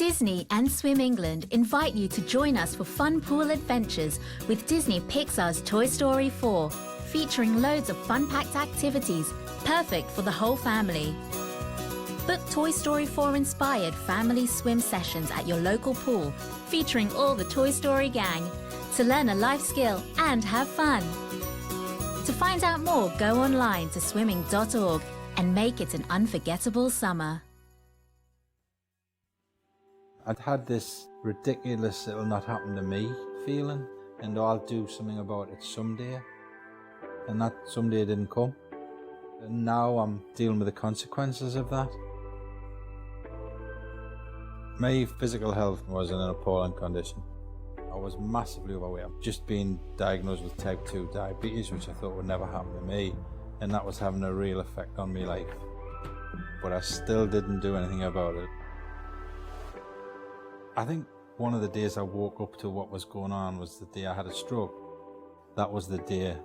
Disney and Swim England invite you to join us for fun pool adventures with Disney Pixar's Toy Story 4, featuring loads of fun-packed activities, perfect for the whole family. Book Toy Story 4 inspired family swim sessions at your local pool, featuring all the Toy Story gang, to learn a life skill and have fun. To find out more, go online to swimming.org and make it an unforgettable summer. I'd had this ridiculous it'll not happen to me feeling, and I'll do something about it someday. And that someday didn't come. And now I'm dealing with the consequences of that. My physical health was in an appalling condition. I was massively overweight. I've just been diagnosed with type 2 diabetes, which I thought would never happen to me. And that was having a real effect on my life. But I still didn't do anything about it. I think one of the days I woke up to what was going on was the day I had a stroke. That was the day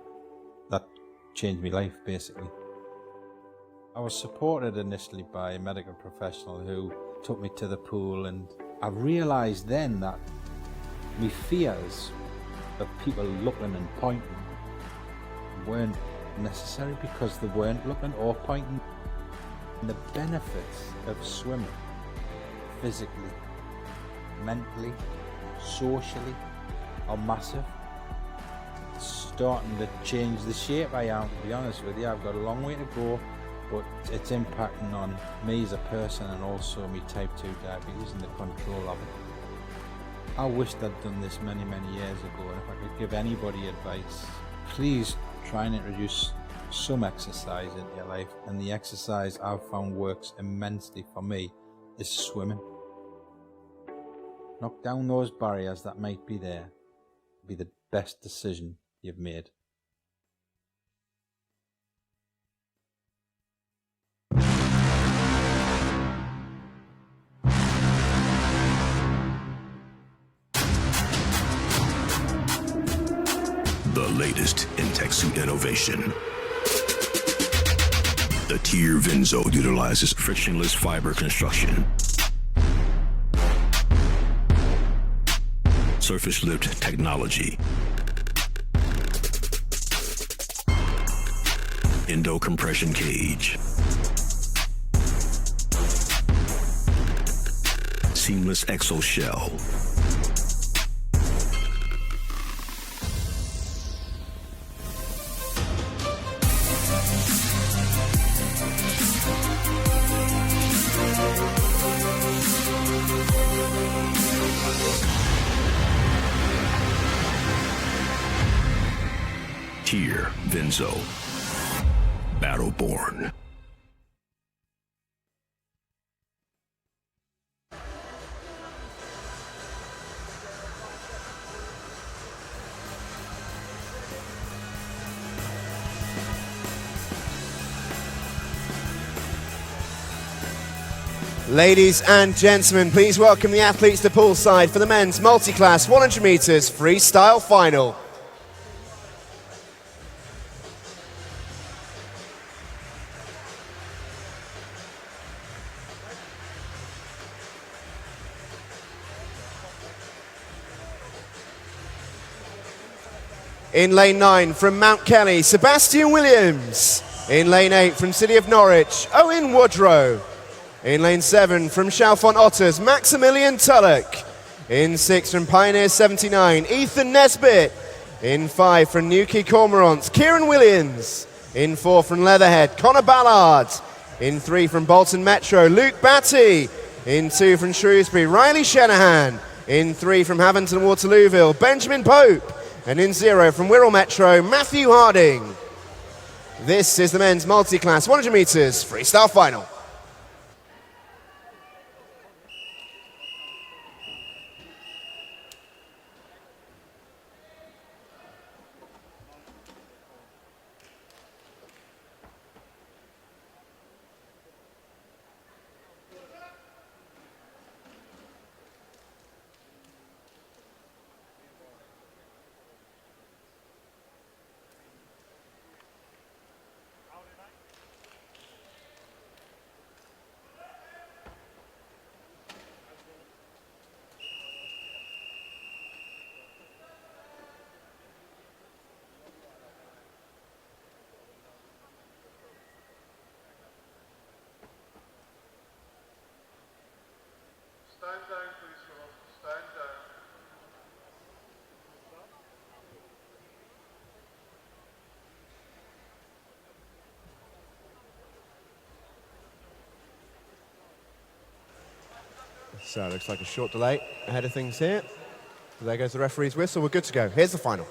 that changed my life, basically. I was supported initially by a medical professional who took me to the pool, and I realised then that my fears of people looking and pointing weren't necessary because they weren't looking or pointing. And the benefits of swimming, physically, mentally, socially, are massive. It's starting to change the shape I am, to be honest with you. I've got a long way to go, but it's impacting on me as a person and also my type 2 diabetes and the control of it. I wished I'd done this many years ago, and if I could give anybody advice, please try and introduce some exercise into your life. And the exercise I've found works immensely for me is swimming. Knock down those barriers that might be there. Be the best decision you've made. The latest in tech suit innovation. The Tier Vinzo utilizes frictionless fiber construction, surface lift technology, endo compression cage, seamless exo shell, Tier Vinzo, Battleborn. Ladies and gentlemen, please welcome the athletes to poolside for the men's multi-class 100 meters freestyle final. In lane 9 from Mount Kelly, Sebastian Williams. In lane 8 from City of Norwich, Owen Woodrow. In lane 7 from Chalfont Otters, Maximilian Tulloch. In 6 from Pioneer 79, Ethan Nesbitt. In 5 from Newquay Cormorants, Kieran Williams. In 4 from Leatherhead, Conor Ballard. In 3 from Bolton Metro, Luke Batty. In 2 from Shrewsbury, Riley Shanahan. In 3 from Havant Waterlooville, Benjamin Pope. And in 0 from Wirral Metro, Matthew Harding. This is the men's multi-class 100 meters freestyle final. So it looks like a short delay ahead of things here. There goes the referee's whistle. We're good to go. Here's the final.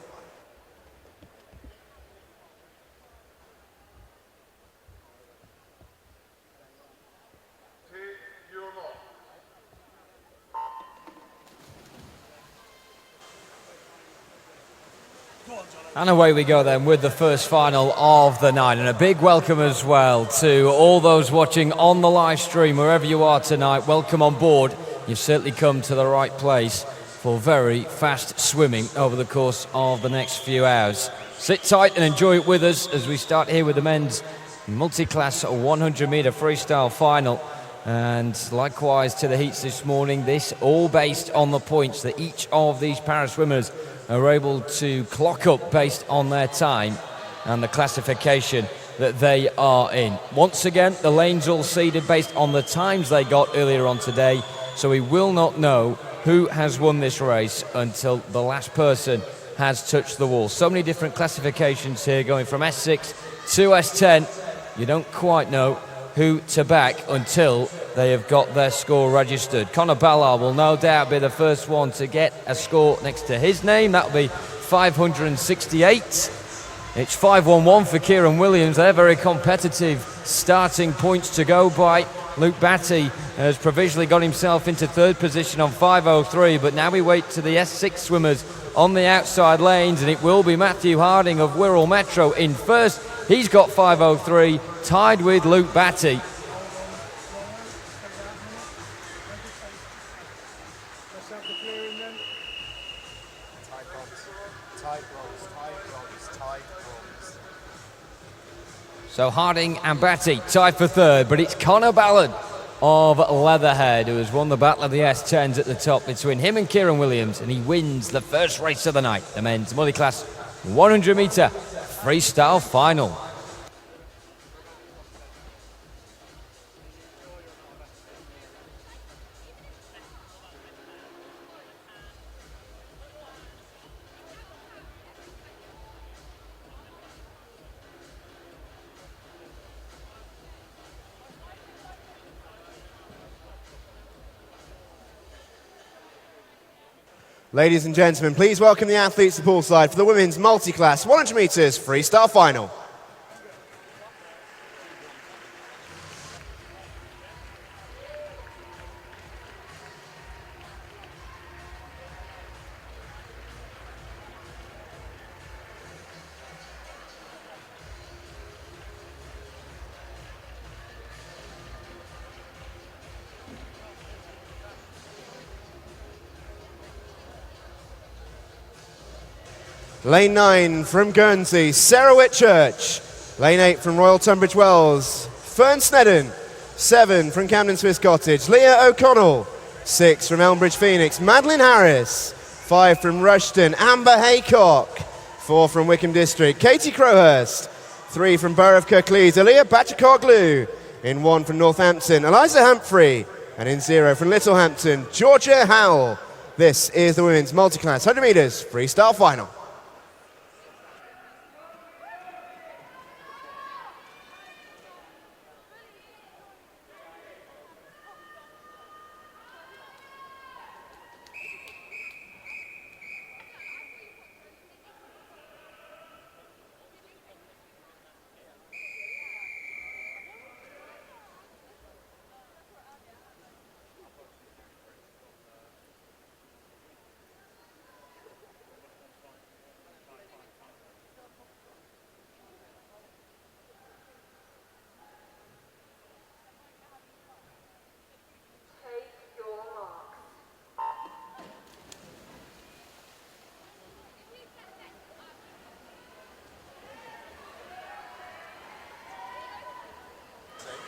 And away we go then with the first final of the night, and a big welcome as well to all those watching on the live stream wherever you are tonight. Welcome on board. You've certainly come to the right place for very fast swimming over the course of the next few hours. Sit tight and enjoy it with us as we start here with the men's multi-class 100-metre freestyle final. And likewise to the heats this morning, this all based on the points that each of these para-swimmers are able to clock up based on their time and the classification that they are in. Once again, the lanes all seeded based on the times they got earlier on today, so we will not know who has won this race until the last person has touched the wall. So many different classifications here, going from S6 to S10. You don't quite know who to back until they have got their score registered. Conor Ballard will no doubt be the first one to get a score next to his name. That'll be 568. It's 511 for Kieran Williams. They're very competitive starting points to go by. Luke Batty has provisionally got himself into third position on 503, but now we wait to the S6 swimmers on the outside lanes, and it will be Matthew Harding of Wirral Metro in first. He's got 503, tied with Luke Batty. So Harding and Batty tied for third, but it's Conor Ballard of Leatherhead who has won the battle of the S10s at the top between him and Kieran Williams, and he wins the first race of the night, the men's multi-class 100-metre freestyle final. Ladies and gentlemen, please welcome the athletes to poolside for the women's multi-class 100 metres freestyle final. Lane 9 from Guernsey, Sarah Whitchurch. Lane 8 from Royal Tunbridge Wells, Fern Snedden. 7 from Camden Swiss Cottage, Leah O'Connell. 6 from Elmbridge Phoenix, Madeline Harris. 5 from Rushton, Amber Haycock. 4 from Wickham District, Katie Crowhurst. 3 from Borough of Kirklees, Aaliyah Bachakoglu. In 1 from Northampton, Eliza Humphrey. And in 0 from Littlehampton, Georgia Howell. This is the women's multi-class 100 metres freestyle final.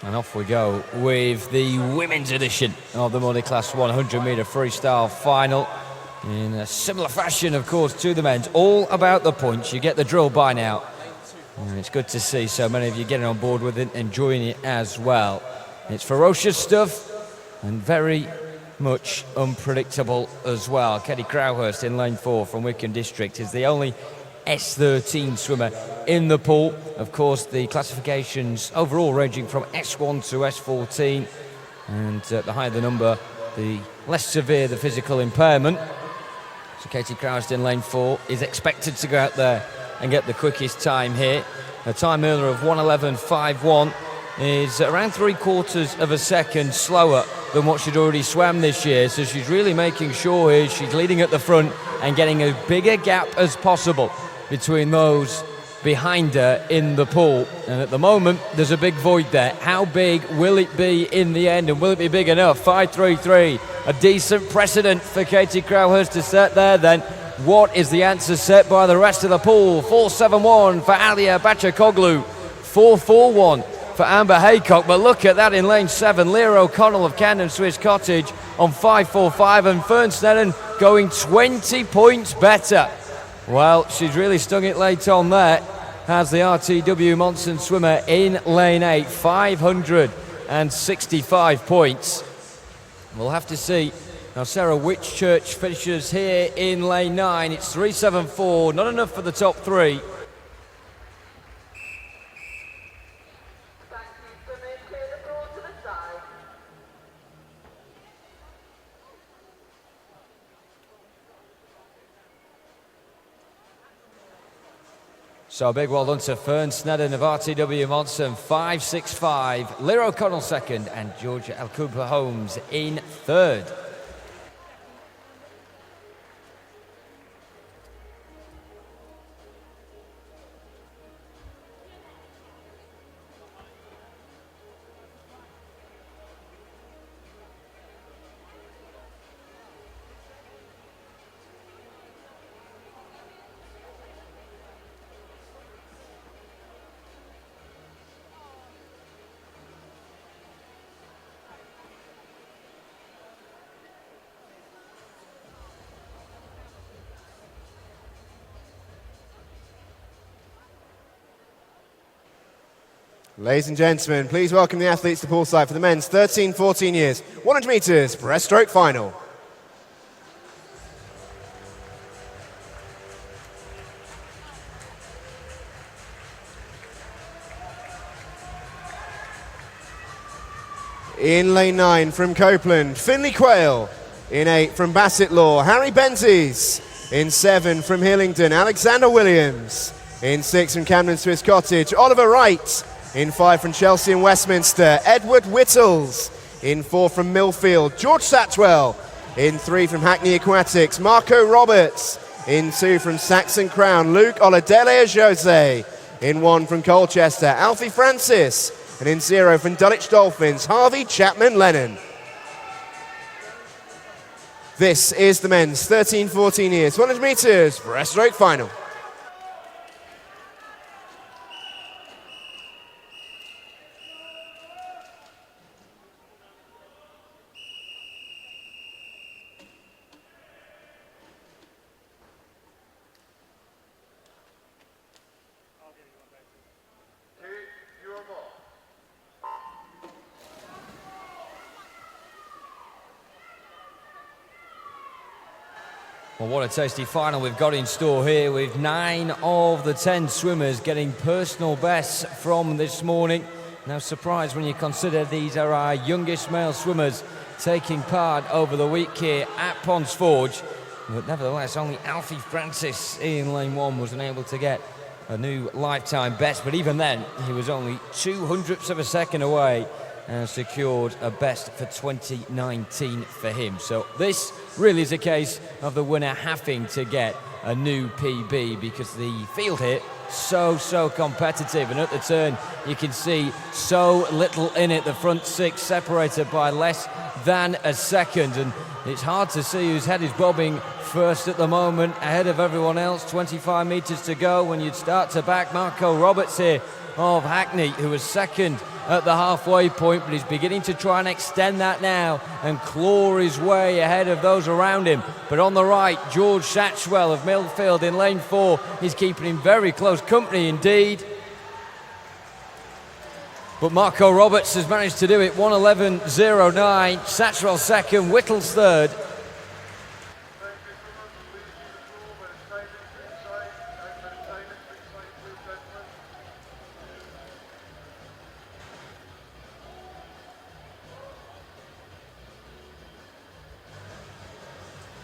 And off we go with the women's edition of the multi-class 100-metre freestyle final. In a similar fashion, of course, to the men's. All about the points. You get the drill by now. And it's good to see so many of you getting on board with it, enjoying it as well. It's ferocious stuff and very much unpredictable as well. Katie Crowhurst in lane 4 from Wycombe District is the only S13 swimmer in the pool. Of course, the classifications overall ranging from S1 to S14, and the higher the number, the less severe the physical impairment. So Katie Crowhurst in lane 4 is expected to go out there and get the quickest time here. Her time earlier of 1:11.51 is around 3/4 of a second slower than what she'd already swam this year. So she's really making sure here she's leading at the front and getting as big a gap as possible between those behind her in the pool. And at the moment, there's a big void there. How big will it be in the end, and will it be big enough? 5:33, a decent precedent for Katie Crowhurst to set there then. What is the answer set by the rest of the pool? 4:71 for Alia Bachakoglu, 4:41 for Amber Haycock. But look at that in lane 7, Leah O'Connell of Camden Swiss Cottage on 5:45, and Fern Snedden going 20 points better. Well, she's really stung it late on there, has the RTW Monson swimmer in lane 8, 565 points. We'll have to see how Sarah Whitchurch finishes here in lane 9. It's 3:74, not enough for the top 3. So a big well done to Fern Snedden of RTW Monson, 5:65. Leah O'Connell second, and Georgia Alcuba Holmes in third. Ladies and gentlemen, please welcome the athletes to poolside for the men's 13-14 years, 100 metres breaststroke final. In lane 9 from Copeland, Finley Quayle. In 8 from Bassett Law, Harry Benzies. In 7 from Hillingdon, Alexander Williams. In 6 from Camden Swiss Cottage, Oliver Wright. In 5 from Chelsea and Westminster, Edward Whittles. In 4 from Millfield, George Satchwell. In 3 from Hackney Aquatics, Marco Roberts. In 2 from Saxon Crown, Luke Oladele Jose. In 1 from Colchester, Alfie Francis. And in 0 from Dulwich Dolphins, Harvey Chapman Lennon. This is the men's 13-14 years, 100 metres breaststroke final. Well, what a tasty final we've got in store here, with 9 of the 10 swimmers getting personal bests from this morning. No surprise when you consider these are our youngest male swimmers taking part over the week here at Ponds Forge. But nevertheless, only Alfie Francis in lane 1 was unable to get a new lifetime best. But even then, he was only 0.02 of a second away and secured a best for 2019 for him. So this really is a case of the winner having to get a new PB, because the field here so competitive, and at the turn you can see so little in it. The front 6 separated by less than a second, and it's hard to see whose head is bobbing first at the moment ahead of everyone else. 25 metres to go when you'd start to back Marco Roberts here of Hackney, who was second at the halfway point, but he's beginning to try and extend that now and claw his way ahead of those around him. But on the right, George Satchwell of Millfield in lane 4 is keeping him very close company indeed. But Marco Roberts has managed to do it. 1:11.09. Satchwell second, Whittles third.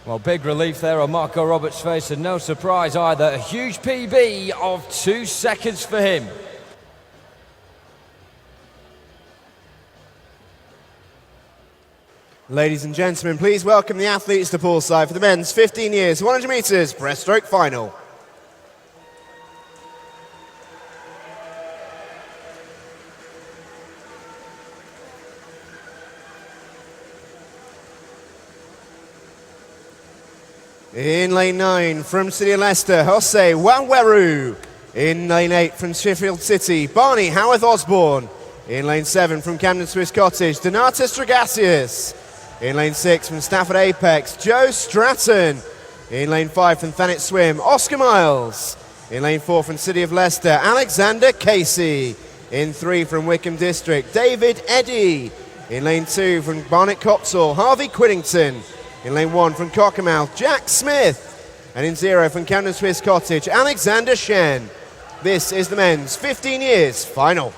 Well, big relief there on Marco Roberts' face, and no surprise either. A huge PB of 2 seconds for him. Ladies and gentlemen, please welcome the athletes to poolside for the men's 15 years, 100 metres breaststroke final. In lane 9 from City of Leicester, Jose Waweru. In lane 8 from Sheffield City, Barney Howarth Osborne. In lane 7 from Camden Swiss Cottage, Donatus Dragasius. In lane 6 from Stafford Apex, Joe Stratton. In lane 5 from Thanet Swim, Oscar Miles. In lane 4 from City of Leicester, Alexander Casey. In 3 from Wickham District, David Eddy. In lane 2 from Barnet Copsall, Harvey Quiddington. In lane 1 from Cockermouth, Jack Smith. And in 0 from Camden Swiss Cottage, Alexander Shen. This is the men's 15 years final.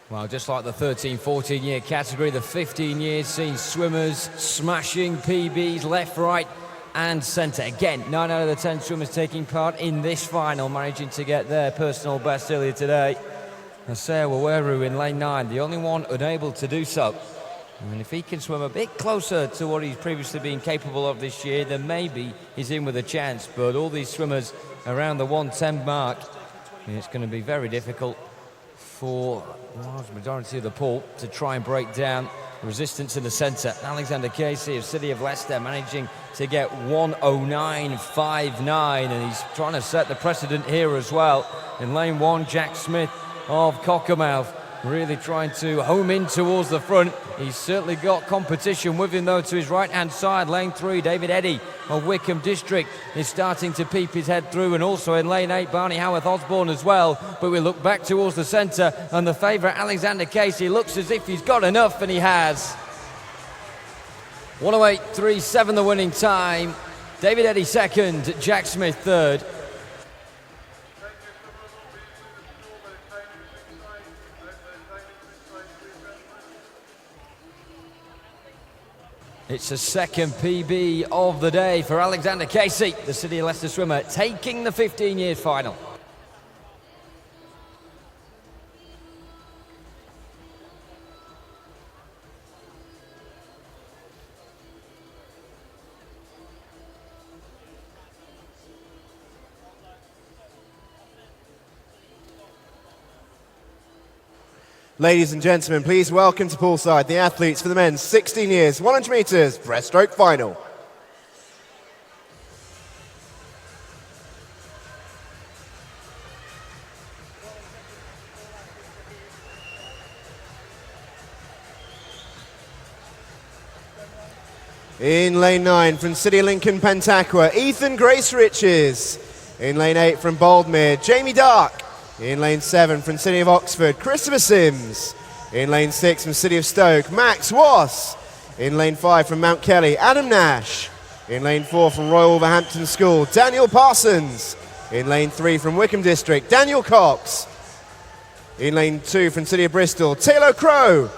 Well, just like the 13-14 year category, the 15 years seen swimmers smashing PBs left, right and centre. Again, 9 out of the 10 swimmers taking part in this final, managing to get their personal best earlier today. Nasser Waweru in lane 9, the only one unable to do so. I mean, if he can swim a bit closer to what he's previously been capable of this year, then maybe he's in with a chance. But all these swimmers around the 110 mark, it's going to be very difficult for the large majority of the pool to try and break down resistance in the centre. Alexander Casey of City of Leicester managing to get 1:09.59, and he's trying to set the precedent here as well. In lane 1, Jack Smith of Cockermouth really trying to home in towards the front. He's certainly got competition with him though to his right hand side. Lane 3, David Eddy of Wickham District is starting to peep his head through, and also in lane 8, Barney Howarth Osborne as well. But we look back towards the centre, and the favourite Alexander Casey looks as if he's got enough, and he has. 1:08.37 the winning time. David Eddy second, Jack Smith third. It's a second PB of the day for Alexander Casey, the City of Leicester swimmer, taking the 15 years final. Ladies and gentlemen, please welcome to poolside the athletes for the men's 16 years, 100 metres breaststroke final. In lane 9 from City of Lincoln Pentaqua, Ethan Grace Riches. In lane 8 from Boldmere, Jamie Dark. In lane 7 from City of Oxford, Christopher Sims. In lane 6 from City of Stoke, Max Wass. In lane 5 from Mount Kelly, Adam Nash. In lane 4 from Royal Wolverhampton School, Daniel Parsons. In lane 3 from Wickham District, Daniel Cox. In lane 2 from City of Bristol, Taylor Crow.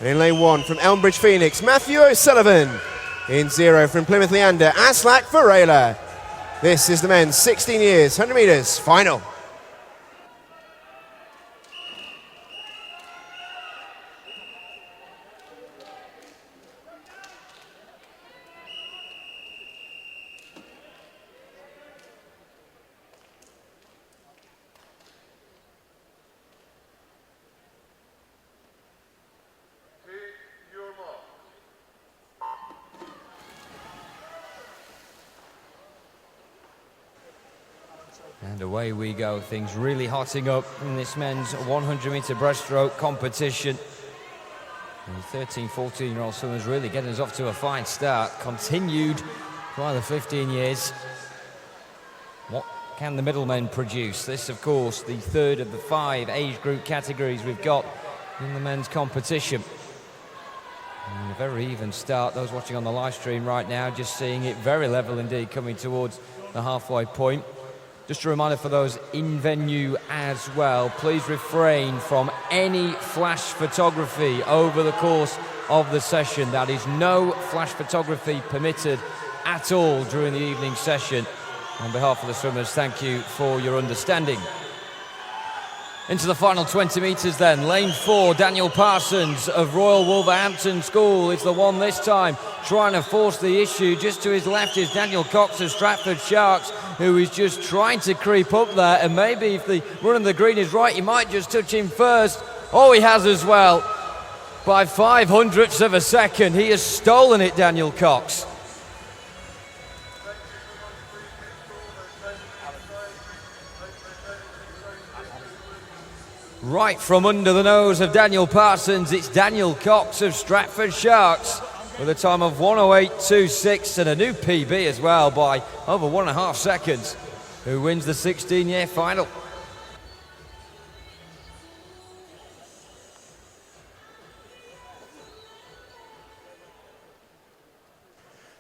And in lane 1 from Elmbridge Phoenix, Matthew O'Sullivan. In 0 from Plymouth Leander, Aslak Varela. This is the men's 16 years, 100 metres final. And away we go. Things really hotting up in this men's 100-metre breaststroke competition. And 13, 14-year-old swimmers really getting us off to a fine start. Continued by the 15 years. What can the middlemen produce? This, of course, the third of the 5 age group categories we've got in the men's competition. And a very even start. Those watching on the live stream right now just seeing it very level indeed, coming towards the halfway point. Just a reminder for those in venue as well, please refrain from any flash photography over the course of the session. That is no flash photography permitted at all during the evening session. On behalf of the swimmers, thank you for your understanding. Into the final 20 metres then. Lane 4, Daniel Parsons of Royal Wolverhampton School is the one this time, trying to force the issue. Just to his left is Daniel Cox of Stratford Sharks, who is just trying to creep up there, and maybe if the run of the green is right, he might just touch him first. Oh, he has as well. By 0.05 of a second, he has stolen it, Daniel Cox. Right from under the nose of Daniel Parsons, it's Daniel Cox of Stratford Sharks with a time of 1:08.26 and a new PB as well by over 1.5 seconds, who wins the 16-year final.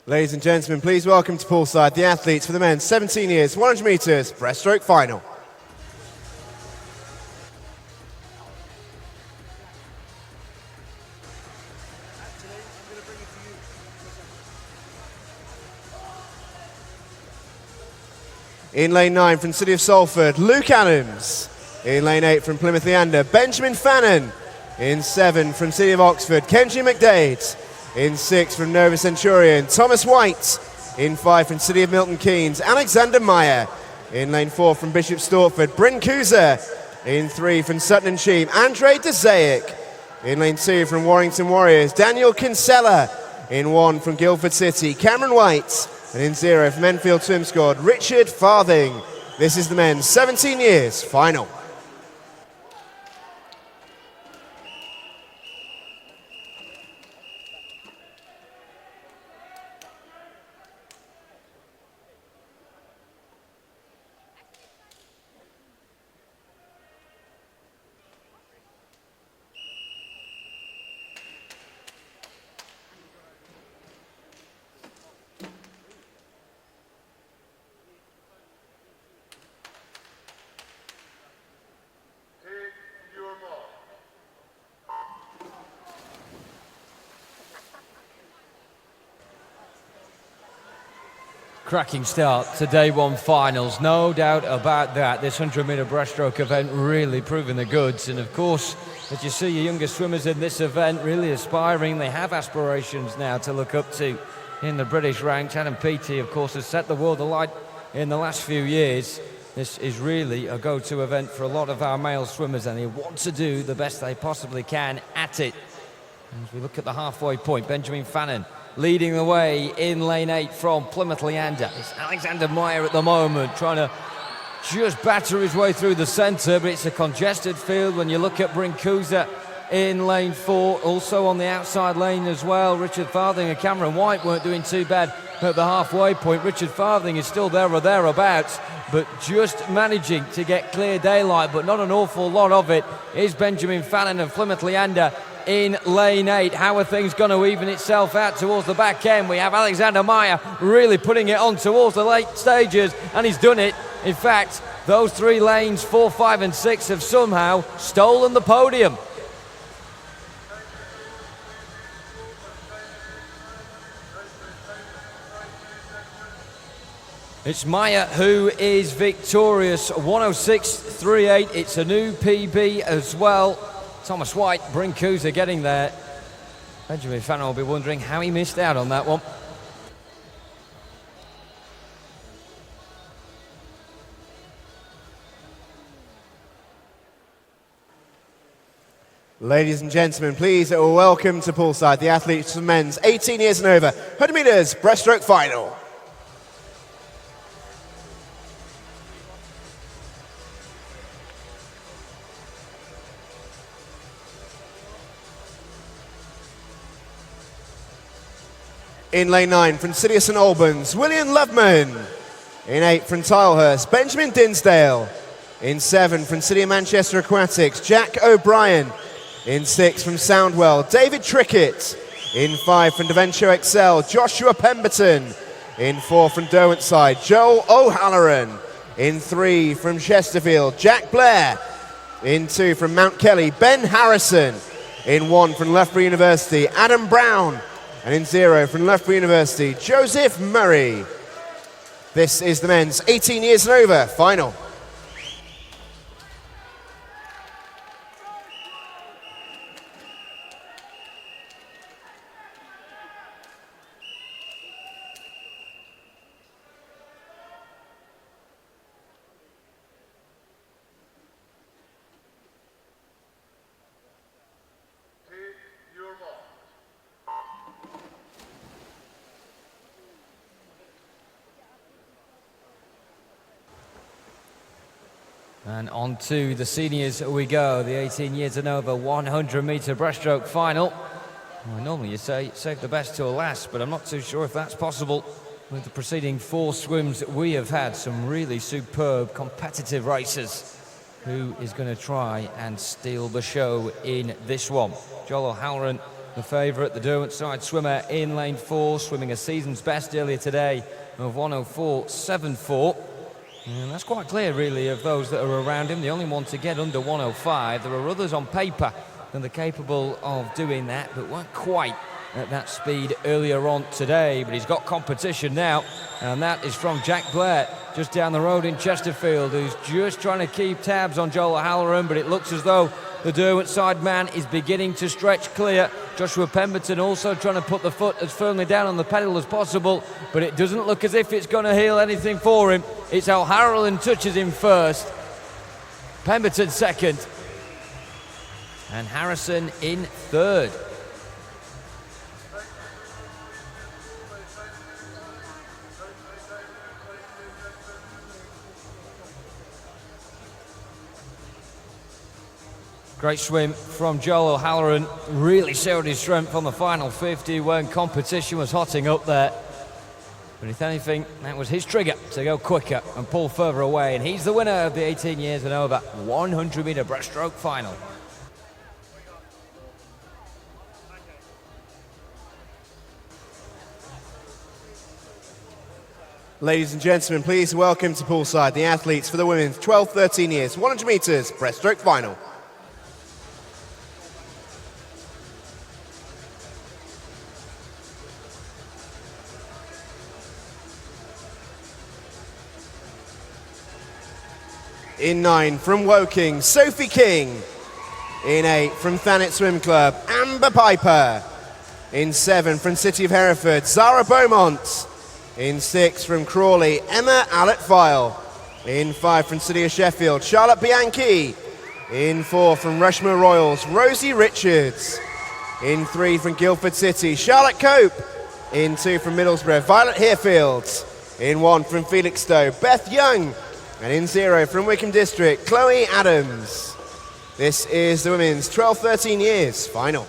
Ladies and gentlemen, please welcome to poolside the athletes for the men's 17 years, 100 metres breaststroke final. In lane 9 from City of Salford, Luke Adams. In lane 8 from Plymouth Leander, Benjamin Fannin. In 7 from City of Oxford, Kenji McDade. In 6 from Nova Centurion, Thomas White. In 5 from City of Milton Keynes, Alexander Meyer. In lane 4 from Bishop Stortford, Bryn Kuza. In 3 from Sutton and Cheam, Andre Dezaic. In lane 2 from Warrington Warriors, Daniel Kinsella. In 1 from Guildford City, Cameron White. And in 0 from Enfield Swim Squad, Richard Farthing. This is the men's 17 years final. Cracking start to day one finals, no doubt about that. This 100-metre breaststroke event really proving the goods. And of course, as you see your younger swimmers in this event really aspiring, they have aspirations now to look up to in the British ranks. Adam Peaty, of course, has set the world alight in the last few years. This is really a go-to event for a lot of our male swimmers, and they want to do the best they possibly can at it. As we look at the halfway point, Benjamin Fannin leading the way in lane 8 from Plymouth Leander. It's Alexander Meyer at the moment, trying to just batter his way through the centre, but it's a congested field when you look at Bryn Kuza in lane 4. Also on the outside lane as well, Richard Farthing and Cameron White weren't doing too bad at the halfway point. Richard Farthing is still there or thereabouts, but just managing to get clear daylight, but not an awful lot of it, is Benjamin Fannin of Plymouth Leander in lane 8. How are things going to even itself out towards the back end? We have Alexander Meyer really putting it on towards the late stages, and he's done it. In fact, those 3 lanes, 4, 5 and 6, have somehow stolen the podium. It's Meyer who is victorious, 1:06.38. It's a new PB as well. Thomas White, Bryn Kuza getting there. Benjamin Fannin will be wondering how he missed out on that one. Ladies and gentlemen, please welcome to poolside the athletes for men's 18 years and over, 100 metres breaststroke final. In lane 9 from City of St Albans, William Loveman. In 8 from Tilehurst, Benjamin Dinsdale. In 7 from City of Manchester Aquatics, Jack O'Brien. In 6 from Soundwell, David Trickett. In 5 from Devonshire Excel, Joshua Pemberton. In 4 from Derwentside, Joel O'Halloran. In 3 from Chesterfield, Jack Blair. In 2 from Mount Kelly, Ben Harrison. In 1 from Loughborough University, Adam Brown. And in 0 from Loughborough University, Joseph Murray. This is the men's 18 years and over final. And on to the seniors we go, the 18 years and over 100-metre breaststroke final. Well, normally you say save the best till last, but I'm not too sure if that's possible. With the preceding 4 swims, we have had some really superb competitive racers. Who is going to try and steal the show in this one? Joel O'Halloran, the favourite, the Derwentside swimmer in lane 4, swimming a season's best earlier today of 104.74. And that's quite clear, really, of those that are around him. The only one to get under 105. There are others on paper that are capable of doing that, but weren't quite at that speed earlier on today. But he's got competition now, and that is from Jack Blair, just down the road in Chesterfield, who's just trying to keep tabs on Joel O'Halloran, but it looks as though the Derwentside man is beginning to stretch clear. Joshua Pemberton also trying to put the foot as firmly down on the pedal as possible, but it doesn't look as if it's going to heal anything for him. It's O'Halloran touches him first, Pemberton second, and Harrison in third. Great swim from Joel O'Halloran. Really showed his strength on the final 50 when competition was hotting up there. But if anything, that was his trigger to go quicker and pull further away. And he's the winner of the 18 years and over 100-metre breaststroke final. Ladies and gentlemen, please welcome to poolside the athletes for the women's 12-13 years, 100 metres breaststroke final. In 9 from Woking, Sophie King. In 8 from Thanet Swim Club, Amber Piper. In 7 from City of Hereford, Zara Beaumont. In 6 from Crawley, Emma Allett-File. In 5 from City of Sheffield, Charlotte Bianchi. In 4 from Rushmore Royals, Rosie Richards. In 3 from Guildford City, Charlotte Cope. In 2 from Middlesbrough, Violet Herefield. In 1 from Felixstowe, Beth Young. And in 0 from Wickham District, Chloe Adams. This is the women's 12-13 years final.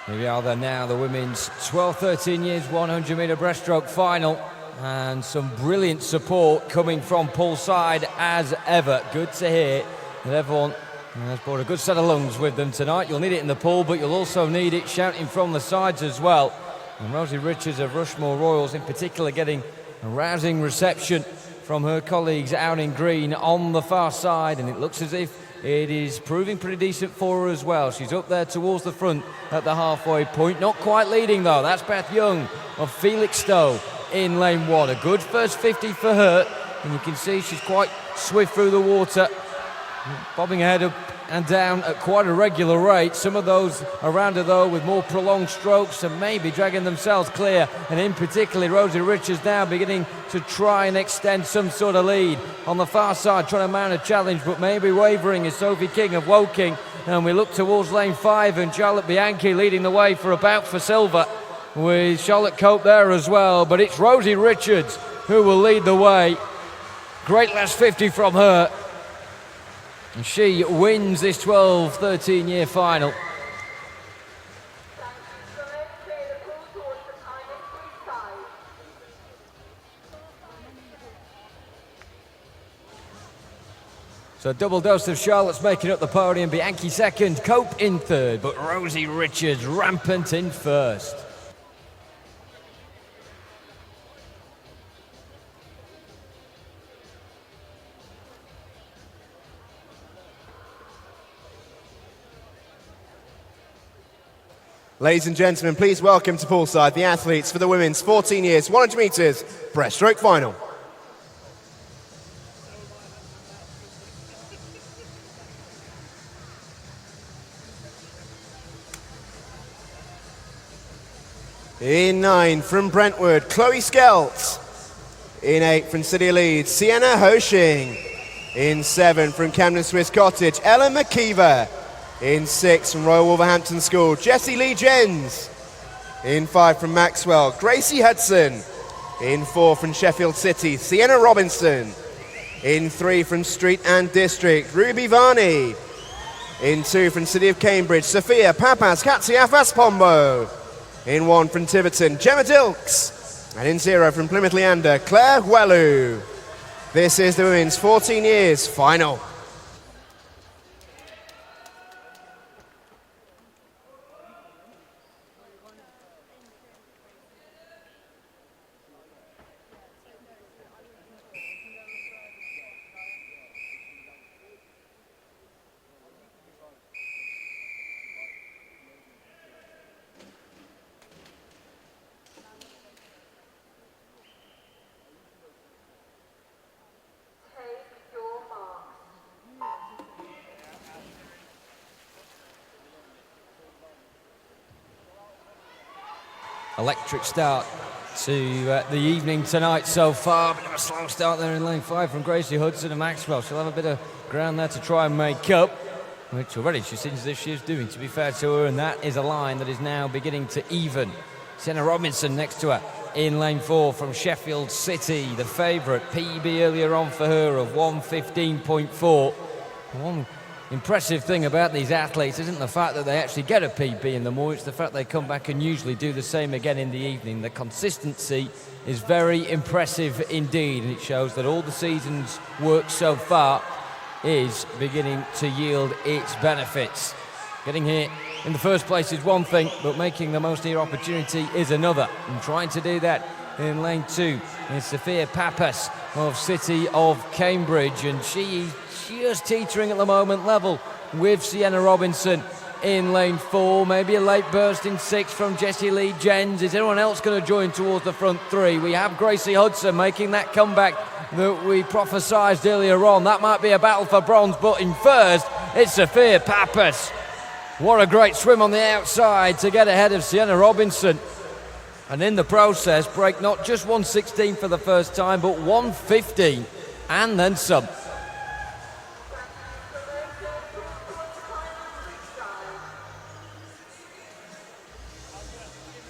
Here we are then now, the women's 12-13 years 100-metre breaststroke final, and some brilliant support coming from poolside as ever. Good to hear that everyone has brought a good set of lungs with them tonight. You'll need it in the pool, but you'll also need it shouting from the sides as well. And Rosie Richards of Rushmore Royals in particular getting a rousing reception from her colleagues out in green on the far side, and it looks as if it is proving pretty decent for her as well. She's up there towards the front at the halfway point. Not quite leading though. That's Beth Young of Felixstowe in lane 1. A good first 50 for her, and you can see she's quite swift through the water, bobbing her head up and down at quite a regular rate. Some of those around her, though, with more prolonged strokes and maybe dragging themselves clear, and in particular Rosie Richards now beginning to try and extend some sort of lead on the far side, trying to mount a challenge, but maybe wavering is Sophie King of Woking. And we look towards lane 5 and Charlotte Bianchi leading the way for about for silver, with Charlotte Cope there as well. But it's Rosie Richards who will lead the way. Great last 50 from her. And she wins this 12-13 year final. So a double dose of Charlotte's making up the podium. Bianchi second, Cope in third, but Rosie Richards rampant in first. Ladies and gentlemen, please welcome to poolside the athletes for the women's 14 years 100 metres breaststroke final. In 9 from Brentwood, Chloe Skelt. In 8 from City of Leeds, Sienna Hoshing. In 7 from Camden Swiss Cottage, Ellen McKeever. In 6 from Royal Wolverhampton School, Jessie Lee Jens. In 5 from Maxwell, Gracie Hudson. In 4 from Sheffield City, Sienna Robinson. In 3 from Street and District, Ruby Varney. In 2 from City of Cambridge, Sophia Papas Katsiafas Pombo. In 1 from Tiverton, Gemma Dilks. And in 0 from Plymouth Leander, Claire Huelu. This is the women's 14 years final. Electric start to the evening tonight so far. Bit of a slow start there in lane 5 from Gracie Hudson and Maxwell. She'll have a bit of ground there to try and make up, which already she seems as if she is doing, to be fair to her, and that is a line that is now beginning to even. Sienna Robinson next to her in lane 4 from Sheffield City, the favourite. PB earlier on for her of 1:15.4. One impressive thing about these athletes isn't the fact that they actually get a PB in the morning, it's the fact they come back and usually do the same again in the evening. The consistency is very impressive indeed, and it shows that all the season's work so far is beginning to yield its benefits. Getting here in the first place is one thing, but making the most of your opportunity is another. And trying to do that in lane 2 is Sophia Papas of City of Cambridge, and she's just teetering at the moment level with Sienna Robinson in lane 4. Maybe a late burst in 6 from Jessie Lee Jens. Is anyone else going to join towards the front 3? We have Gracie Hudson making that comeback that we prophesied earlier on. That might be a battle for bronze, but in first it's Sophia Papas. What a great swim on the outside to get ahead of Sienna Robinson, and in the process break not just 1:16 for the first time, but 1:15 and then some.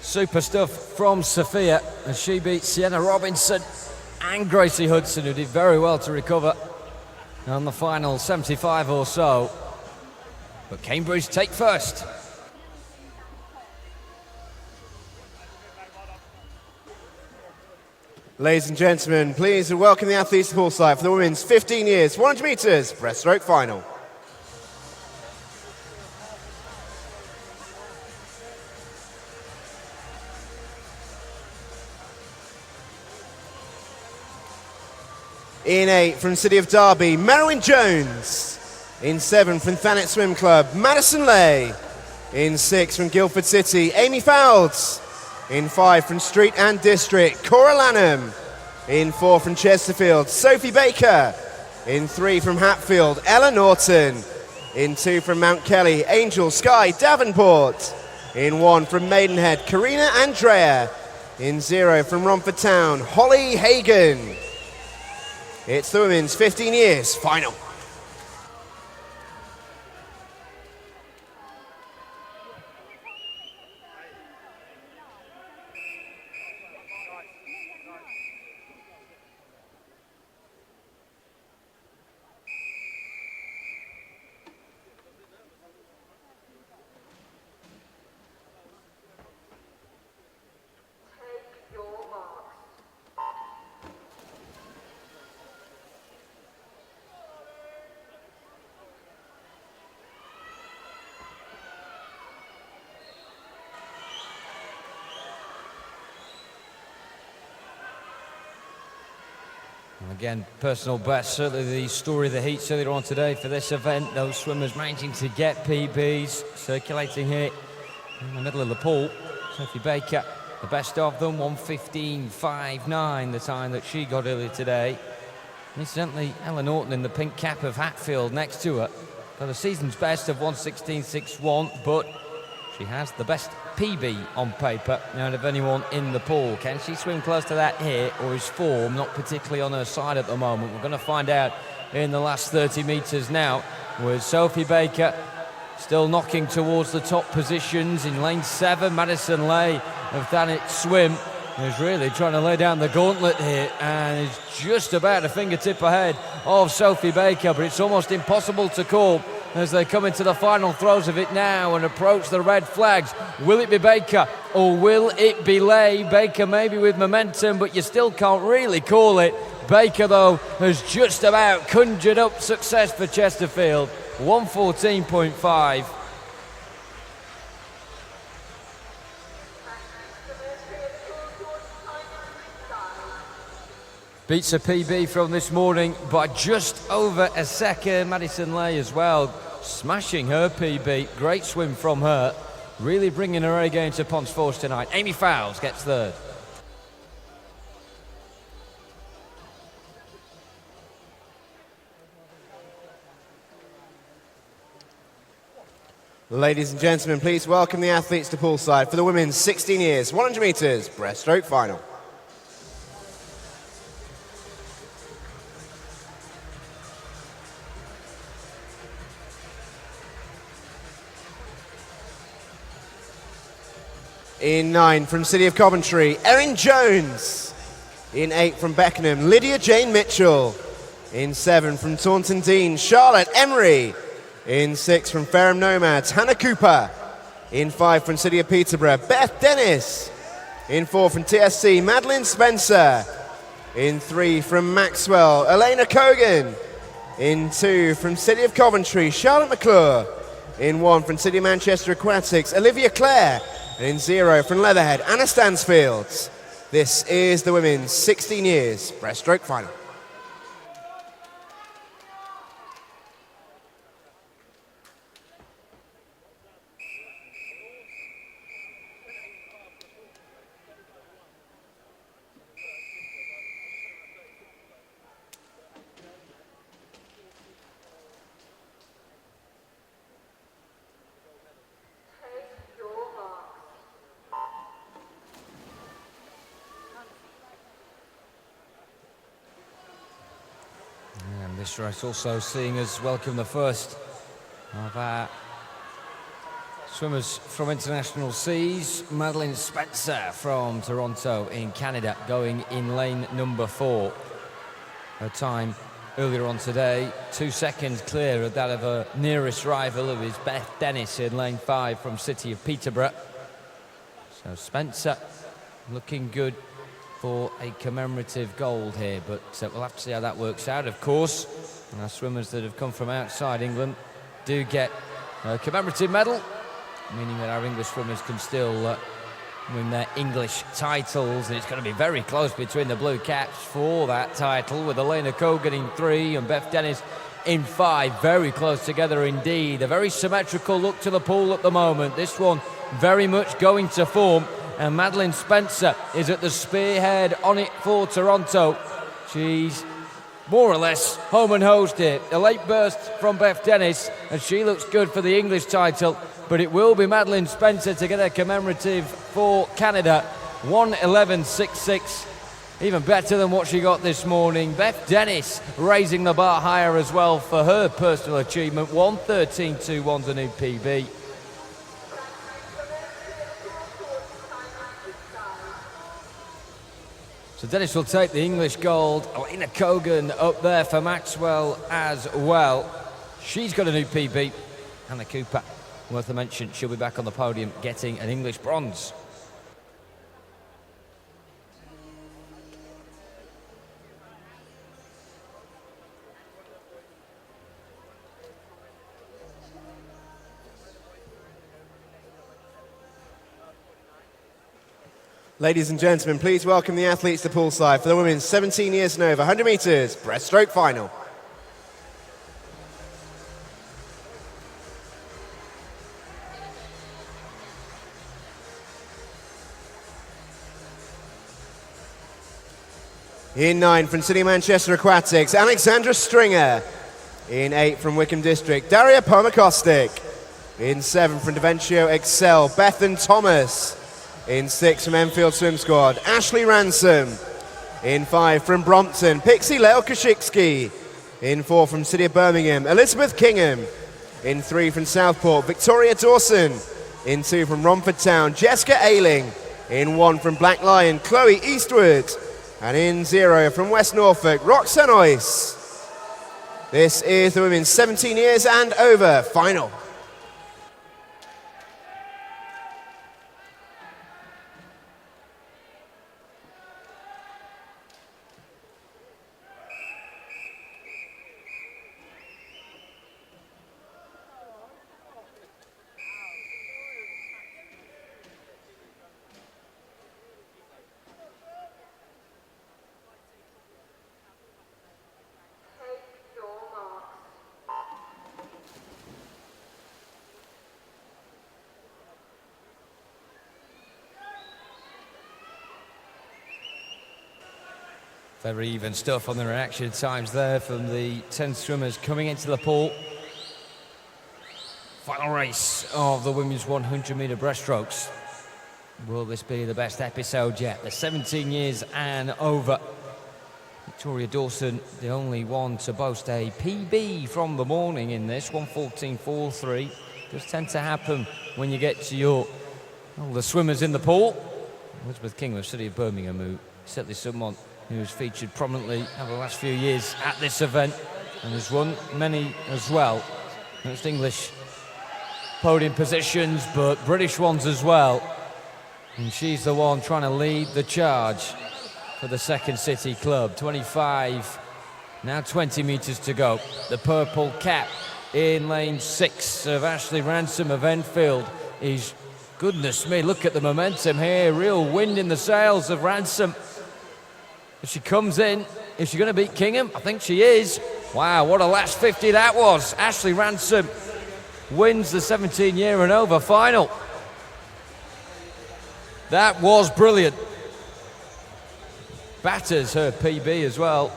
Super stuff from Sophia as she beats Sienna Robinson and Gracie Hudson, who did very well to recover on the final 75 or so. But Cambridge take first. Ladies and gentlemen, please welcome the athletes to poolside for the women's 15 years 100 metres breaststroke final. In 8 from City of Derby, Merwin Jones. In 7 from Thanet Swim Club, Madison Lay. In 6 from Guildford City, Amy Fowles. In 5 from Street and District, Cora Lanham. In 4 from Chesterfield, Sophie Baker. In 3 from Hatfield, Ella Norton. In 2 from Mount Kelly, Angel Sky Davenport. In 1 from Maidenhead, Karina Andrea. In 0 from Romford Town, Holly Hagan. It's the women's 15 years final. Again, personal best, certainly the story of the heats earlier on today for this event. Those swimmers managing to get PBs, circulating here in the middle of the pool. Sophie Baker, the best of them, 1:15.59, the time that she got earlier today. Incidentally, Ella Norton in the pink cap of Hatfield next to her got a season's best of 1:16.61, but she has the best PB on paper out of anyone in the pool. Can she swim close to that here, or is form not particularly on her side at the moment? We're going to find out in the last 30 metres now, with Sophie Baker still knocking towards the top positions. In lane 7, Madison Lay of Thanet Swim is really trying to lay down the gauntlet here and is just about a fingertip ahead of Sophie Baker, but it's almost impossible to call as they come into the final throes of it now and approach the red flags. Will it be Baker or will it be Lay? Baker maybe with momentum, but you still can't really call it. Baker, though, has just about conjured up success for Chesterfield. 1:14.5. Beats a PB from this morning by just over a second. Madison Lay as well, smashing her PB. Great swim from her. Really bringing her A game to Ponce Force tonight. Amy Fowles gets third. Ladies and gentlemen, please welcome the athletes to poolside for the women's 16 years, 100 metres breaststroke final. In 9 from City of Coventry, Erin Jones. In 8 from Beckenham, Lydia Jane Mitchell. In 7 from Taunton Dean, Charlotte Emery. In 6 from Ferrum Nomads, Hannah Cooper. In 5 from City of Peterborough, Beth Dennis. In 4 from TSC, Madeline Spencer. In 3 from Maxwell, Elena Cogan. In 2 from City of Coventry, Charlotte McClure. In 1 from City of Manchester Aquatics, Olivia Clare. And in 0 from Leatherhead, Anna Stansfield. This is the women's 16 years breaststroke final. This race also seeing us welcome the first of our swimmers from international seas. Madeline Spencer from Toronto in Canada, going in lane number 4. Her time earlier on today, 2 seconds clear of that of her nearest rival, who is Beth Dennis in lane 5 from City of Peterborough. So Spencer looking good for a commemorative gold here, but we'll have to see how that works out, of course. And our swimmers that have come from outside England do get a commemorative medal, meaning that our English swimmers can still win their English titles, and it's going to be very close between the blue caps for that title, with Elena Cogan in 3 and Beth Dennis in 5. Very close together indeed. A very symmetrical look to the pool at the moment. This one very much going to form and Madeline Spencer is at the spearhead on it for Toronto. She's more or less home and hosed it. A late burst from Beth Dennis, and she looks good for the English title, but it will be Madeline Spencer to get a commemorative for Canada. 1:11.66, even better than what she got this morning. Beth Dennis raising the bar higher as well for her personal achievement. 1:13.21's a new PB. So Dennis will take the English gold. Elena Kogan up there for Maxwell as well. She's got a new PB. Hannah Cooper, worth a mention, she'll be back on the podium getting an English bronze. Ladies and gentlemen, please welcome the athletes to poolside for the women's 17 years and over 100 metres breaststroke final. In 9 from City of Manchester Aquatics, Alexandra Stringer. In 8 from Wickham District, Daria Pomakostic. In 7 from Deventio Excel, Bethan Thomas. In 6 from Enfield Swim Squad, Ashley Ransom. In 5 from Brompton, Pixie Leo Kashikski. In 4 from City of Birmingham, Elizabeth Kingham. In 3 from Southport, Victoria Dawson. In 2 from Romford Town, Jessica Ailing. In 1 from Black Lion, Chloe Eastwood. And in 0 from West Norfolk, Roxanne Oyce. This is the women's 17 years and over final. Very even stuff on the reaction times there from the 10 swimmers coming into the pool. Final race of the women's 100-metre breaststrokes. Will this be the best episode yet? The 17 years and over. Victoria Dawson, the only one to boast a PB from the morning in this, 1:14.43. Does tend to happen when you get to the swimmers in the pool. Elizabeth King of City of Birmingham, who certainly someone who's featured prominently over the last few years at this event and has won many as well. Most English podium positions, but British ones as well. And she's the one trying to lead the charge for the Second City Club. 25, now 20 metres to go. The purple cap in lane 6 of Ashley Ransom of Enfield is, goodness me, look at the momentum here. Real wind in the sails of Ransom. If she comes in, is she going to beat Kingham? I think she is. Wow, what a last 50 that was. Ashley Ransom wins the 17-year and over final. That was brilliant. Batters her PB as well.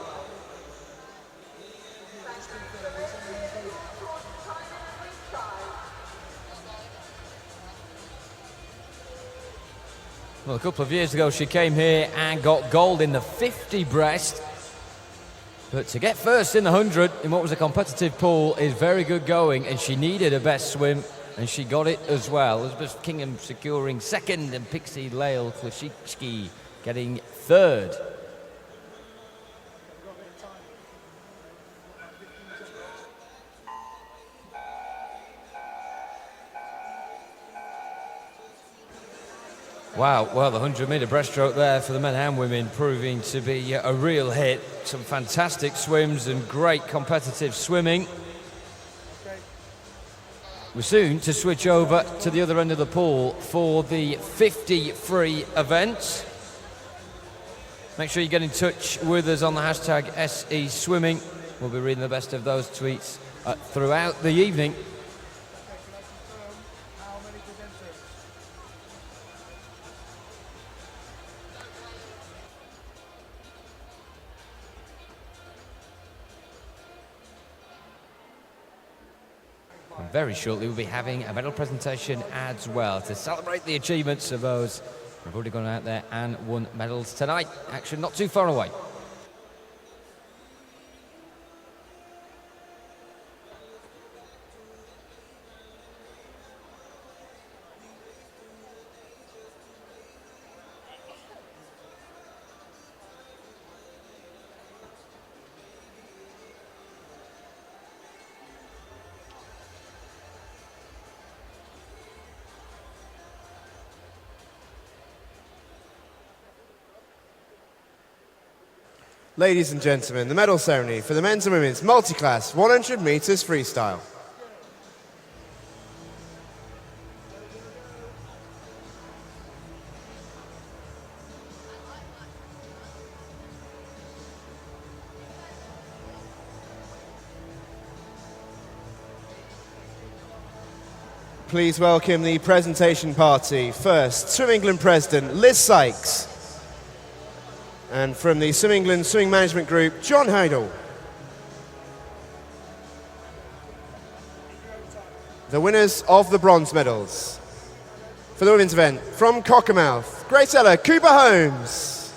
Well, a couple of years ago she came here and got gold in the 50 breast. But to get first in the 100 in what was a competitive pool is very good going, and she needed a best swim, and she got it as well. Elizabeth Kingham securing second, and Pixie Lale Klashitsky getting third. Wow, well, the 100-metre breaststroke there for the men and women proving to be a real hit. Some fantastic swims and great competitive swimming. We're soon to switch over to the other end of the pool for the 50 free events. Make sure you get in touch with us on the hashtag SE Swimming. We'll be reading the best of those tweets throughout the evening. And very shortly we'll be having a medal presentation as well to celebrate the achievements of those who've already gone out there and won medals tonight. Action not too far away. Ladies and gentlemen, the medal ceremony for the men's and women's multi-class 100 metres freestyle. Please welcome the presentation party. First, Swim England President Liz Sykes. And from the Swim England Swimming Management Group, John Heidel. The winners of the bronze medals. For the women's event, from Cockermouth, Grace Ella Cooper Holmes.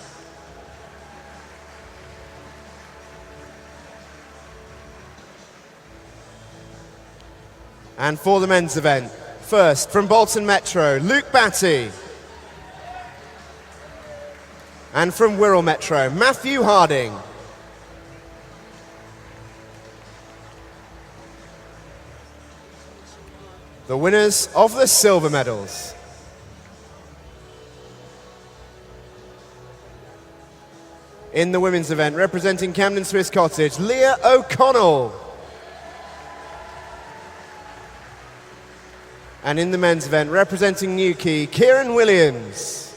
And for the men's event, first from Bolton Metro, Luke Batty. And from Wirral Metro, Matthew Harding. The winners of the silver medals. In the women's event, representing Camden Swiss Cottage, Leah O'Connell. And in the men's event, representing Newquay, Kieran Williams.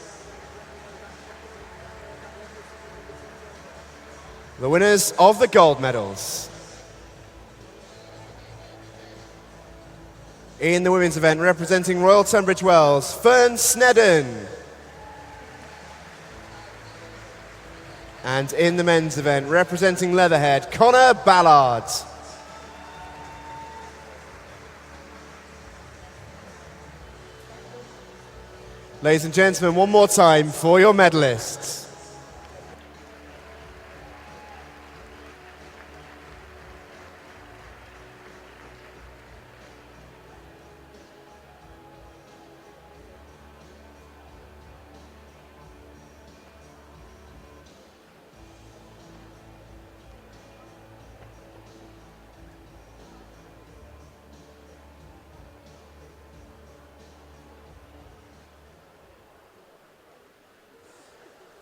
The winners of the gold medals. In the women's event, representing Royal Tunbridge Wells, Fern Snedden. And in the men's event, representing Leatherhead, Conor Ballard. Ladies and gentlemen, one more time for your medalists.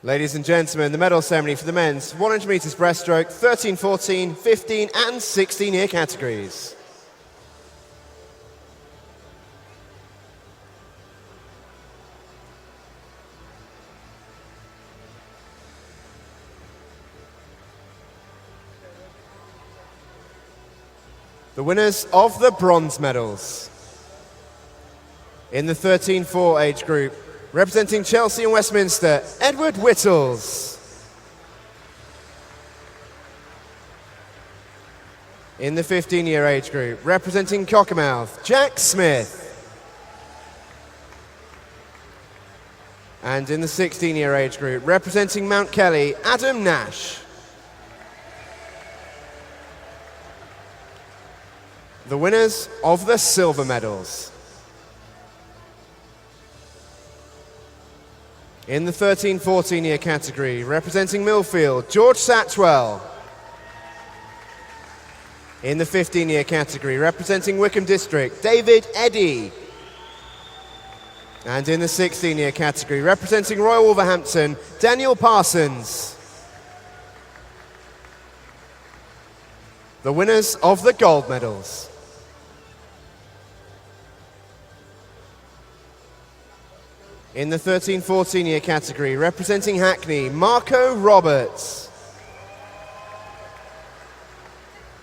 Ladies and gentlemen, the medal ceremony for the men's 100 metres breaststroke, 13, 14, 15 and 16-year categories. The winners of the bronze medals. In the 13-4 age group, representing Chelsea and Westminster, Edward Whittles. In the 15-year age group, representing Cockermouth, Jack Smith. And in the 16-year age group, representing Mount Kelly, Adam Nash. The winners of the silver medals. In the 13-14 year category, representing Millfield, George Satchwell. In the 15-year category, representing Wickham District, David Eddy. And in the 16-year category, representing Royal Wolverhampton, Daniel Parsons. The winners of the gold medals. In the 13-14 year category, representing Hackney, Marco Roberts.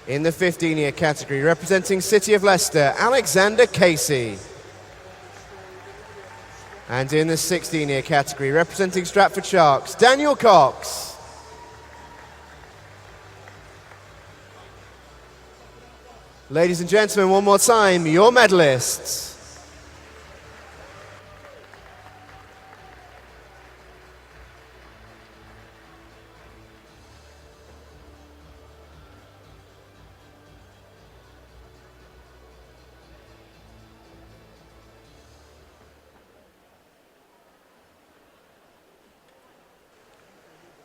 In the 15-year category, representing City of Leicester, Alexander Casey. And in the 16-year category, representing Stratford Sharks, Daniel Cox. Ladies and gentlemen, one more time, your medalists.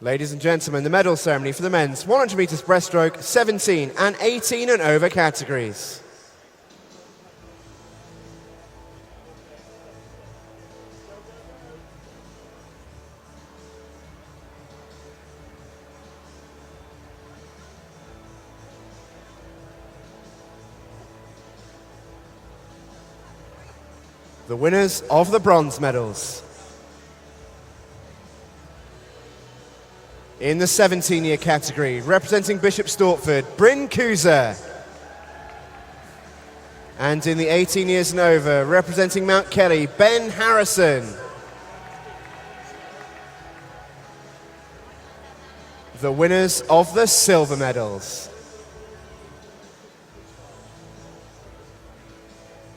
Ladies and gentlemen, the medal ceremony for the men's 100 metres breaststroke, 17 and 18 and over categories. The winners of the bronze medals. In the 17-year category, representing Bishop Stortford, Bryn Cooser. And in the 18 years and over, representing Mount Kelly, Ben Harrison. The winners of the silver medals.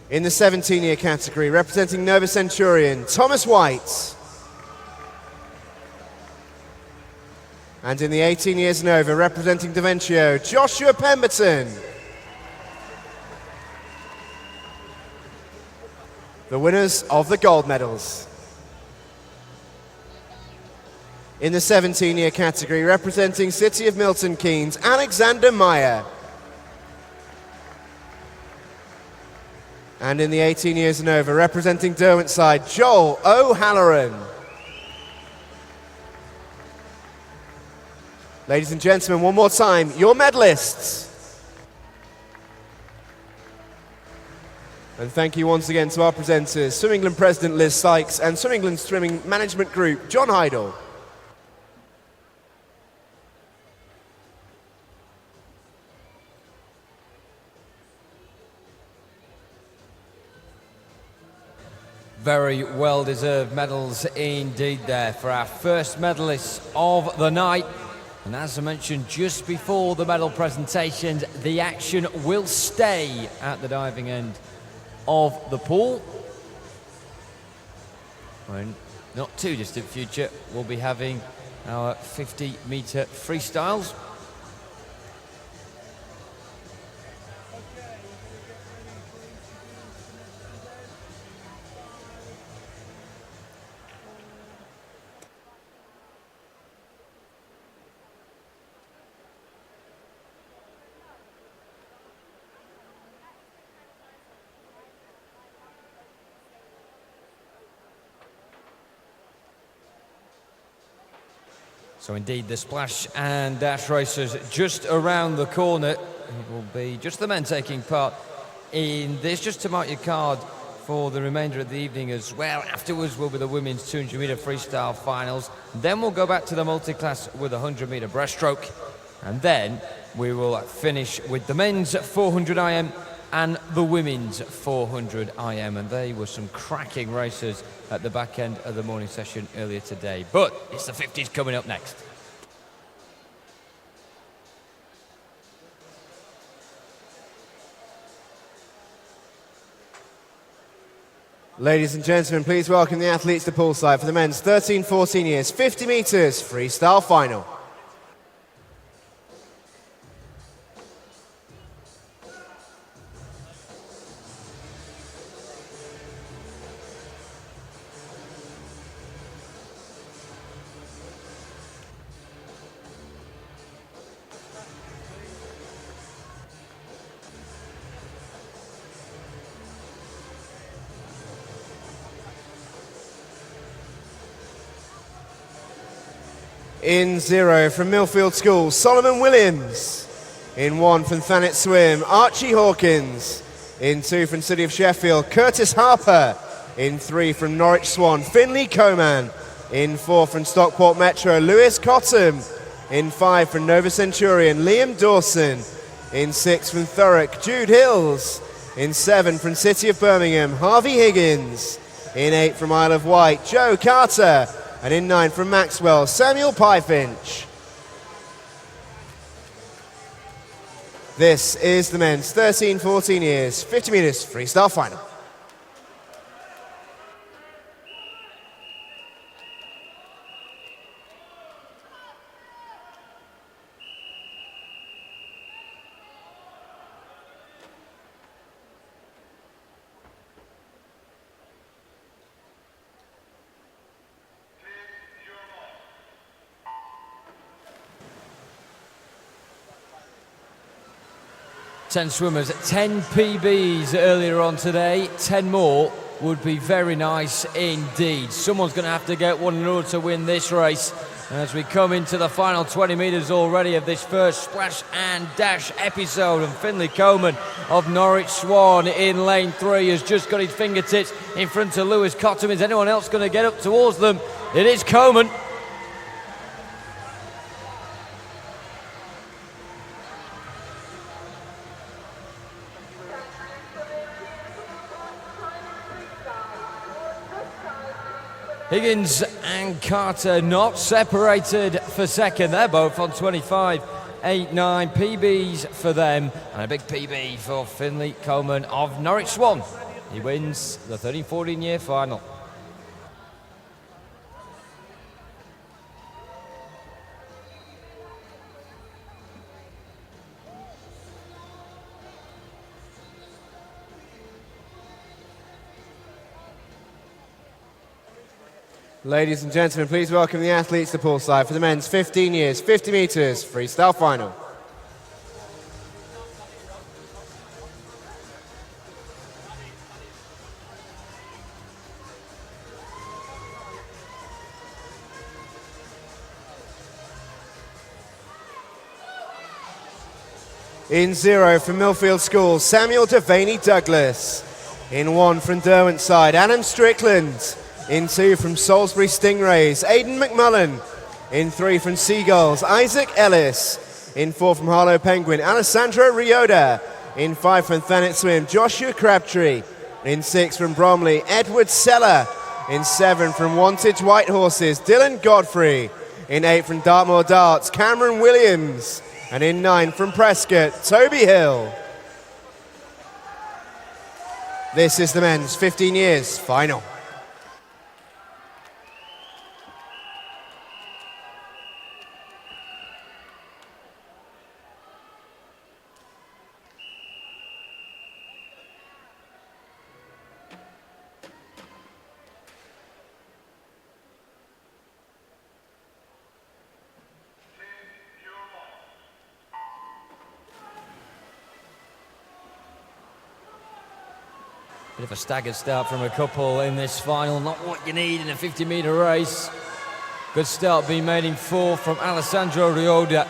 In the 17-year category, representing Nova Centurion, Thomas White. And in the 18 years and over, representing Daventio, Joshua Pemberton. The winners of the gold medals. In the 17-year category, representing City of Milton Keynes, Alexander Meyer. And in the 18 years and over, representing Derwentside, Joel O'Halloran. Ladies and gentlemen, one more time, your medalists. And thank you once again to our presenters, Swim England President Liz Sykes and Swim England Swimming Management Group, John Heidel. Very well-deserved medals indeed there for our first medalists of the night. And as I mentioned just before the medal presentations, the action will stay at the diving end of the pool. In not too distant future, we'll be having our 50-metre freestyles. So indeed, the splash and dash racers just around the corner. It will be just the men taking part in this, just to mark your card for the remainder of the evening as well. Afterwards will be the women's 200-metre freestyle finals. Then we'll go back to the multi-class with a 100-metre breaststroke. And then we will finish with the men's 400 IM and the women's 400 IM. And they were some cracking racers at the back end of the morning session earlier today. But it's the 50s coming up next. Ladies and gentlemen, please welcome the athletes to poolside for the men's 13-14 years, 50 metres freestyle final. In 0 from Millfield School, Solomon Williams. In 1 from Thanet Swim, Archie Hawkins. In 2 from City of Sheffield, Curtis Harper. In 3 from Norwich Swan, Finley Coman. In 4 from Stockport Metro, Lewis Cottam. In 5 from Nova Centurion, Liam Dawson. In 6 from Thurrock, Jude Hills. In 7 from City of Birmingham, Harvey Higgins. In 8 from Isle of Wight, Joe Carter. And in 9 from Maxwell, Samuel Pyfinch. This is the men's 13-14 years, 50 metres freestyle final. Ten swimmers, 10 PBs earlier on today. 10 more would be very nice indeed. Someone's going to have to get one in order to win this race. As we come into the final 20 metres already of this first splash and dash episode, and Finley Coman of Norwich Swan in lane 3 has just got his fingertips in front of Lewis Cottam. Is anyone else going to get up towards them? It is Coman. Higgins and Carter not separated for second. They're both on 25.89 PBs for them. And a big PB for Finley Coman of Norwich Swan. He wins the 13-14 year final. Ladies and gentlemen, please welcome the athletes to poolside for the men's 15 years, 50 metres freestyle final. In 0 from Millfield School, Samuel Devaney Douglas. In 1 from Derwent side, Adam Strickland. In 2 from Salisbury Stingrays, Aidan McMullen. In 3 from Seagulls, Isaac Ellis. In 4 from Harlow Penguin, Alessandro Rioda. In 5 from Thanet Swim, Joshua Crabtree. In 6 from Bromley, Edward Seller. In 7 from Wantage White Horses, Dylan Godfrey. In 8 from Dartmoor Darts, Cameron Williams. And in 9 from Prescott, Toby Hill. This is the men's 15 years final. Bit of a staggered start from a couple in this final. Not what you need in a 50-metre race. Good start being made in 4 from Alessandro Rioda,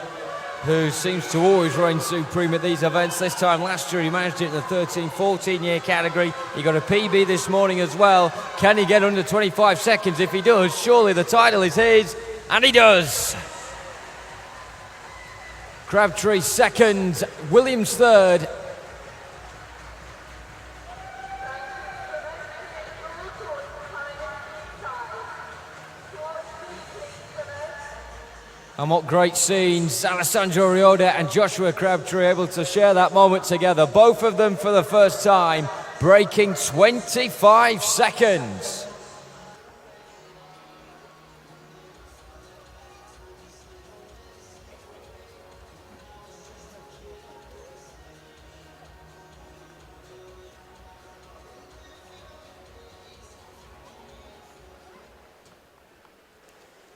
who seems to always reign supreme at these events. This time last year he managed it in the 13-14 year category. He got a PB this morning as well. Can he get under 25 seconds? If he does, surely the title is his, and he does. Crabtree second, Williams third. And what great scenes, Alessandro Rioda and Joshua Crabtree able to share that moment together. Both of them for the first time, breaking 25 seconds.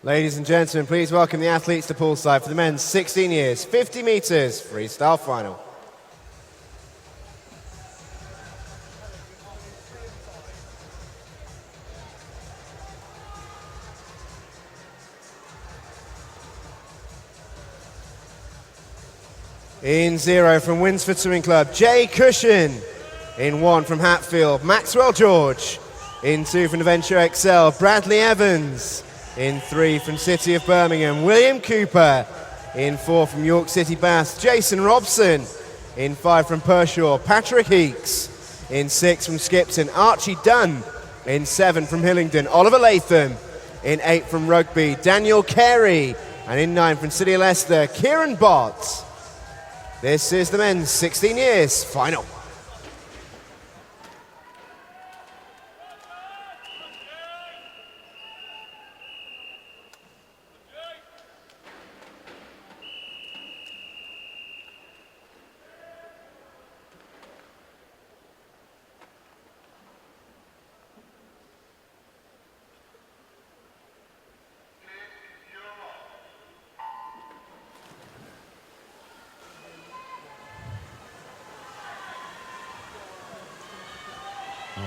Ladies and gentlemen, please welcome the athletes to poolside for the men's 16 years, 50 metres freestyle final. In 0 from Winsford Swimming Club, Jay Cushion. In 1 from Hatfield, Maxwell George. In 2 from Adventure XL, Bradley Evans. In 3 from City of Birmingham, William Cooper. In 4 from York City Bath, Jason Robson. In 5 from Pershaw, Patrick Heeks. In 6 from Skipton, Archie Dunn. In 7 from Hillingdon, Oliver Latham. In 8 from Rugby, Daniel Carey. And in 9 from City of Leicester, Kieran Bott. This is the men's 16 years final.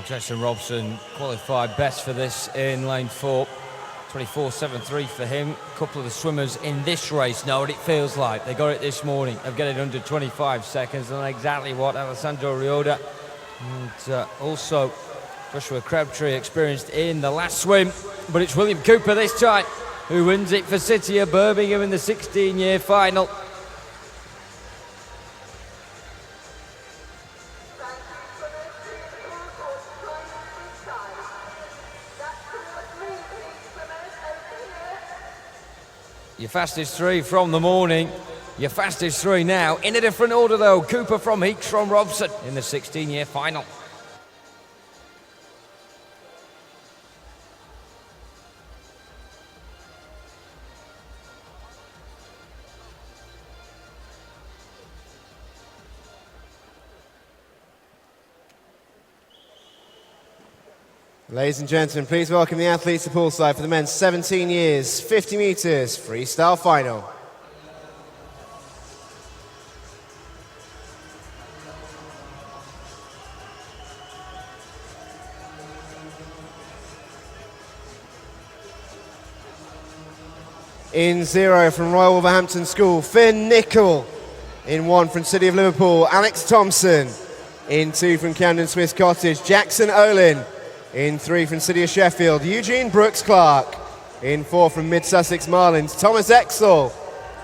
Jackson Robson qualified best for this in lane 4. 24.73 for him. A couple of the swimmers in this race know what it feels like. They got it this morning of getting under 25 seconds, and exactly what Alessandro Rioda and also Joshua Crabtree experienced in the last swim. But it's William Cooper this time who wins it for City of Birmingham in the 16-year final. Your fastest three from the morning, your fastest three now. In a different order though, Cooper from Heeks from Robson in the 16-year final. Ladies and gentlemen, please welcome the athletes to poolside for the men's 17 years, 50 metres freestyle final. In 0 from Royal Wolverhampton School, Finn Nicol. In 1 from City of Liverpool, Alex Thompson. In 2 from Camden Swiss Cottage, Jackson Olin. In 3 from City of Sheffield, Eugene Brooks-Clark. In 4 from Mid-Sussex Marlins, Thomas Exel.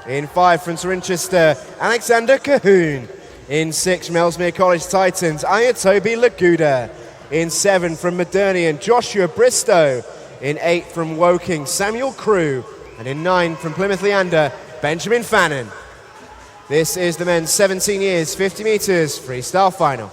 In 5 from Cirencester, Alexander Cahoon. In 6 from Ellesmere College Titans, Ayatobi Laguda. In 7 from Modernian, Joshua Bristow. In 8 from Woking, Samuel Crew. And in 9 from Plymouth Leander, Benjamin Fannin. This is the men's 17 years, 50 metres freestyle final.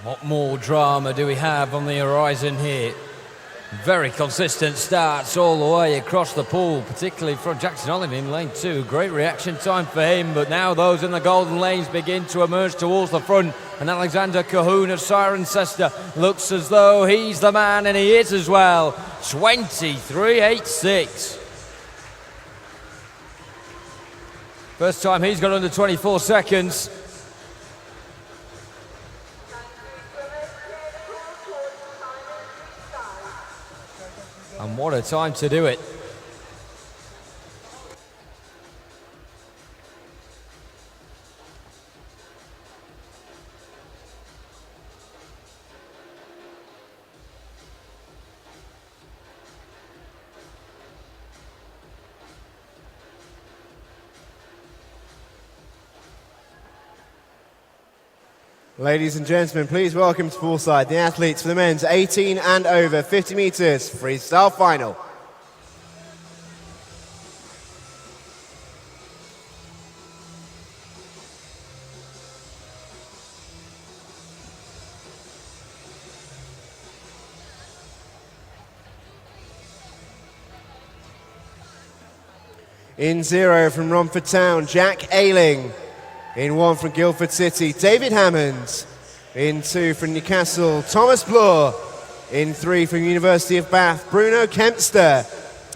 What more drama do we have on the horizon here? Very consistent starts all the way across the pool, particularly from Jackson Olin in lane 2. Great reaction time for him, but now those in the golden lanes begin to emerge towards the front, and Alexander Cahoon of Cirencester looks as though he's the man, and he is as well. 23.86. First time he's got under 24 seconds. And what a time to do it. Ladies and gentlemen, please welcome to poolside the athletes for the men's 18 and over 50 metres freestyle final. In 0 from Romford Town, Jack Ayling. In 1 from Guildford City, David Hammond. In 2 from Newcastle, Thomas Bloor. In 3 from University of Bath, Bruno Kempster.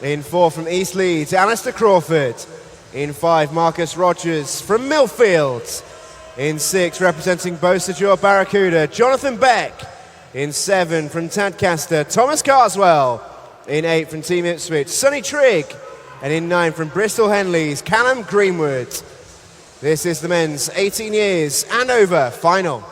In 4 from East Leeds, Alistair Crawford. In 5, Marcus Rogers from Millfield. In 6, representing Beausejour Barracuda, Jonathan Beck. In 7 from Tadcaster, Thomas Carswell. In 8 from Team Ipswich, Sonny Trigg. And in 9 from Bristol Henleys, Callum Greenwood. This is the men's 18 years and over final.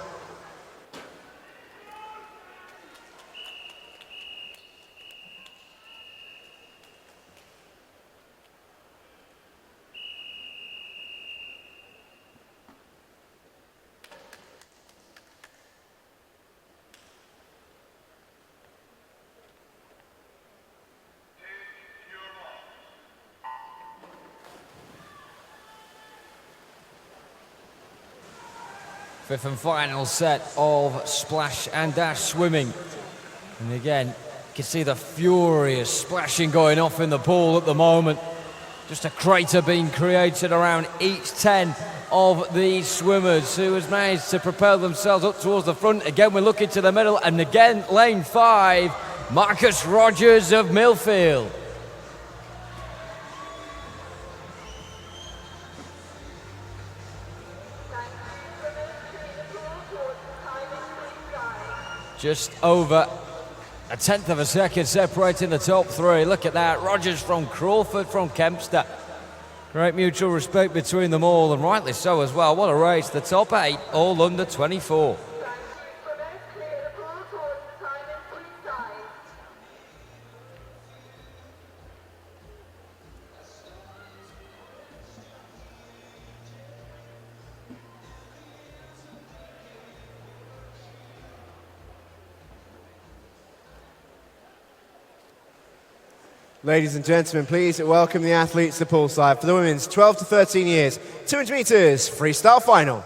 Fifth and final set of splash and dash swimming. And again, you can see the furious splashing going off in the pool at the moment. Just a crater being created around each 10 of these swimmers who has managed to propel themselves up towards the front. Again, we're looking to the middle, and again, lane 5, Marcus Rogers of Millfield. Just over a tenth of a second separating the top 3. Look at that. Rogers from Crawford, from Kempster. Great mutual respect between them all, and rightly so as well. What a race. The top 8, all under 24. Ladies and gentlemen, please welcome the athletes to poolside for the women's 12 to 13 years, 200 metres freestyle final.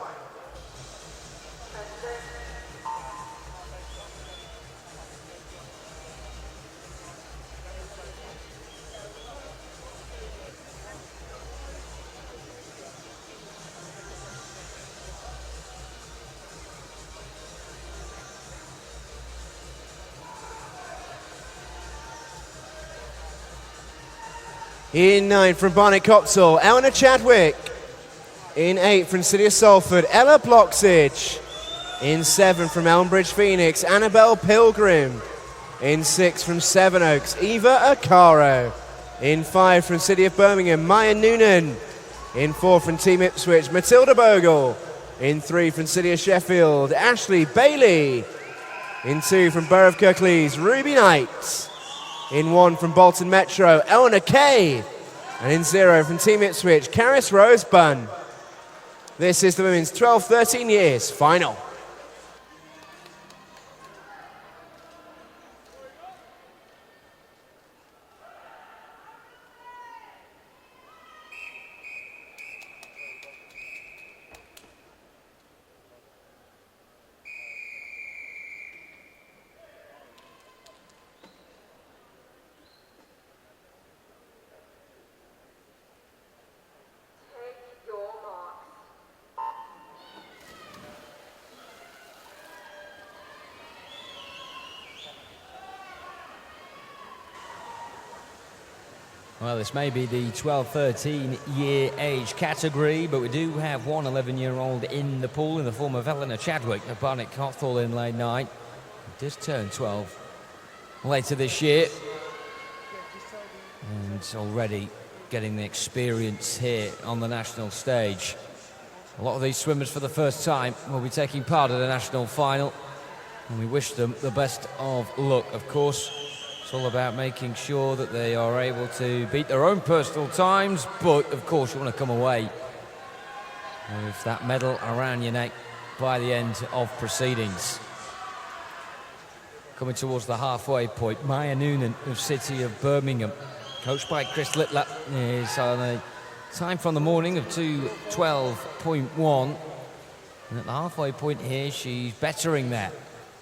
In 9 from Barnet Copsall, Eleanor Chadwick. In 8 from City of Salford, Ella Bloxage. In 7 from Elmbridge Phoenix, Annabelle Pilgrim. In 6 from Sevenoaks, Eva Acaro. In 5 from City of Birmingham, Maya Noonan. In 4 from Team Ipswich, Matilda Bogle. In 3 from City of Sheffield, Ashley Bailey. In 2 from Borough of Kirklees, Ruby Knight. In 1 from Bolton Metro, Eleanor Kay. And in 0 from Team Ipswich, Caris Rosebun. This is the women's 12-13 years final. Well, this may be the 12-13 year age category, but we do have one 11-year-old in the pool in the form of Eleanor Chadwick of Barnet Copsall in lane 9. He does turn 12 later this year. And already getting the experience here on the national stage. A lot of these swimmers for the first time will be taking part in the national final, and we wish them the best of luck. Of course, it's all about making sure that they are able to beat their own personal times, but of course you want to come away with that medal around your neck by the end of proceedings. Coming towards the halfway point, Maya Noonan of City of Birmingham, coached by Chris Littler, is on a time from the morning of 2:12.1. And at the halfway point here, she's bettering that,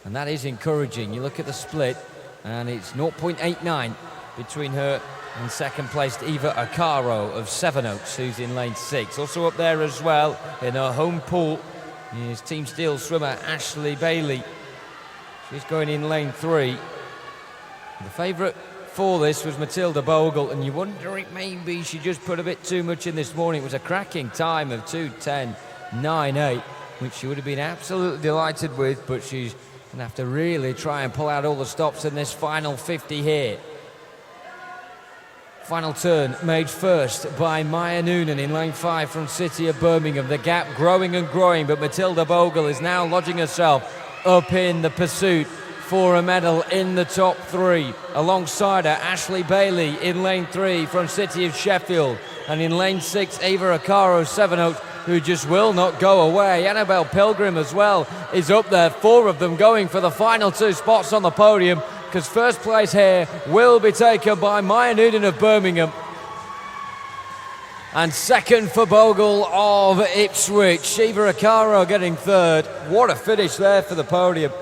and that is encouraging. You look at the split, and it's 0.89 between her and second-placed Eva Acaro of Sevenoaks, who's in lane 6. Also up there as well, in her home pool, is Team Steel swimmer Ashley Bailey. She's going in lane 3. The favourite for this was Matilda Bogle, and you wonder if maybe she just put a bit too much in this morning. It was a cracking time of 2:10.98, which she would have been absolutely delighted with, but she's going to have to really try and pull out all the stops in this final 50 here. Final turn made first by Maya Noonan in lane 5 from City of Birmingham. The gap growing and growing, but Matilda Bogle is now lodging herself up in the pursuit for a medal in the top 3. Alongside her, Ashley Bailey in lane 3 from City of Sheffield. And in lane 6, Ava Acaro, Sevenoaks, who just will not go away. Annabelle Pilgrim as well is up there. 4 of them going for the final 2 spots on the podium, because first place here will be taken by Maya Noonan of Birmingham. And second for Bogle of Ipswich. Shiva Acaro getting third. What a finish there for the podium.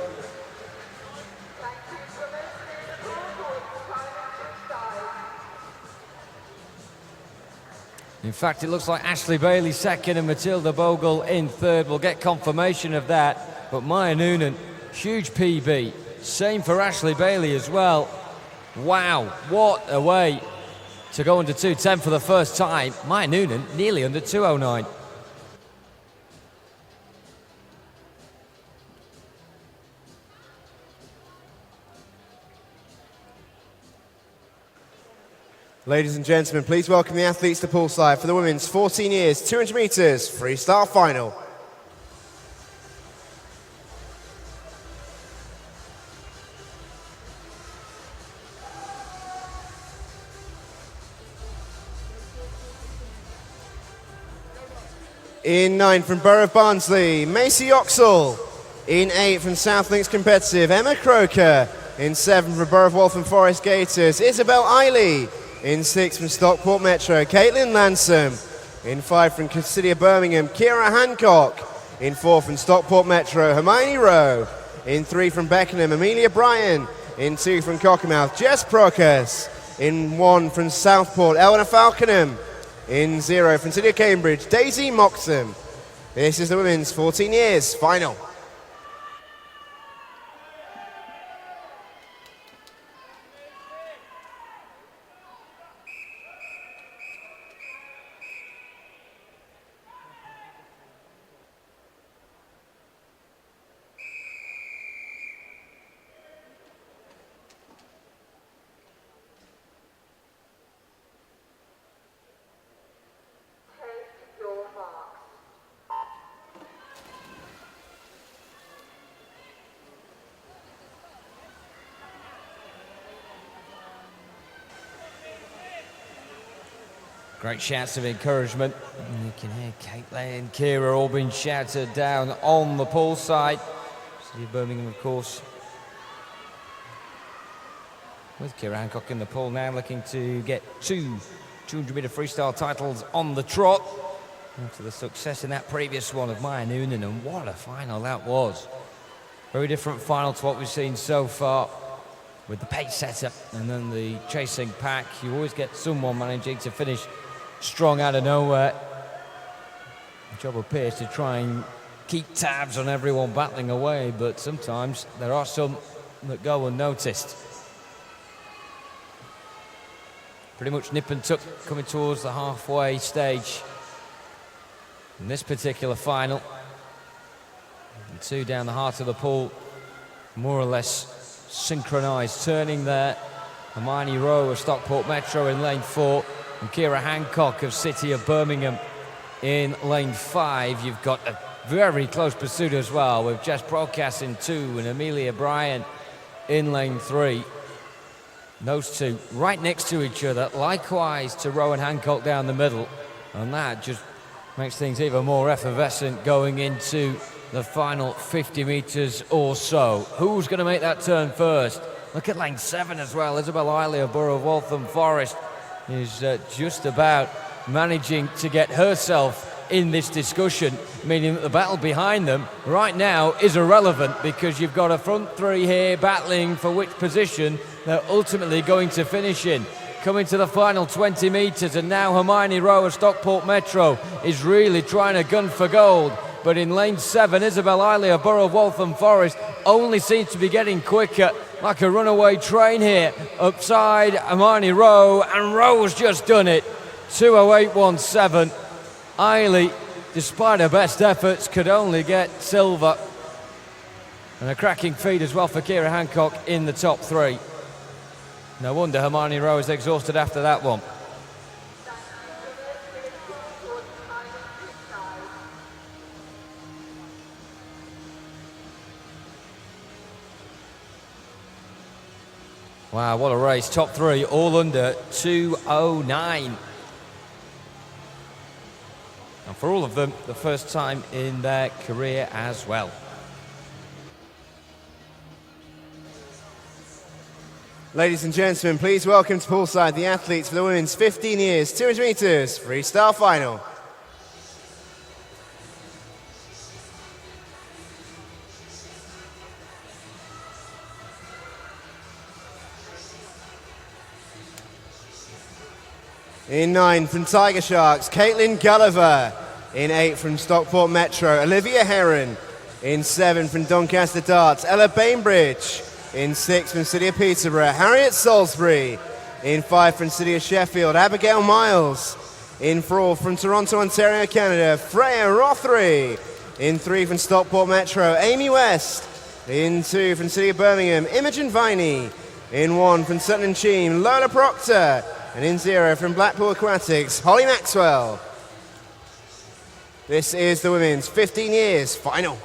In fact, it looks like Ashley Bailey second and Matilda Bogle in third. We'll get confirmation of that. But Maya Noonan, huge PB. Same for Ashley Bailey as well. Wow, what a way to go under 2:10 for the first time. Maya Noonan nearly under 2:09. Ladies and gentlemen, please welcome the athletes to poolside for the women's 14 years, 200 metres freestyle final. In 9 from Borough of Barnsley, Macy Oxall. In 8 from South Links Competitive, Emma Croker. In 7 from Borough of Waltham Forest Gators, Isabel Eiley. In 6 from Stockport Metro, Caitlin Lansom. In 5 from City of Birmingham, Kira Hancock. In 4 from Stockport Metro, Hermione Rowe. In 3 from Beckenham, Amelia Bryan. In 2 from Cockermouth, Jess Procus. In 1 from Southport, Eleanor Falconham. In 0 from City of Cambridge, Daisy Moxham. This is the women's 14 years final. Great shouts of encouragement. And you can hear Caitlin and Kira all being shouted down on the pool side. City of Birmingham, of course, with Kira Hancock in the pool now, looking to get 2 200-metre freestyle titles on the trot after the success in that previous one of Maya Noonan. And what a final that was. Very different final to what we've seen so far, with the pace setup and then the chasing pack. You always get someone managing to finish strong out of nowhere. The job appears to try and keep tabs on everyone battling away, but sometimes there are some that go unnoticed. Pretty much nip and tuck coming towards the halfway stage in this particular final. And 2 down the heart of the pool, more or less synchronised. Turning there, Hermione Rowe of Stockport Metro in lane 4, and Kira Hancock of City of Birmingham in lane 5. You've got a very close pursuit as well, with Jess Procas in 2 and Amelia Bryan in lane 3. Those two right next to each other, likewise to Rowan Hancock down the middle, and that just makes things even more effervescent going into the final 50 metres or so. Who's going to make that turn first? Look at lane 7 as well. Isabel Eiley of Borough of Waltham Forest is just about managing to get herself in this discussion, meaning that the battle behind them right now is irrelevant, because you've got a front 3 here battling for which position they're ultimately going to finish in. Coming to the final 20 metres, and now Hermione Rowe of Stockport Metro is really trying to gun for gold. But in lane 7, Isabel Eiley of Borough of Waltham Forest only seems to be getting quicker, like a runaway train here. Upside Hermione Rowe, and Rowe's just done it. 2:08.17. Eiley, despite her best efforts, could only get silver. And a cracking feed as well for Kira Hancock in the top 3. No wonder Hermione Rowe is exhausted after that one. Wow, what a race. Top three, all under 2:09. And for all of them, the first time in their career as well. Ladies and gentlemen, please welcome to poolside the athletes for the women's 15 years, 200 metres freestyle final. In 9 from Tiger Sharks, Caitlin Gulliver. In 8 from Stockport Metro, Olivia Heron. In 7 from Doncaster Darts, Ella Bainbridge. In 6 from City of Peterborough, Harriet Salisbury. In 5 from City of Sheffield, Abigail Miles. In 4 from Toronto, Ontario, Canada, Freya Rothery. In 3 from Stockport Metro, Amy West. In 2 from City of Birmingham, Imogen Viney. In 1 from Sutton-in-Cheam, Lola Proctor. And in 0 from Blackpool Aquatics, Holly Maxwell. This is the women's 15 years final.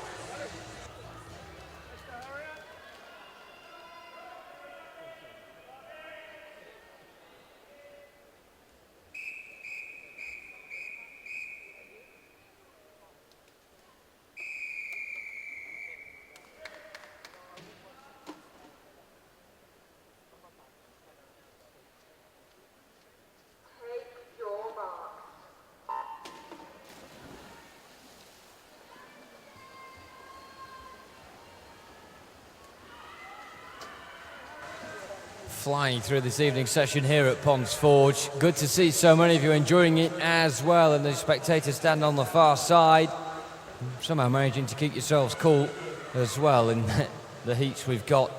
Flying through this evening's session here at Ponds Forge. Good to see so many of you enjoying it as well, and the spectators stand on the far side, somehow managing to keep yourselves cool as well in the heats we've got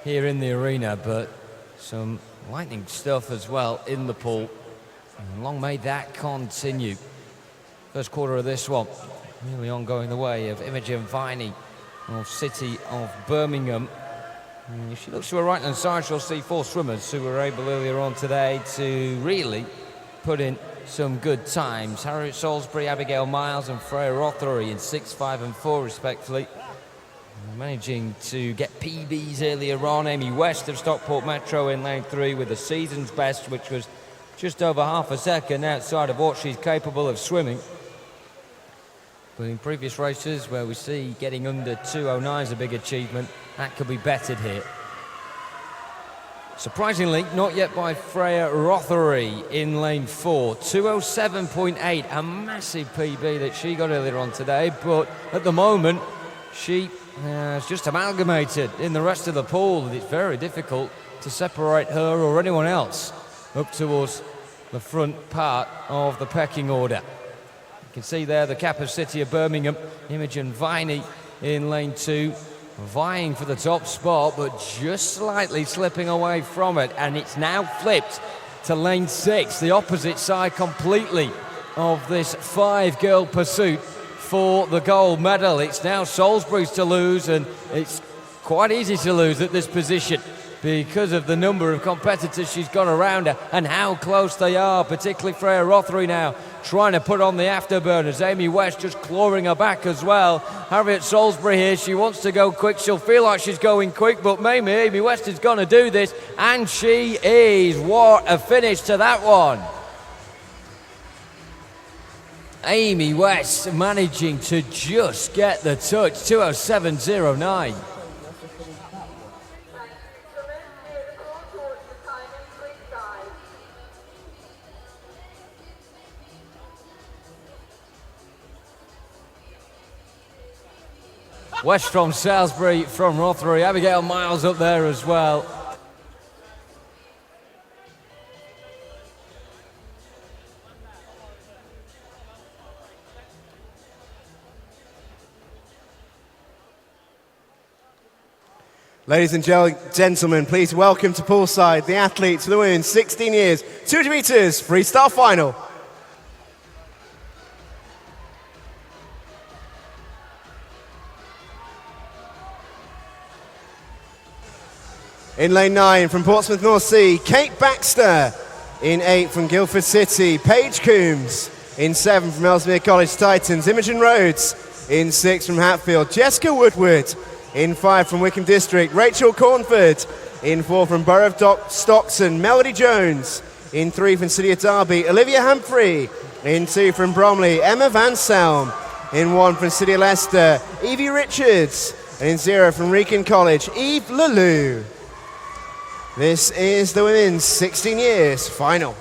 here in the arena, but some lightning stuff as well in the pool. And long may that continue. First quarter of this one, really on going the way of Imogen Viney of City of Birmingham. If she looks to her right-hand side, she'll see 4 swimmers who were able earlier on today to really put in some good times. Harriet Salisbury, Abigail Miles and Freya Rothery in 6, 5 and 4 respectively. Managing to get PBs earlier on. Amy West of Stockport Metro in lane 3 with the season's best, which was just over half a second outside of what she's capable of swimming. But in previous races where we see getting under 2:09 is a big achievement, that could be bettered here. Surprisingly, not yet by Freya Rothery in lane 4. 2:07.8, a massive PB that she got earlier on today, but at the moment she has just amalgamated in the rest of the pool, and it's very difficult to separate her or anyone else up towards the front part of the pecking order. You can see there the cap of City of Birmingham, Imogen Viney in lane 2, vying for the top spot, but just slightly slipping away from it, and it's now flipped to lane 6, the opposite side completely of this 5-girl pursuit for the gold medal. It's now Salisbury's to lose, and it's quite easy to lose at this position because of the number of competitors she's got around her and how close they are, particularly Freya Rothery now trying to put on the afterburners. Amy West just clawing her back as well. Harriet Salisbury here, she wants to go quick. She'll feel like she's going quick, but maybe Amy West is going to do this, and she is. What a finish to that one. Amy West managing to just get the touch. 2:07.09. West from Salisbury, from Rothery, Abigail Miles up there as well. Ladies and gentlemen, please welcome to poolside the athletes for the women's 16 years, 200 metres freestyle final. In lane 9 from Portsmouth North Sea, Kate Baxter. In 8 from Guildford City, Paige Coombs. In 7 from Ellesmere College Titans, Imogen Rhodes. In 6 from Hatfield, Jessica Woodward. In 5 from Wickham District, Rachel Cornford. In 4 from Borough of Stockton, Melody Jones. In 3 from City of Derby, Olivia Humphrey. In 2 from Bromley, Emma Van Selm. In 1 from City of Leicester, Evie Richards. And in 0 from Wrekin College, Eve Lalou. This is the women's 16 years final.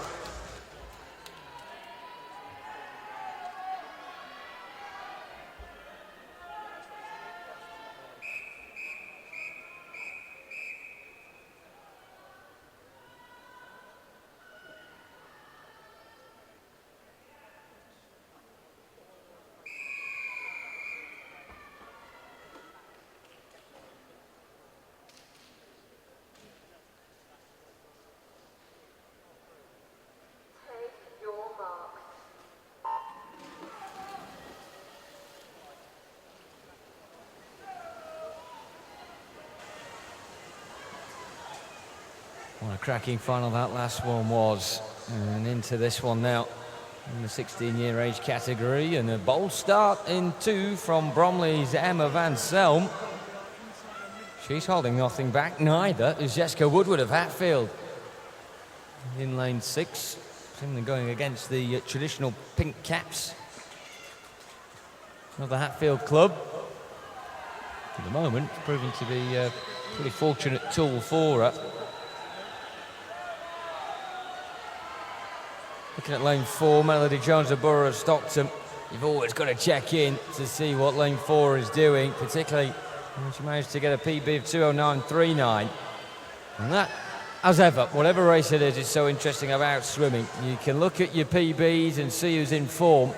What a cracking final that last one was. And into this one now in the 16-year age category. And a bold start in 2 from Bromley's Emma Van Selm. She's holding nothing back, neither is Jessica Woodward of Hatfield. In lane 6, seemingly going against the traditional pink caps of the Hatfield club. At the moment, proving to be a pretty fortunate tool for her. Looking at lane 4, Melody Jones of Borough of Stockton. You've always got to check in to see what lane 4 is doing, particularly when she managed to get a PB of 2:09.39. And that, as ever, whatever race it is so interesting about swimming. You can look at your PBs and see who's in form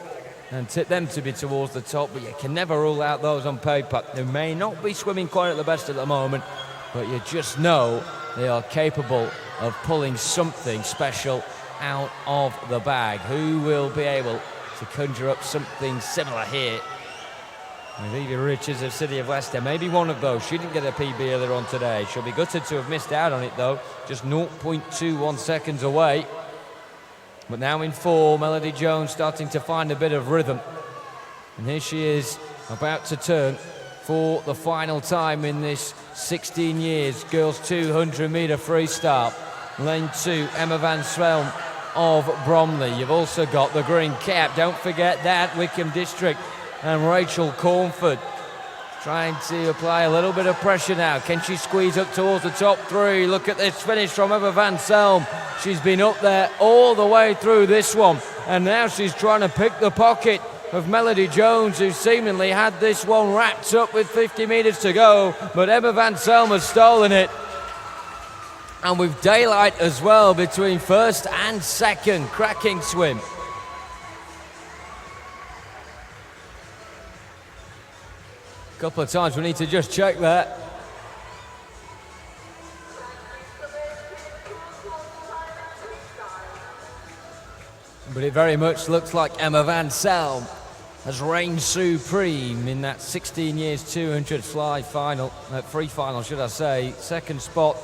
and tip them to be towards the top, but you can never rule out those on paper who may not be swimming quite at the best at the moment, but you just know they are capable of pulling something special out of the bag. Who will be able to conjure up something similar here? With Evie Richards of City of Leicester, maybe one of those. She didn't get a PB earlier on today. She'll be gutted to have missed out on it though, just 0.21 seconds away. But now in 4, Melody Jones starting to find a bit of rhythm. And here she is, about to turn for the final time in this 16 years girls 200 metre freestyle. Lane 2, Emma Van Selm of Bromley. You've also got the green cap, don't forget that, Wickham District, and Rachel Cornford trying to apply a little bit of pressure now. Can she squeeze up towards the top 3? Look at this finish from Emma Van Selm. She's been up there all the way through this one, and now she's trying to pick the pocket of Melody Jones, who seemingly had this one wrapped up with 50 metres to go, but Emma Van Selm has stolen it. And with daylight as well between first and second. Cracking swim. A couple of times we need to just check that. But it very much looks like Emma Van Selm has reigned supreme in that 16 years 200 fly final, free final should I say. Second spot.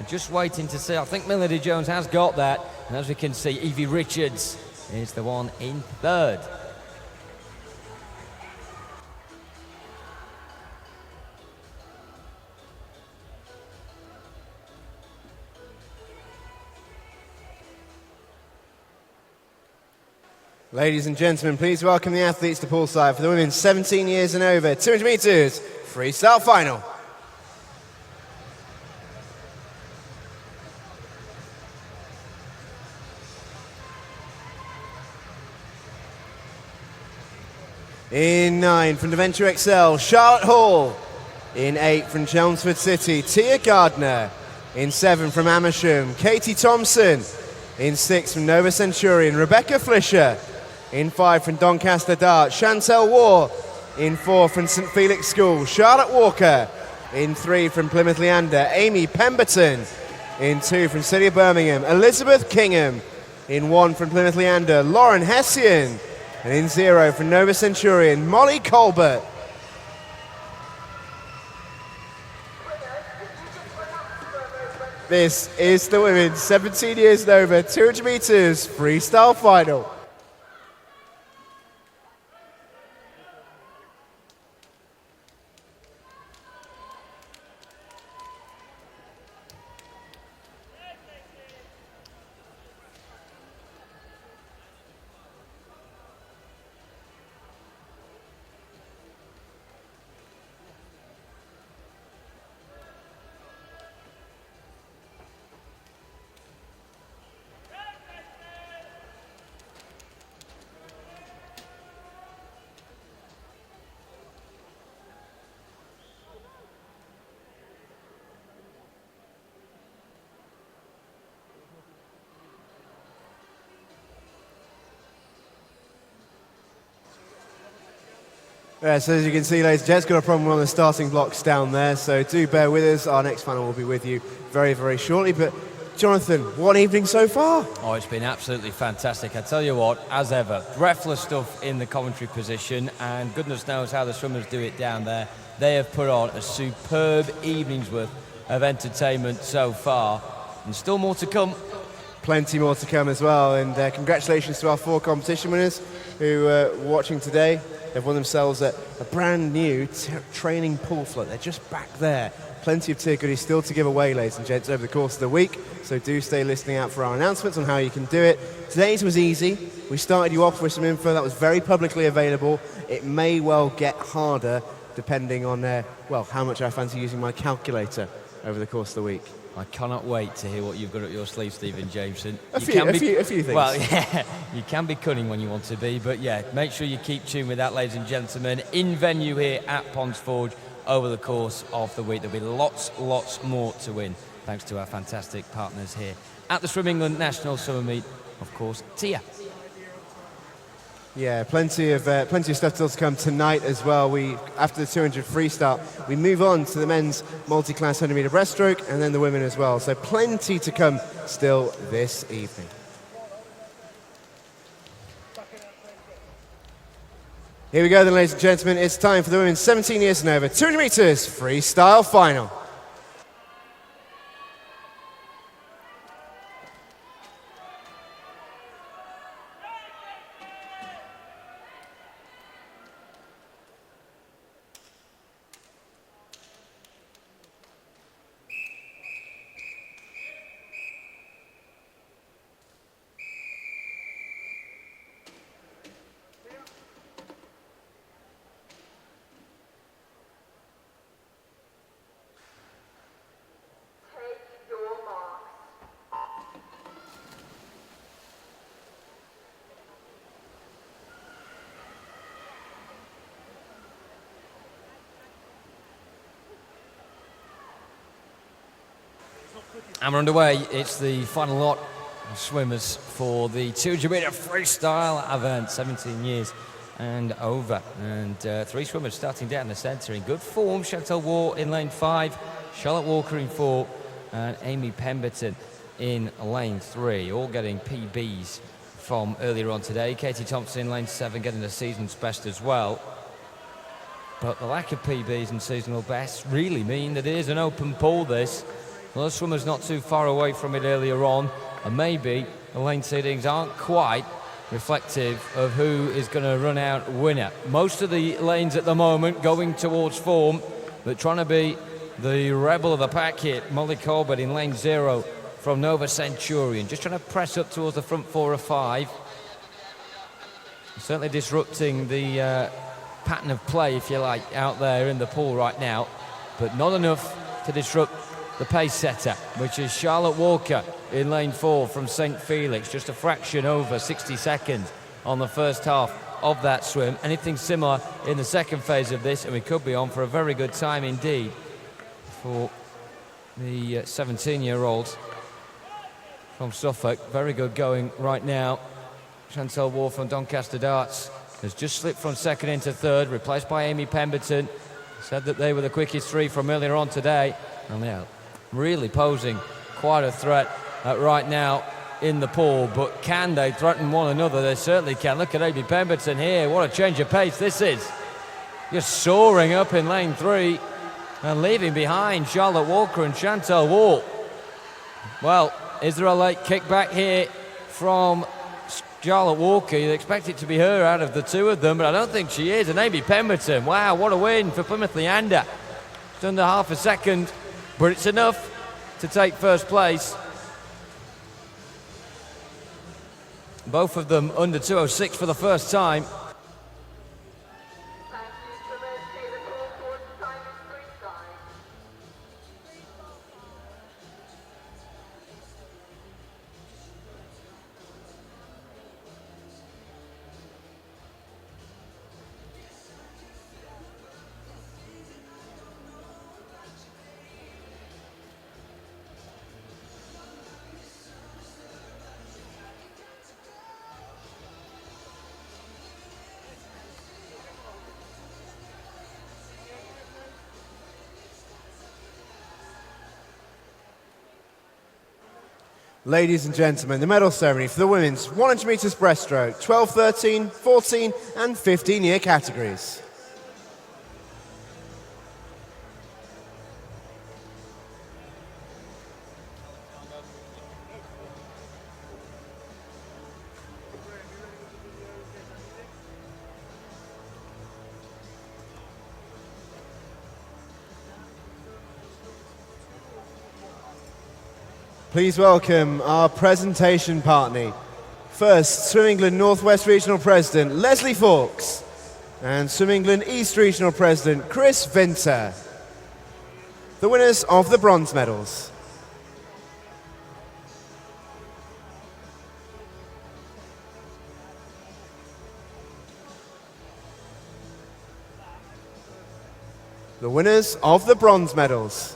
Just waiting to see. I think Melody Jones has got that. And as we can see, Evie Richards is the one in 3rd. Ladies and gentlemen, please welcome the athletes to poolside for the women's 17 years and over 200 metres freestyle final. In 9 from Devonshire XL, Charlotte Hall. In 8 from Chelmsford City, Tia Gardner. In 7 from Amersham, Katie Thompson. In 6 from Nova Centurion, Rebecca Flisher. In 5 from Doncaster Dart, Chantel War. In 4 from St Felix School, Charlotte Walker. In 3 from Plymouth Leander, Amy Pemberton. In 2 from City of Birmingham, Elizabeth Kingham. In 1 from Plymouth Leander, Lauren Hessian. And in 0 from Nova Centurion, Molly Colbert. This is the women's 17 years and over 200 metres freestyle final. Yeah, so as you can see, ladies and gents, got a problem on the starting blocks down there, so do bear with us. Our next panel will be with you very, very shortly. But Jonathan, what an evening so far. Oh, it's been absolutely fantastic. I tell you what, as ever, breathless stuff in the commentary position, and goodness knows how the swimmers do it down there. They have put on a superb evening's worth of entertainment so far, and still more to come. Plenty more to come as well, and congratulations to our 4 competition winners who are watching today. They've won themselves a brand new training pool float. They're just back there. Plenty of tier goodies still to give away, ladies and gents, over the course of the week, so do stay listening out for our announcements on how you can do it. Today's was easy. We started you off with some info that was very publicly available. It may well get harder depending on, how much I fancy using my calculator over the course of the week. I cannot wait to hear what you've got up your sleeve, Stephen Jameson. A few things. Well, yeah, you can be cunning when you want to be, but yeah, make sure you keep tuned with that, ladies and gentlemen. In venue here at Ponds Forge over the course of the week. There'll be lots more to win, thanks to our fantastic partners here at the Swim England National Summer Meet, of course, TIA. Yeah, plenty of stuff still to come tonight as well. After the 200 freestyle, we move on to the men's multi-class 100-meter breaststroke and then the women as well. So plenty to come still this evening. Here we go then, ladies and gentlemen. It's time for the women's 17 years and over 200 meters freestyle final. And we're underway. It's the final lot of swimmers for the 200-meter freestyle event, 17 years and over. And 3 swimmers starting down the centre in good form. Chantal Ward in lane 5, Charlotte Walker in 4, and Amy Pemberton in lane 3, all getting PBs from earlier on today. Katie Thompson in lane 7 getting the season's best as well. But the lack of PBs and seasonal bests really mean that it is an open pool, this. Those swimmers not too far away from it earlier on, and maybe the lane seedings aren't quite reflective of who is going to run out winner. Most of the lanes at the moment going towards form, but trying to be the rebel of the pack here. Molly Corbett in lane 0 from Nova Centurion, just trying to press up towards the front 4 or 5. Certainly disrupting the pattern of play, if you like, out there in the pool right now, but not enough to disrupt the pace setter, which is Charlotte Walker in lane 4 from St. Felix, just a fraction over 60 seconds on the first half of that swim. Anything similar in the second phase of this, and we could be on for a very good time indeed for the 17-year-olds from Suffolk. Very good going right now. Chantal Ward from Doncaster Darts has just slipped from second into third, replaced by Amy Pemberton. Said that they were the quickest 3 from earlier on today, and yeah, really posing quite a threat right now in the pool. But can they threaten one another? They certainly can. Look at Amy Pemberton here. What a change of pace this is. Just soaring up in lane 3 and leaving behind Charlotte Walker and Chantal Ward. Well, is there a late kickback here from Charlotte Walker? You'd expect it to be her out of the 2 of them, but I don't think she is. And Amy Pemberton, wow, what a win for Plymouth Leander. It's under half a second, but it's enough to take first place. Both of them under 2:06 for the first time. Ladies and gentlemen, the medal ceremony for the women's 100 metres breaststroke, 12, 13, 14 and 15-year categories. Please welcome our presentation partner. First, Swim England Northwest Regional President Leslie Fawkes and Swim England East Regional President Chris Vinter. The winners of the bronze medals. The winners of the bronze medals.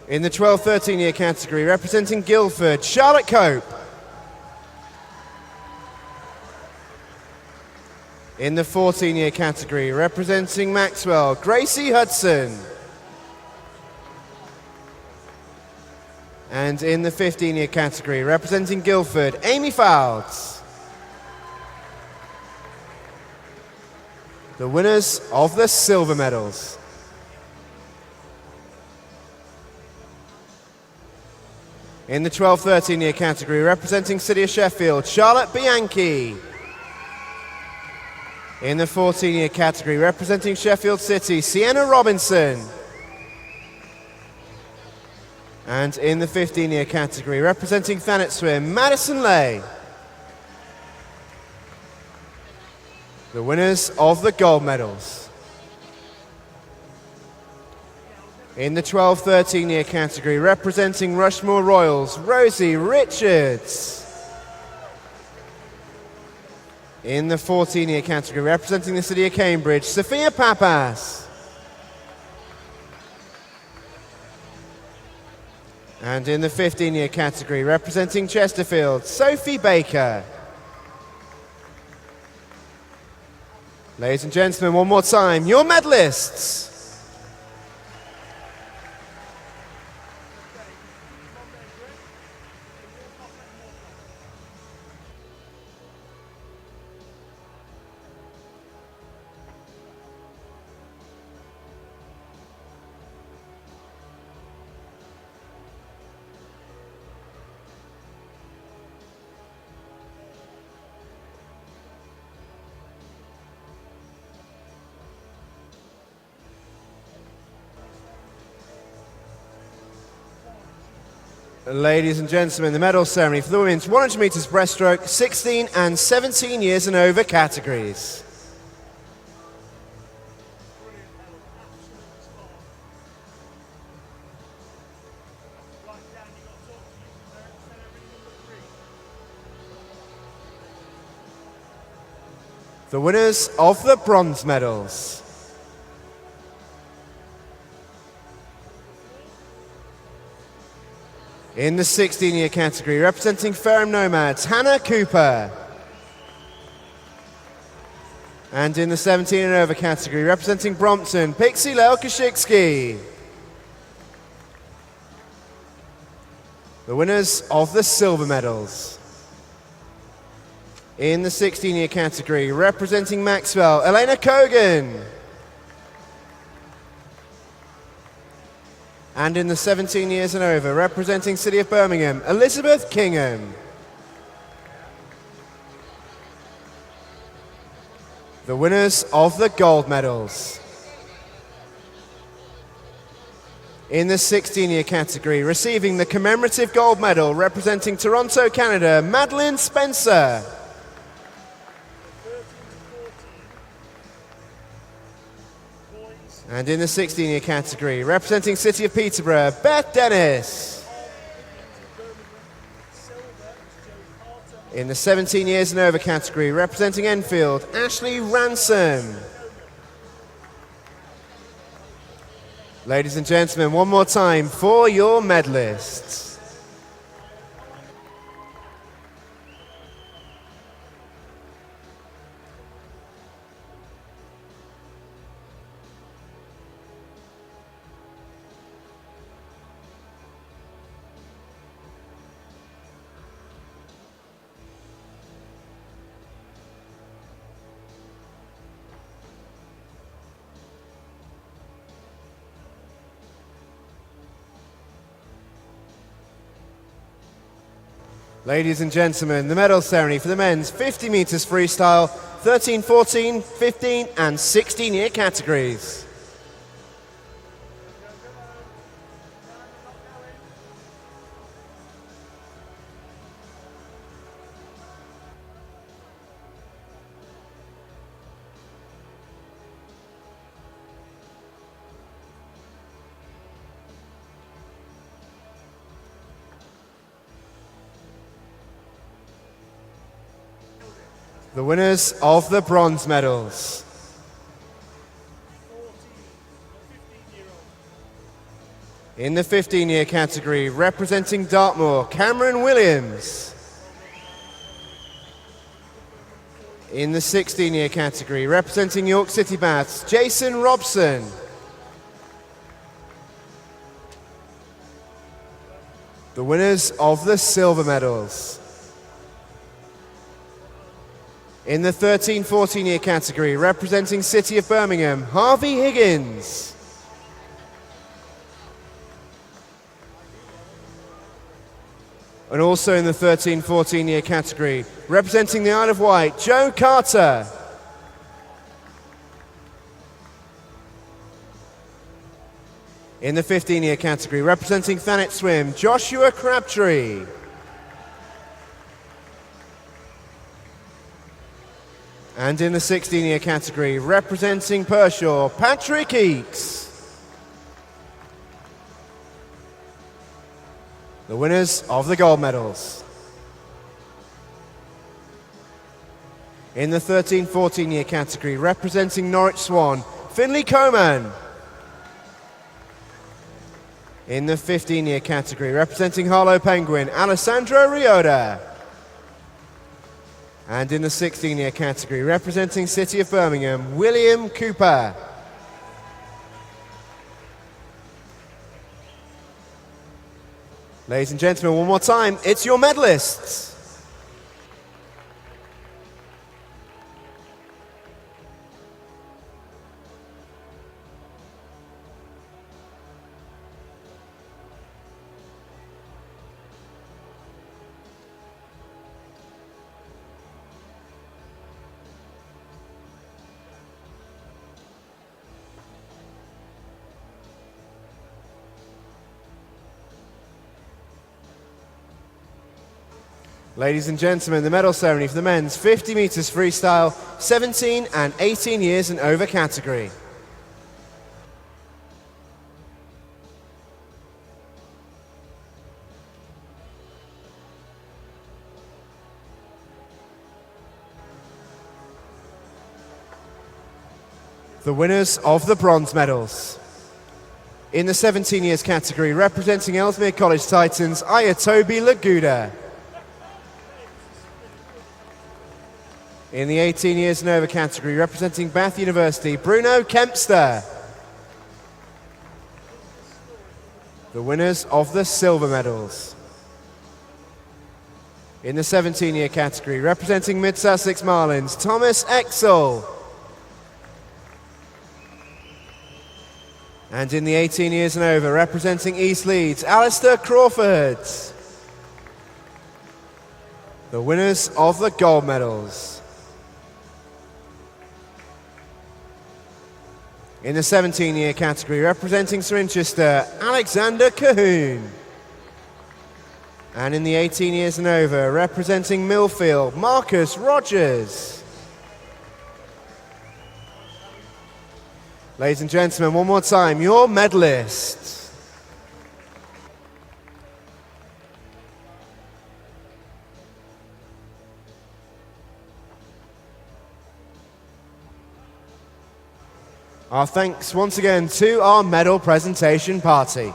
In the 12-13-year category, representing Guildford, Charlotte Cope. In the 14-year category, representing Maxwell, Gracie Hudson. And in the 15-year category, representing Guildford, Amy Fouts. The winners of the silver medals. In the 12-13-year category, representing City of Sheffield, Charlotte Bianchi. In the 14-year category, representing Sheffield City, Sienna Robinson. And in the 15-year category, representing Thanet Swim, Madison Lay. The winners of the gold medals. In the 12-13-year category, representing Rushmore Royals, Rosie Richards. In the 14-year category, representing the City of Cambridge, Sophia Papas. And in the 15-year category, representing Chesterfield, Sophie Baker. Ladies and gentlemen, one more time, your medalists. Ladies and gentlemen, the medal ceremony for the women's 100 metres breaststroke, 16 and 17 years and over categories. The winners of the bronze medals. In the 16-year category, representing Ferrum Nomads, Hannah Cooper. And in the 17 and over category, representing Brompton, Pixie Lelkashitsky. The winners of the silver medals. In the 16-year category, representing Maxwell, Elena Kogan. And in the 17 years and over, representing City of Birmingham, Elizabeth Kingham. The winners of the gold medals. In the 16-year category, receiving the commemorative gold medal, representing Toronto, Canada, Madeline Spencer. And in the 16-year category, representing City of Peterborough, Beth Dennis. In the 17 years and over category, representing Enfield, Ashley Ransom. Ladies and gentlemen, one more time for your medalists. Ladies and gentlemen, the medal ceremony for the men's 50 metres freestyle, 13, 14, 15 and 16-year categories. The winners of the bronze medals. In the 15-year category, representing Dartmoor, Cameron Williams. In the 16-year category, representing York City Baths, Jason Robson. The winners of the silver medals. In the 13-14-year category, representing City of Birmingham, Harvey Higgins. And also in the 13-14-year category, representing the Isle of Wight, Joe Carter. In the 15-year category, representing Thanet Swim, Joshua Crabtree. And in the 16-year category, representing Pershore, Patrick Eakes. The winners of the gold medals. In the 13-14-year category, representing Norwich Swan, Finley Bunhejee. In the 15-year category, representing Harlow Penguin, Alessandro Rioda. And in the 16-year category, representing City of Birmingham, William Cooper. Ladies and gentlemen, one more time, it's your medalists. Ladies and gentlemen, the medal ceremony for the men's 50 metres freestyle, 17 and 18 years and over category. The winners of the bronze medals. In the 17 years category, representing Ellesmere College Titans, Ayatobi Laguda. In the 18 years and over category, representing Bath University, Bruno Kempster. The winners of the silver medals. In the 17-year category, representing Mid Sussex Marlins, Thomas Exel. And in the 18 years and over, representing East Leeds, Alistair Crawford. The winners of the gold medals. In the 17-year category, representing Cirencester, Alexander Cahoon. And in the 18 years and over, representing Millfield, Marcus Rogers. Ladies and gentlemen, one more time, your medalists. Our thanks once again to our medal presentation party.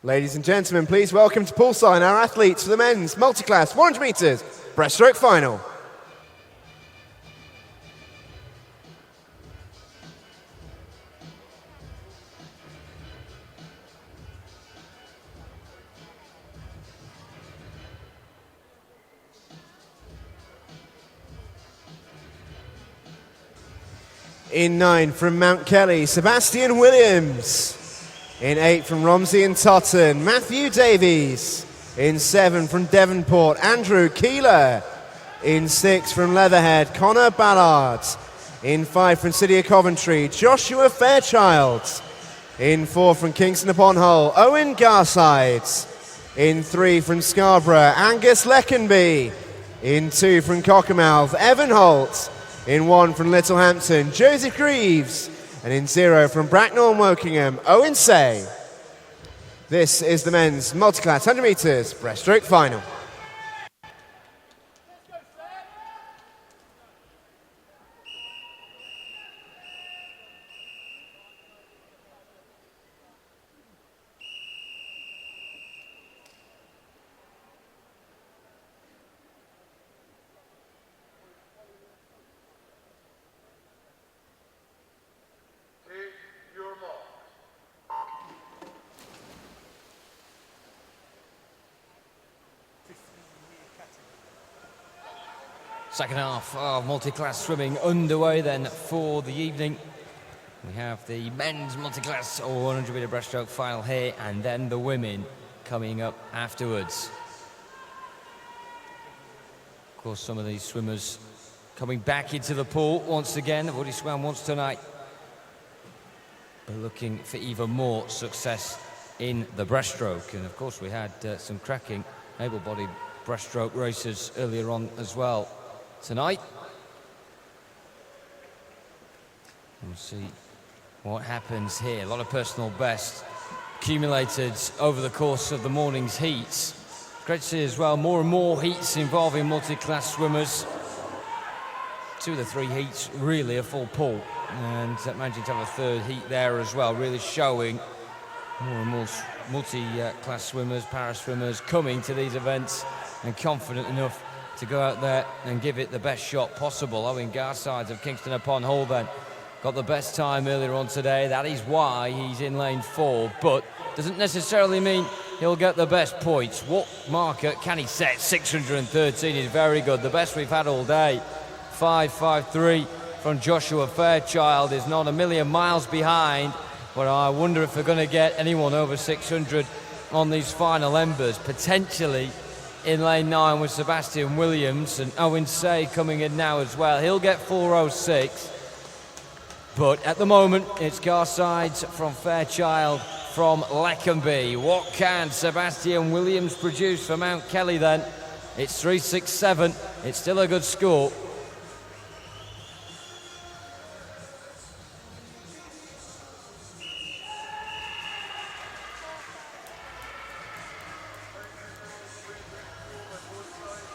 Ladies and gentlemen, please welcome to poolside our athletes for the men's multi-class 100 metres breaststroke final. In 9 from Mount Kelly, Sebastian Williams. In 8 from Romsey and Totten, Matthew Davies. In 7 from Devonport, Andrew Keeler. In 6 from Leatherhead, Conor Ballard. In 5 from City of Coventry, Joshua Fairchild. In 4 from Kingston upon Hull, Owen Garsides. In 3 from Scarborough, Angus Leckenby. In 2 from Cockermouth, Evan Holt. In 1 from Littlehampton, Joseph Greaves. And in 0 from Bracknell and Wokingham, Owen Say. This is the men's multi-class 100 metres breaststroke final. Second half of multi-class swimming underway then for the evening. We have the men's multi-class 100 metre breaststroke final here, and then the women coming up afterwards. Of course, some of these swimmers coming back into the pool once again. They've already swam once tonight, but looking for even more success in the breaststroke. And of course, we had some cracking able-bodied breaststroke racers earlier on as well tonight. We'll see what happens here. A lot of personal best accumulated over the course of the morning's heats. Great to see as well more and more heats involving multi-class swimmers. 2 of the 3 heats really a full pool, and managing to have a third heat there as well, really showing more and more multi-class swimmers, para swimmers coming to these events and confident enough to go out there and give it the best shot possible. Owen Garsides of Kingston upon Hull then got the best time earlier on today. That is why he's in lane 4, but doesn't necessarily mean he'll get the best points. What marker can he set? 613 is very good, the best we've had all day. 5.53 from Joshua Fairchild is not a million miles behind, but I wonder if we're going to get anyone over 600 on these final embers. Potentially in lane 9 with Sebastian Williams, and Owen Say coming in now as well. He'll get 4.06, but at the moment it's Garsides from Fairchild from Leckenby. What can Sebastian Williams produce for Mount Kelly then? It's 3.67, it's still a good score.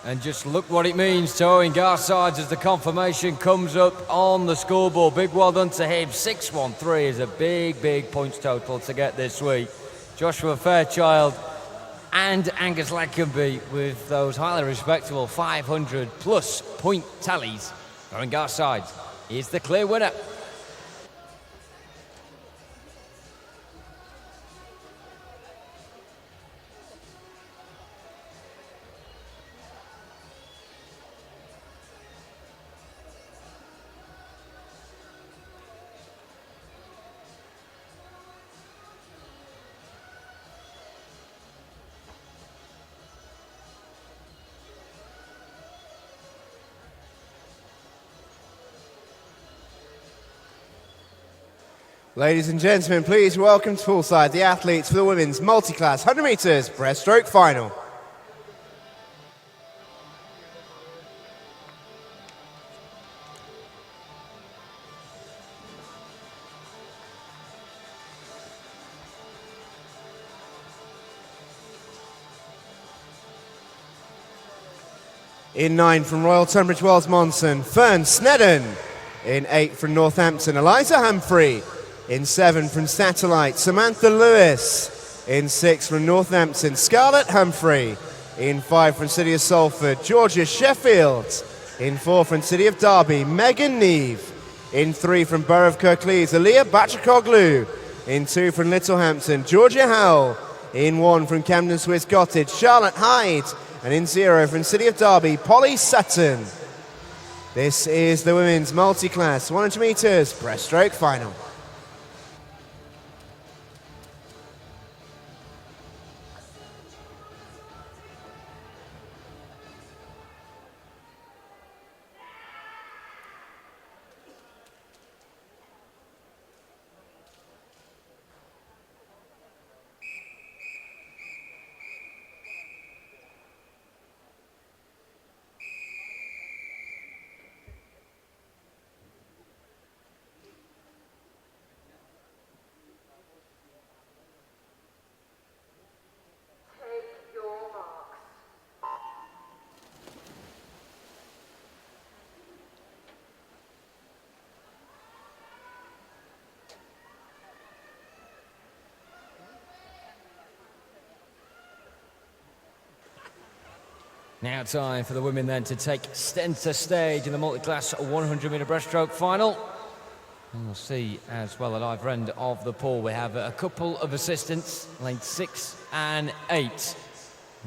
And just look what it means to Owen Garsides as the confirmation comes up on the scoreboard. Big well done to him. 6.13 is a big points total to get this week. Joshua Fairchild and Angus Leckenby with those highly respectable 500 plus point tallies. Owen Garsides is the clear winner. Ladies and gentlemen, please welcome to poolside the athletes for the women's multi-class 100 metres breaststroke final. In 9 from Royal Tunbridge Wells Monson, Fern Snedden. In 8 from Northampton, Eliza Humphrey. In 7 from Satellite, Samantha Lewis. In 6 from Northampton, Scarlett Humphrey. In 5 from City of Salford, Georgia Sheffield. In 4 from City of Derby, Megan Neve. In 3 from Borough of Kirklees, Aaliyah Bachakoglu. In 2 from Littlehampton, Georgia Howell. In 1 from Camden Swiss Cottage, Charlotte Hyde. And in 0 from City of Derby, Polly Sutton. This is the women's multi-class 100 metres breaststroke final. Now time for the women then to take centre stage in the multi-class 100-metre breaststroke final. And we'll see as well at either end of the pool we have a couple of assistants, lane 6 and 8,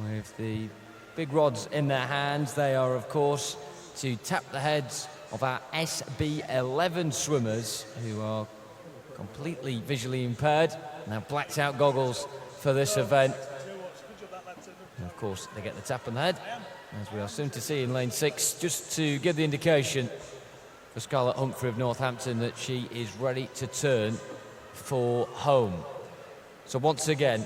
with the big rods in their hands. They are, of course, to tap the heads of our SB11 swimmers who are completely visually impaired and have blacked out goggles for this event. And of course, they get the tap on the head, as we are soon to see in lane 6, just to give the indication for Scarlett Humphrey of Northampton that she is ready to turn for home. So once again,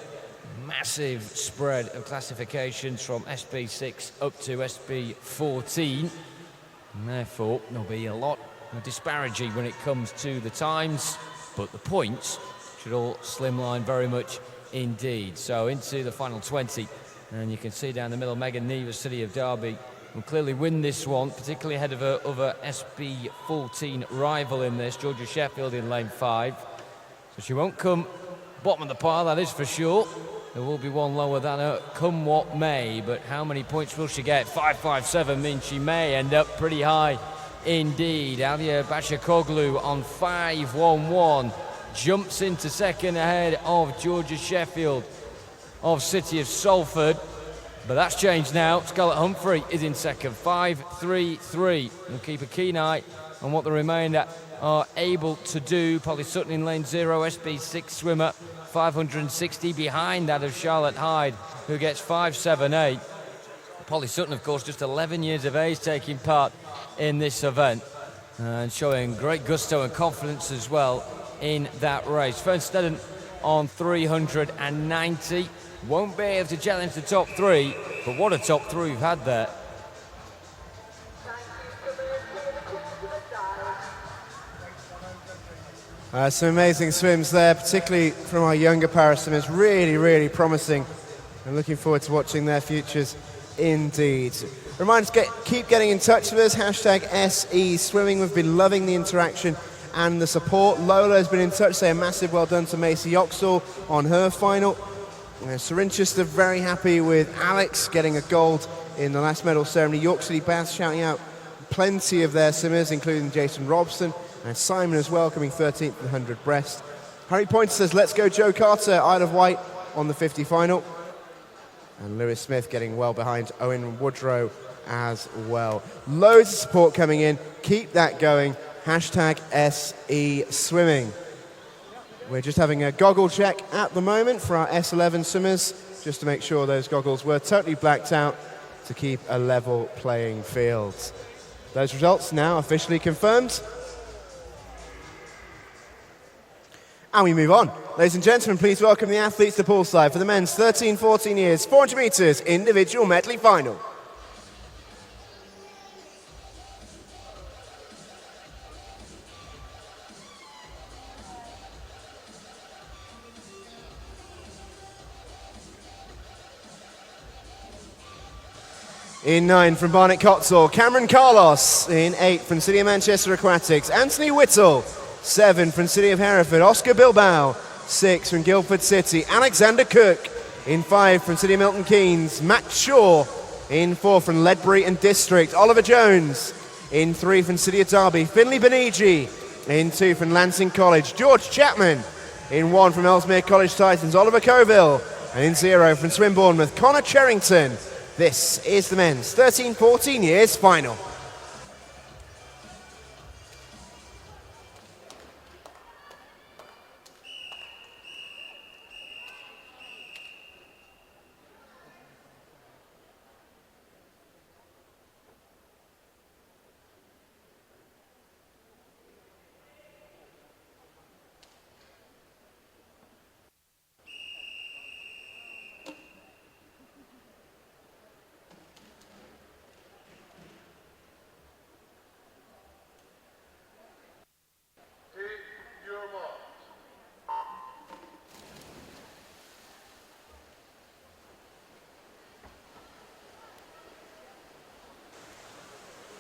massive spread of classifications from SB6 up to SB14. And therefore, there'll be a lot of disparity when it comes to the times, but the points should all slimline very much indeed. So into the final 20. And you can see down the middle, Megan Neves, City of Derby, will clearly win this one, particularly ahead of her other SB14 rival in this, Georgia Sheffield in lane 5. So she won't come bottom of the pile, that is for sure. There will be one lower than her, come what may, but how many points will she get? 5.57 means she may end up pretty high indeed. Alia Bashakoglu on 5.11 jumps into second ahead of Georgia Sheffield of City of Salford, but that's changed now. Scarlett Humphrey is in second, 5.33. We'll keep a keen eye on what the remainder are able to do. Polly Sutton in lane 0, SB6 swimmer, 560 behind that of Charlotte Hyde, who gets 5.78. Polly Sutton, of course, just 11 years of age, taking part in this event and showing great gusto and confidence as well in that race. Fern Stedden on 390. Won't be able to challenge the top 3, but what a top 3 we've had there. Some amazing swims there, particularly from our younger para-swimmers. Really, really promising. And looking forward to watching their futures indeed. Reminder to keep getting in touch with us, hashtag SE Swimming. We've been loving the interaction and the support. Lola has been in touch, say a massive well done to Macy Oxall on her final. Cirencester very happy with Alex getting a gold in the last medal ceremony. York City Baths shouting out plenty of their swimmers, including Jason Robson and Simon as well, coming 13th in the 100 breast. Harry Pointer says, let's go Joe Carter, Isle of Wight on the 50 final. And Lewis Smith getting well behind Owen Woodrow as well. Loads of support coming in. Keep that going. Hashtag SE Swimming. We're just having a goggle check at the moment for our S11 swimmers, just to make sure those goggles were totally blacked out to keep a level playing field. Those results now officially confirmed. And we move on. Ladies and gentlemen, please welcome the athletes to poolside for the men's 13-14 years, 400 metres individual medley final. In 9 from Barnet Cotsall, Cameron Carlos. In 8 from City of Manchester Aquatics, Anthony Whittle. 7 from City of Hereford, Oscar Bilbao. 6 from Guildford City, Alexander Cook. In 5 from City of Milton Keynes, Matt Shaw. In 4 from Ledbury and District, Oliver Jones. In 3 from City of Derby, Finley Bunhejee. In 2 from Lancing College, George Chapman. In 1 from Ellesmere College Titans, Oliver Coville. And in 0 from Swin Bournemouth, Connor Cherrington. This is the men's 13-14 years final.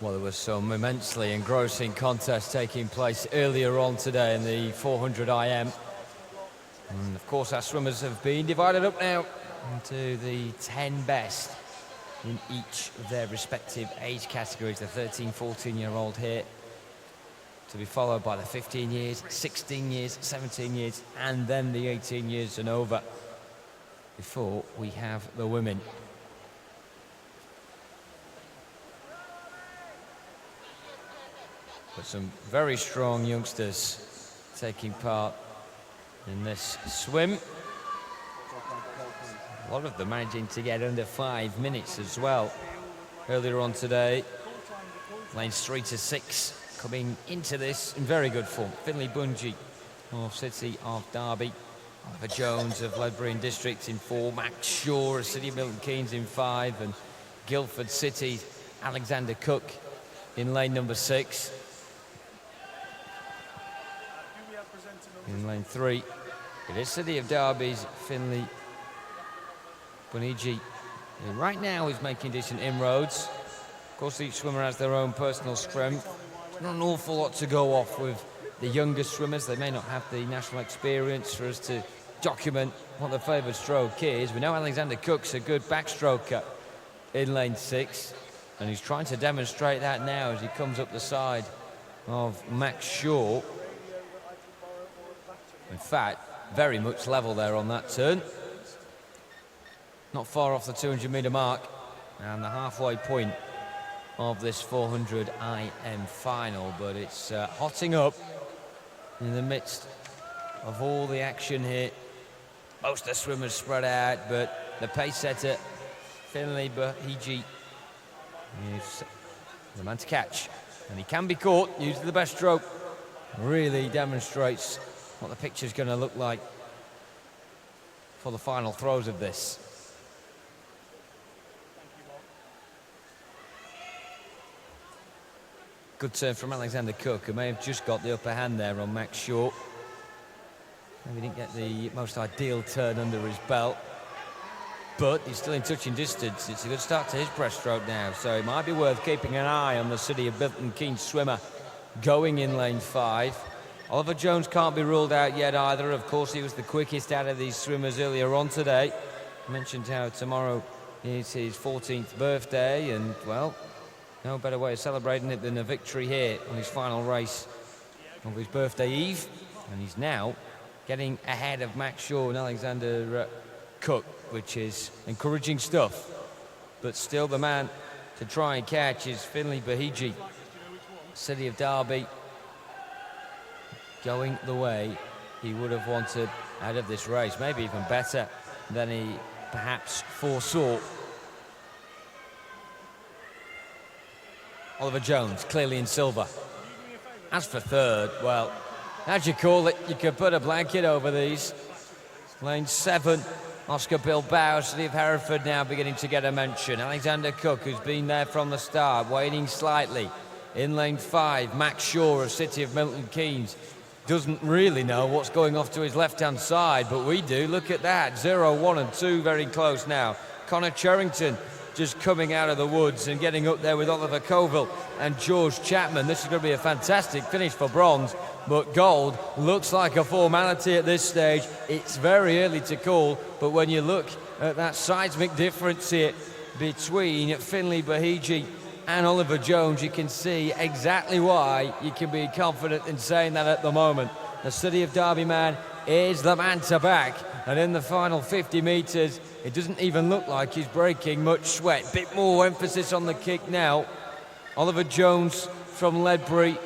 Well, there was some immensely engrossing contest taking place earlier on today in the 400 IM. And of course, our swimmers have been divided up now into the 10 best in each of their respective age categories. The 13, 14-year-old here, to be followed by the 15 years, 16 years, 17 years, and then the 18 years and over, before we have the women. But some very strong youngsters taking part in this swim. A lot of them managing to get under 5 minutes as well. Earlier on today, lanes 3 to 6 coming into this in very good form. Finley Bunhejee of City of Derby, Oliver Jones of Ledbury and District in 4, Max Shaw of City of Milton Keynes in 5, and Guildford City's Alexander Cook in lane number 6. In lane 3, it is City of Derby's Finley Bunhejee, who right now is making decent inroads. Of course, each swimmer has their own personal strength. Not an awful lot to go off with the younger swimmers. They may not have the national experience for us to document what their favoured stroke is. We know Alexander Cook's a good backstroker in lane 6, and he's trying to demonstrate that now as he comes up the side of Max Shaw. In fact, very much level there on that turn. Not far off the 200-metre mark and the halfway point of this 400 IM final, but it's hotting up in the midst of all the action here. Most of the swimmers spread out, but the pace setter, Finley Bunhejee, is the man to catch, and he can be caught using the best stroke. Really demonstrates what the picture's going to look like for the final throws of this. Good turn from Alexander Cook, who may have just got the upper hand there on Max Shaw. Maybe didn't get the most ideal turn under his belt, but he's still in touching distance. It's a good start to his breaststroke now, so it might be worth keeping an eye on the City of Milton Keynes swimmer going in lane 5. Oliver Jones can't be ruled out yet either. Of course, he was the quickest out of these swimmers earlier on today. I mentioned how tomorrow is his 14th birthday, and, well, no better way of celebrating it than a victory here on his final race of his birthday eve. And he's now getting ahead of Max Shaw and Alexander Cook, which is encouraging stuff. But still the man to try and catch is Finley Bunhejee, City of Derby, going the way he would have wanted out of this race, maybe even better than he perhaps foresaw. Oliver Jones clearly in silver. As for third, well, how'd you call it? You could put a blanket over these. Lane 7, Oscar Bilbao, City of Hereford now beginning to get a mention. Alexander Cook, who's been there from the start, waning slightly. In lane 5, Max Shaw of City of Milton Keynes doesn't really know what's going off to his left-hand side, but we do. Look at that, 0, 1 and 2 very close now. Conor Cherrington just coming out of the woods and getting up there with Oliver Colville and George Chapman. This is going to be a fantastic finish for bronze, but gold looks like a formality at this stage. It's very early to call, but when you look at that seismic difference here between Finley Bunhejee and Oliver Jones, you can see exactly why you can be confident in saying that at the moment. The City of Derby man is the man to back, and in the final 50 metres, it doesn't even look like he's breaking much sweat. Bit more emphasis on the kick now. Oliver Jones from Ledbury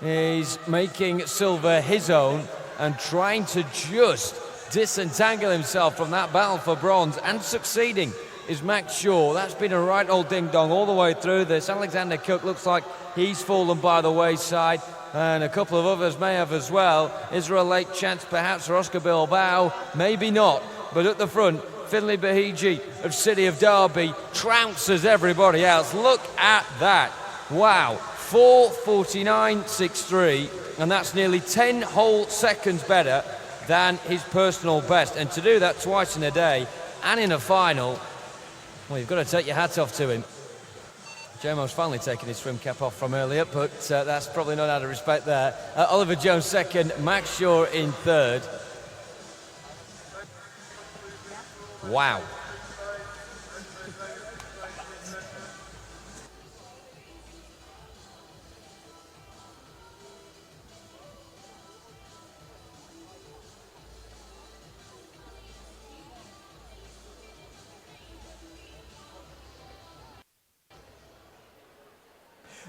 is making silver his own and trying to just disentangle himself from that battle for bronze, and succeeding is Max Shaw. That's been a right old ding-dong all the way through this. Alexander Cook looks like he's fallen by the wayside, and a couple of others may have as well. Is there a late chance perhaps for Oscar Bilbao? Maybe not, but at the front, Finley Bunhejee of City of Derby trounces everybody else. Look at that. Wow, 4:49.63, and that's nearly 10 whole seconds better than his personal best. And to do that twice in a day and in a final, well, you've got to take your hat off to him. Jomo's finally taken his swim cap off from earlier, but that's probably not out of respect there. Oliver Jones second, Max Shaw in third. Wow.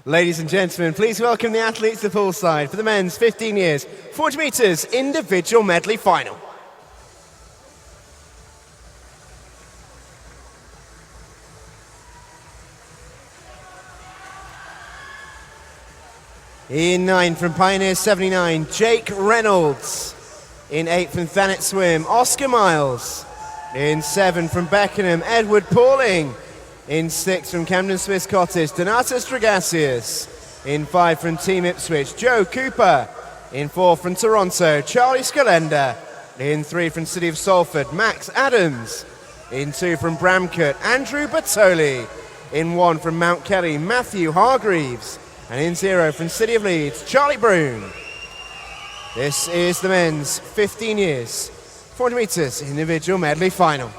Ladies and gentlemen, please welcome the athletes to the poolside for the men's 15 years, 40 metres individual medley final. In 9 from Pioneer 79, Jake Reynolds. In 8 from Thanet Swim, Oscar Miles. In 7 from Beckenham, Edward Pauling. In 6 from Camden Swiss Cottage, Donatas Dragasius. In 5 from Team Ipswich, Joe Cooper. In 4 from Toronto, Charlie Scalenda. In 3 from City of Salford, Max Adams. In 2 from Bramcote, Andrew Bertoli. In 1 from Mount Kelly, Matthew Hargreaves. And in 0 from City of Leeds, Charlie Broom. This is the men's 15 years, 400 metres individual medley final.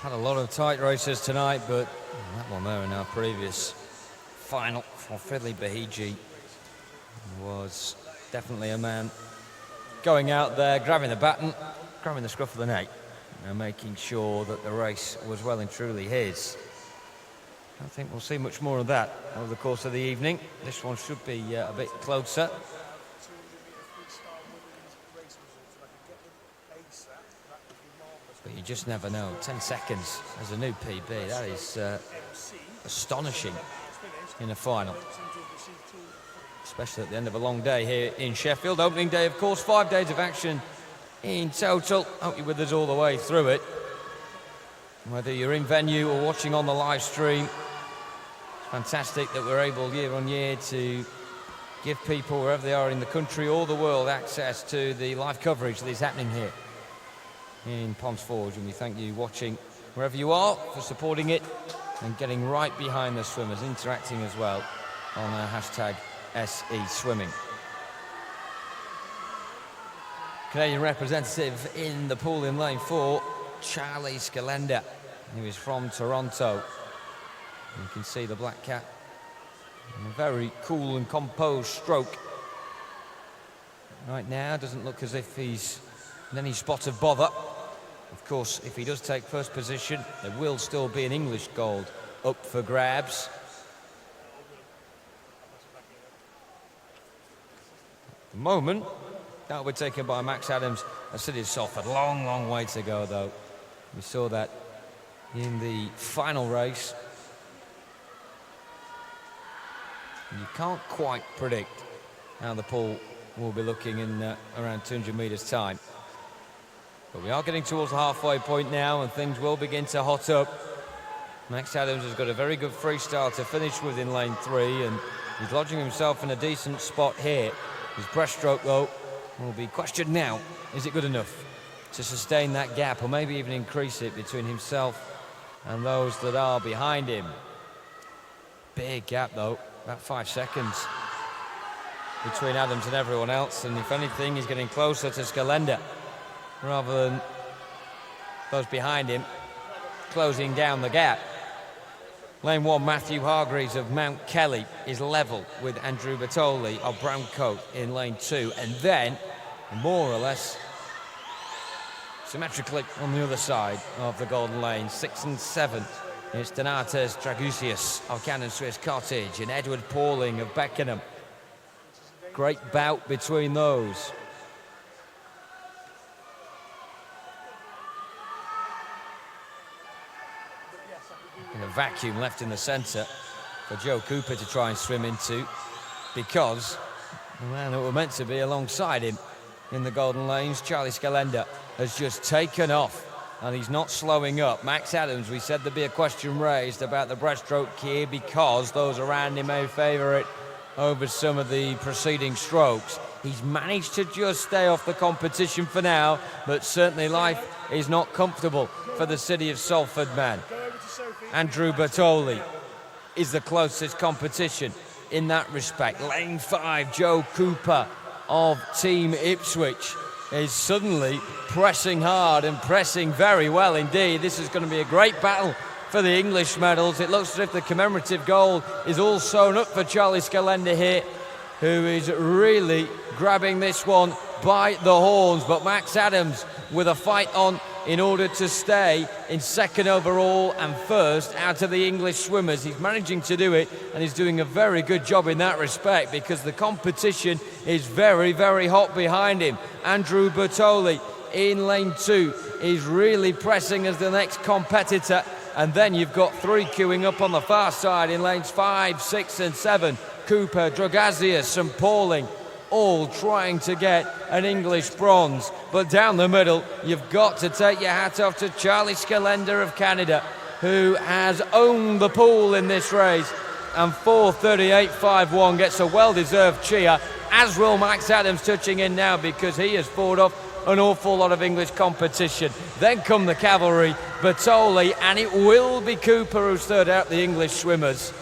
Had a lot of tight races tonight, but that one there in our previous final for Finley Bunhejee was definitely a man going out there, grabbing the baton, grabbing the scruff of the neck, and making sure that the race was well and truly his. I think we'll see much more of that over the course of the evening. This one should be a bit closer. But you just never know. 10 seconds as a new PB. That is astonishing in a final. Especially at the end of a long day here in Sheffield. Opening day, of course, 5 days of action in total. Hope you're with us all the way through it. Whether you're in venue or watching on the live stream, it's fantastic that we're able year on year to give people, wherever they are in the country or the world, access to the live coverage that is happening here in Ponds Forge, and we thank you watching wherever you are for supporting it and getting right behind the swimmers, interacting as well on our hashtag SE Swimming. Canadian representative in the pool in lane 4, Charlie Scalenda. He was from Toronto. You can see the black cap. A very cool and composed stroke. Right now, doesn't look as if he's in any spot of bother. Of course, if he does take first position, there will still be an English gold up for grabs. At the moment, that will be taken by Max Adams of City of Salford. Long, long way to go, though. We saw that in the final race. You can't quite predict how the pool will be looking in around 200 metres time. But we are getting towards the halfway point now, and things will begin to hot up. Max Adams has got a very good freestyle to finish with in lane 3, and he's lodging himself in a decent spot here. His breaststroke, though, will be questioned now. Is it good enough to sustain that gap, or maybe even increase it between himself and those that are behind him? Big gap, though, about 5 seconds between Adams and everyone else, and if anything, he's getting closer to Scalenda rather than those behind him closing down the gap. Lane 1, Matthew Hargreaves of Mount Kelly is level with Andrew Bertoli of Bramcote in lane 2, and then more or less symmetrically on the other side of the golden lane, 6 and 7. It's Donatas Dragasius of Camden Swiss Cottage and Edward Pauling of Beckenham. Great bout between those. And a vacuum left in the centre for Joe Cooper to try and swim into. because the man that were meant to be alongside him in the Golden Lanes, Charlie Scalenda, has just taken off, and he's not slowing up. Max Adams, we said there'd be a question raised about the breaststroke here because those around him may favour it over some of the preceding strokes. He's managed to just stay off the competition for now, but certainly life is not comfortable for the City of Salford man. Andrew Bertoli is the closest competition in that respect. Lane 5, Joe Cooper of Team Ipswich is suddenly pressing hard and pressing very well indeed. This is going to be a great battle for the English medals. It looks as if the commemorative gold is all sewn up for Charlie Scalenda here, who is really grabbing this one by the horns. But Max Adams with a fight on in order to stay in second overall and first out of the English swimmers. He's managing to do it, and he's doing a very good job in that respect because the competition is very, very hot behind him. Andrew Bertoli in lane 2 is really pressing as the next competitor, and then you've got 3 queuing up on the far side in lanes 5, 6 and 7. Cooper, Dragazius and Pauling all trying to get an English bronze. But down the middle, you've got to take your hat off to Charlie Scalenda of Canada, who has owned the pool in this race. And 4:38.51 gets a well-deserved cheer, as will Max Adams touching in now because he has fought off an awful lot of English competition. Then come the cavalry, Bertoli, and it will be Cooper who's third out the English swimmers.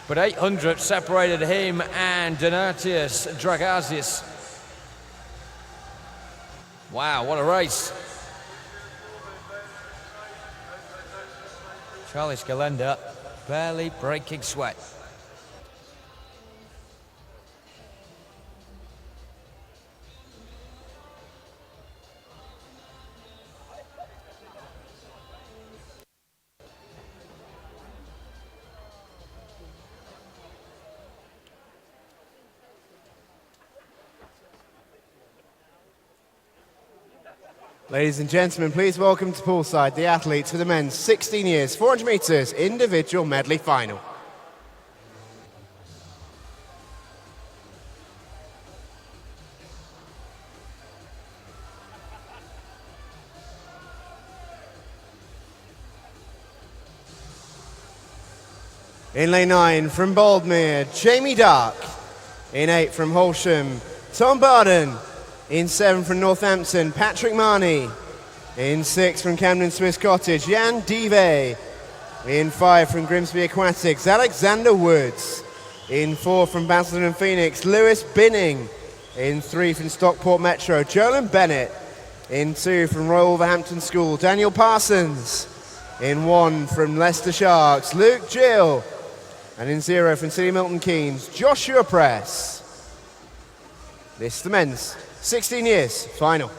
But 800 separated him and Donatius Dragazius. Wow, what a race. Charlie Scalenda barely breaking sweat. Ladies and gentlemen, please welcome to poolside the athletes for the men's 16 years, 400 metres individual medley final. In lane 9 from Baldmere, Jamie Dark. In 8 from Holsham, Tom Barden. In 7 from Northampton, Patrick Marnie. In 6 from Camden Swiss Cottage, Jan Dive. In 5 from Grimsby Aquatics, Alexander Woods. In 4 from Basildon and Phoenix, Lewis Binning. In 3 from Stockport Metro, Jolan Bennett. In 2 from Royal Wolverhampton School, Daniel Parsons. In 1 from Leicester Sharks, Luke Gill. And in 0 from City Milton Keynes, Joshua Press. This is the men's 16 years final.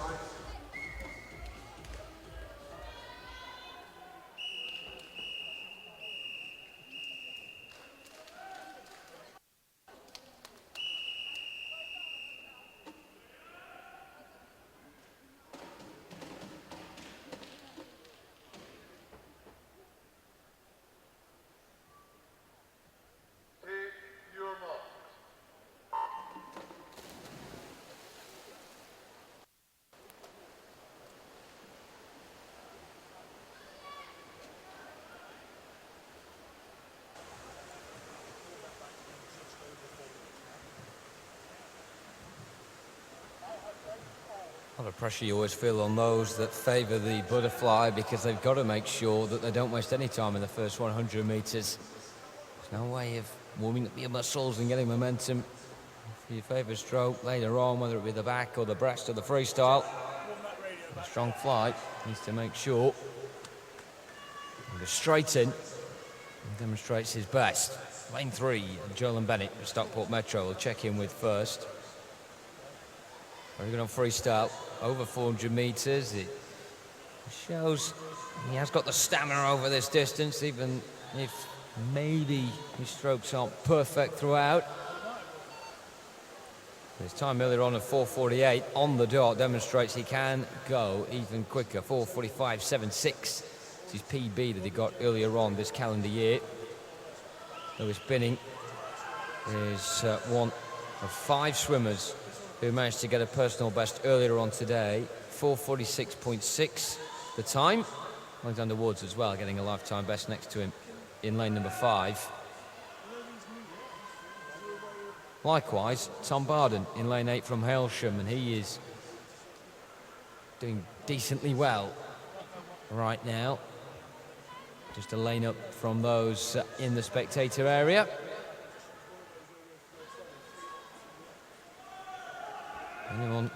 A lot of pressure you always feel on those that favour the butterfly because they've got to make sure that they don't waste any time in the first 100 metres. There's no way of warming up your muscles and getting momentum for your favourite stroke later on, whether it be the back or the breast or the freestyle. A strong flight needs to make sure he goes straight in and demonstrates his best. Lane 3, Jolan Bennett from Stockport Metro will check in with first. Very good on freestyle, over 400 metres. It shows he has got the stamina over this distance, even if maybe his strokes aren't perfect throughout. His time earlier on of 4:48 on the dot demonstrates he can go even quicker. 4:45.76. It's his PB that he got earlier on this calendar year. Lewis Binning is one of 5 swimmers who managed to get a personal best earlier on today. 4:46.6 the time. Alexander Woods as well, getting a lifetime best next to him in lane number 5. Likewise, Tom Barden in lane 8 from Hailsham, and he is doing decently well right now. Just a lane up from those in the spectator area. Anyone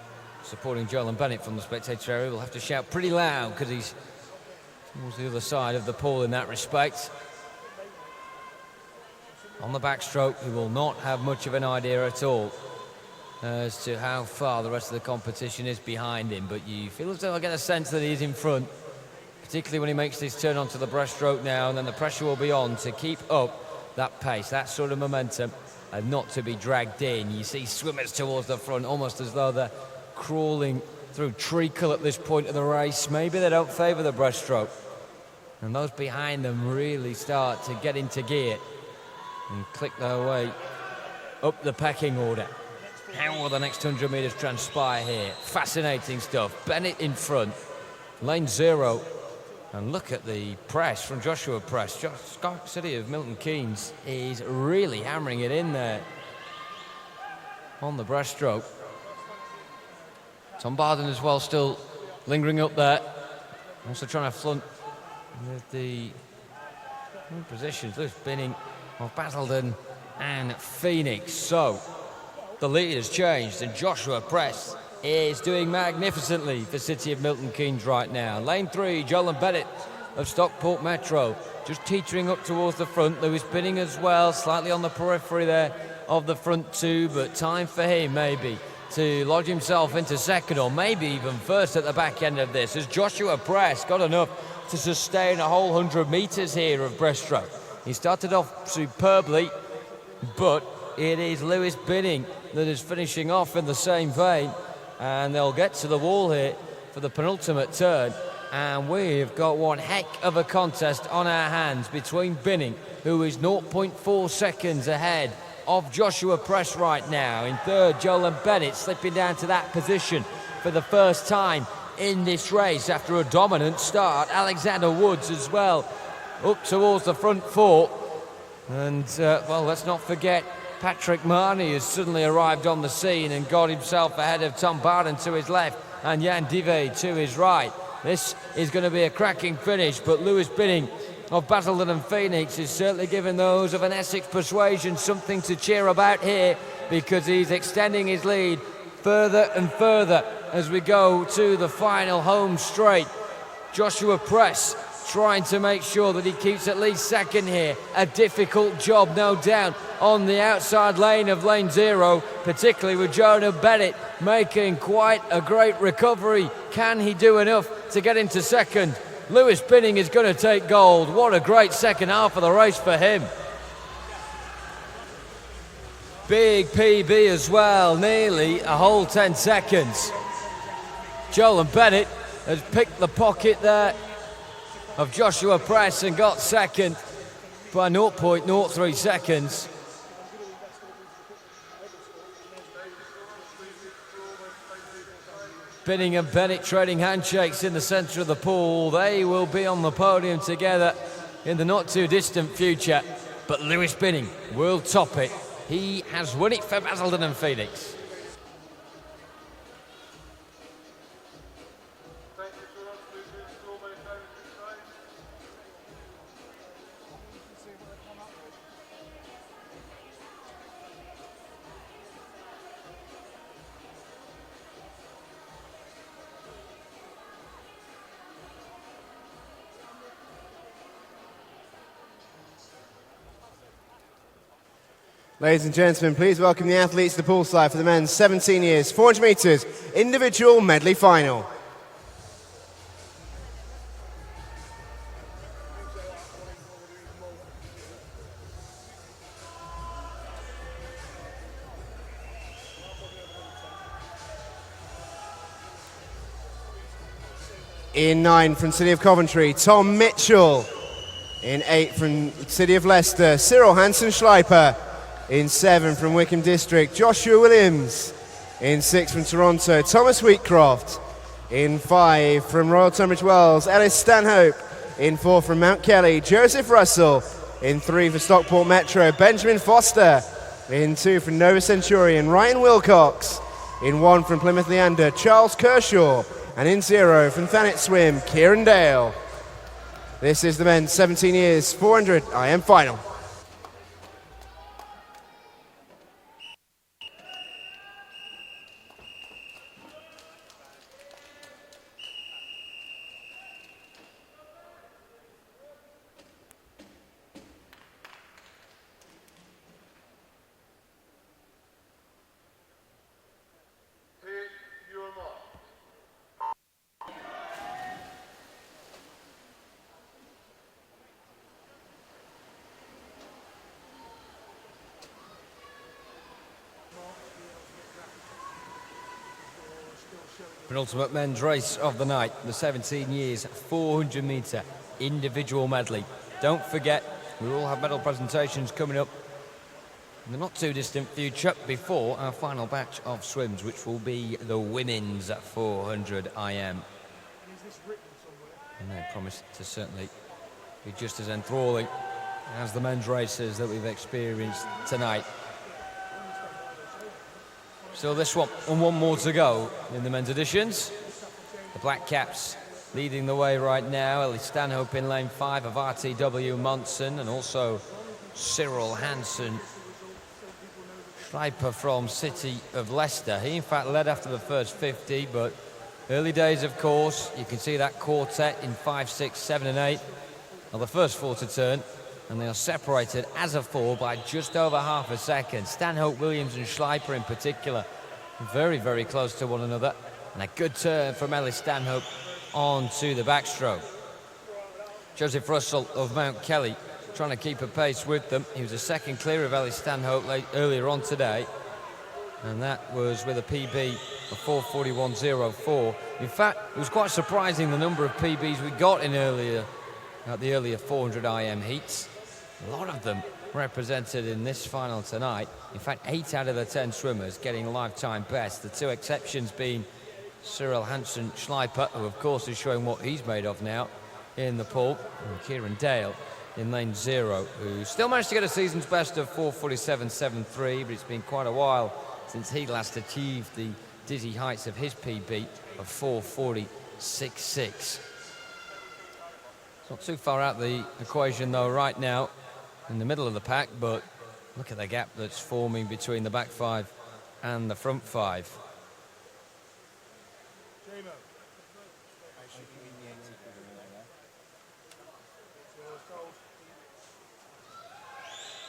supporting Joel and Bennett from the spectator area will have to shout pretty loud because he's towards the other side of the pool in that respect. On the backstroke, he will not have much of an idea at all as to how far the rest of the competition is behind him, but you feel as though I get a sense that he's in front, particularly when he makes this turn onto the breaststroke now, and then the pressure will be on to keep up that pace, that sort of momentum, and not to be dragged in. You see swimmers towards the front, almost as though they're crawling through treacle at this point of the race. Maybe they don't favour the breaststroke, and those behind them really start to get into gear and click their way up the pecking order. How will the next 100 metres transpire here? Fascinating stuff. Bennett in front, lane 0. And look at the press from Joshua Press. Scott City of Milton Keynes is really hammering it in there on the breaststroke. Tom Barden as well, still lingering up there. Also trying to flaunt with the positions. Lewis Binning of Basildon and Phoenix. So the lead has changed, and Joshua Press is doing magnificently for City of Milton Keynes right now. Lane 3, Joel Bennett of Stockport Metro, just teetering up towards the front. Lewis Binning as well, slightly on the periphery there of the front 2, but time for him maybe to lodge himself into second, or maybe even first at the back end of this, as Joshua Press got enough to sustain a whole 100 metres here of breaststroke. He started off superbly, but it is Lewis Binning that is finishing off in the same vein, and they'll get to the wall here for the penultimate turn, and we've got one heck of a contest on our hands between Binning, who is 0.4 seconds ahead of Joshua Press right now. In third, Joel Bennett slipping down to that position for the first time in this race after a dominant start. Alexander Woods as well up towards the front 4, and well, let's not forget Patrick Marnie has suddenly arrived on the scene and got himself ahead of Tom Barden to his left and Jan Dive to his right. This is going to be a cracking finish, but Lewis Binning of Basildon and Phoenix is certainly giving those of an Essex persuasion something to cheer about here, because he's extending his lead further and further as we go to the final home straight. Joshua Press trying to make sure that he keeps at least second here. A difficult job, no doubt, on the outside lane of lane 0, particularly with Jonah Bennett making quite a great recovery. Can he do enough to get into second? Lewis Binning is going to take gold. What a great second half of the race for him. Big PB as well, nearly a whole 10 seconds. Joel Bennett has picked the pocket there of Joshua Press and got second by 0.03 seconds. Binning and Bennett trading handshakes in the centre of the pool. They will be on the podium together in the not too distant future, but Lewis Binning will top it. He has won it for Basildon and Phoenix. Ladies and gentlemen, please welcome the athletes to the poolside for the men's 17 years, 400 metres individual medley final. In 9 from City of Coventry, Tom Mitchell. In 8 from City of Leicester, Cyril Hansen-Schleiper. In 7 from Wickham District, Joshua Williams. In 6 from Toronto, Thomas Wheatcroft. In 5 from Royal Tunbridge Wells, Ellis Stanhope. In 4 from Mount Kelly, Joseph Russell. In 3 for Stockport Metro, Benjamin Foster. In 2 from Nova Centurion, Ryan Wilcox. In 1 from Plymouth Leander, Charles Kershaw. And in 0 from Thanet Swim, Kieran Dale. This is the men's 17 years 400 IM final. Penultimate men's race of the night, the 17 years 400 metre individual medley. Don't forget, we will have medal presentations coming up in the not too distant future before our final batch of swims, which will be the women's 400 IM. And they promise to certainly be just as enthralling as the men's races that we've experienced tonight. So this one and one more to go in the men's editions. The Black Caps leading the way right now. Ellie Stanhope in lane 5 of RTW Monson, and also Cyril Hansen Schleiper from City of Leicester. He in fact led after the first 50, but early days of course. You can see that quartet in 5, 6, 7 and 8 are the first 4 to turn, and they are separated as a 4 by just over half a second. Stanhope, Williams and Schleiper in particular very, very close to one another, and a good turn from Ellis Stanhope onto the backstroke. Joseph Russell of Mount Kelly trying to keep a pace with them. He was a second clear of Ellis Stanhope earlier on today, and that was with a PB of 4:41.04. In fact, it was quite surprising the number of PBs we got in the earlier 400 IM heats. A lot of them represented in this final tonight. In fact, 8 out of the 10 swimmers getting lifetime best. The 2 exceptions being Cyril Hansen Schleiper, who of course is showing what he's made of now in the pool, and Kieran Dale in lane 0, who still managed to get a season's best of 4:47.73, but it's been quite a while since he last achieved the dizzy heights of his PB of 4:40.66. It's not too far out the equation though right now, in the middle of the pack, but look at the gap that's forming between the back 5 and the front 5.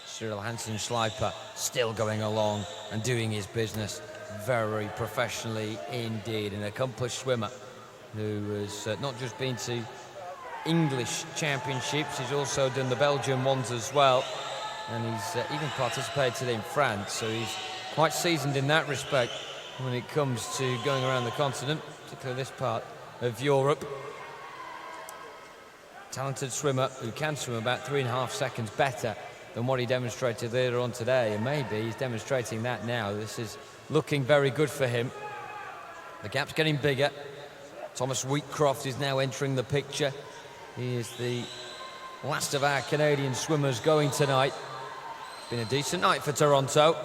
Cyril Hansen Schleiper still going along and doing his business very professionally indeed. An accomplished swimmer who has not just been to English championships, he's also done the Belgian ones as well, and he's even participated in France, so he's quite seasoned in that respect when it comes to going around the continent, particularly this part of Europe. Talented swimmer who can swim about 3.5 seconds better than what he demonstrated later on today, and maybe he's demonstrating that now. This is looking very good for him. The gap's getting bigger. Thomas Wheatcroft is now entering the picture. He is the last of our Canadian swimmers going tonight. It's been a decent night for Toronto.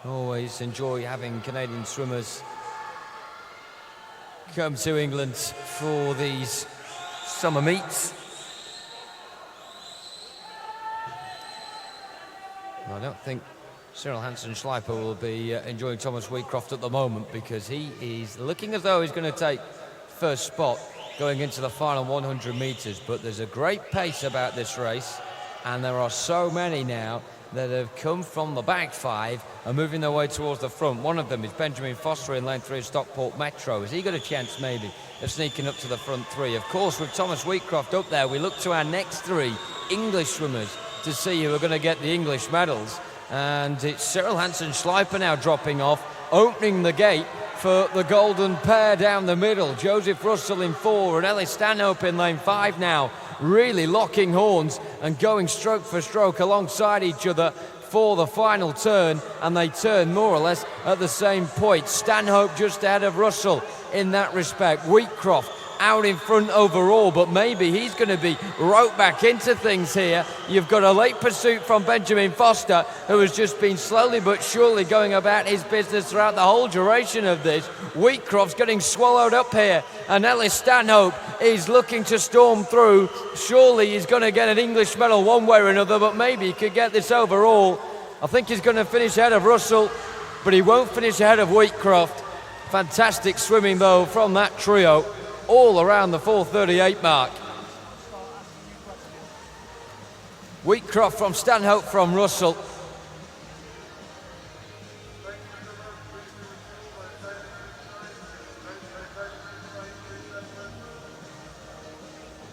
Always enjoy having Canadian swimmers come to England for these summer meets. I don't think Cyril Hansen Schleiper will be enjoying Thomas Wheatcroft at the moment, because he is looking as though he's going to take first spot going into the final 100 metres. But there's a great pace about this race, and there are so many now that have come from the back 5 and moving their way towards the front. One of them is Benjamin Foster in lane 3 of Stockport Metro. Has he got a chance maybe of sneaking up to the front 3? Of course, with Thomas Wheatcroft up there, we look to our next 3 English swimmers to see who are going to get the English medals. And it's Cyril Hansen Schleiper now dropping off, opening the gate for the golden pair down the middle. Joseph Russell in 4 and Ellis Stanhope in lane 5 now, really locking horns and going stroke for stroke alongside each other for the final turn, and they turn more or less at the same point. Stanhope just ahead of Russell in that respect. Wheatcroft out in front overall, but maybe he's going to be roped back into things here. You've got a late pursuit from Benjamin Foster, who has just been slowly but surely going about his business throughout the whole duration of this. Wheatcroft's getting swallowed up here, and Ellis Stanhope is looking to storm through. Surely he's going to get an English medal one way or another, but maybe he could get this overall. I think he's going to finish ahead of Russell, but he won't finish ahead of Wheatcroft. Fantastic swimming, though, from that trio, all around the 4:38 mark. Wheatcroft from Stanhope from Russell.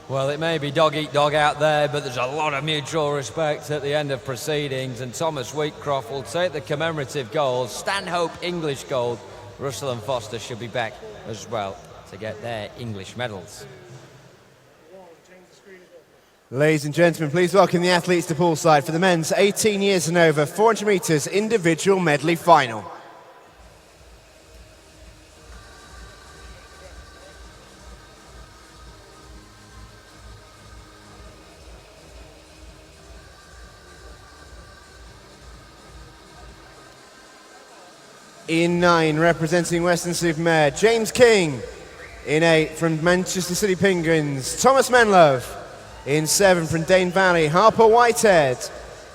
Well, it may be dog eat dog out there, but there's a lot of mutual respect at the end of proceedings, and Thomas Wheatcroft will take the commemorative gold. Stanhope English gold. Russell and Foster should be back as well to get their English medals. Ladies and gentlemen, please welcome the athletes to poolside for the men's 18 years and over 400 metres individual medley final. In 9, representing Weston-super-Mare, James King. In 8, from Manchester City Penguins, Thomas Menlove. In 7, from Dane Valley, Harper Whitehead.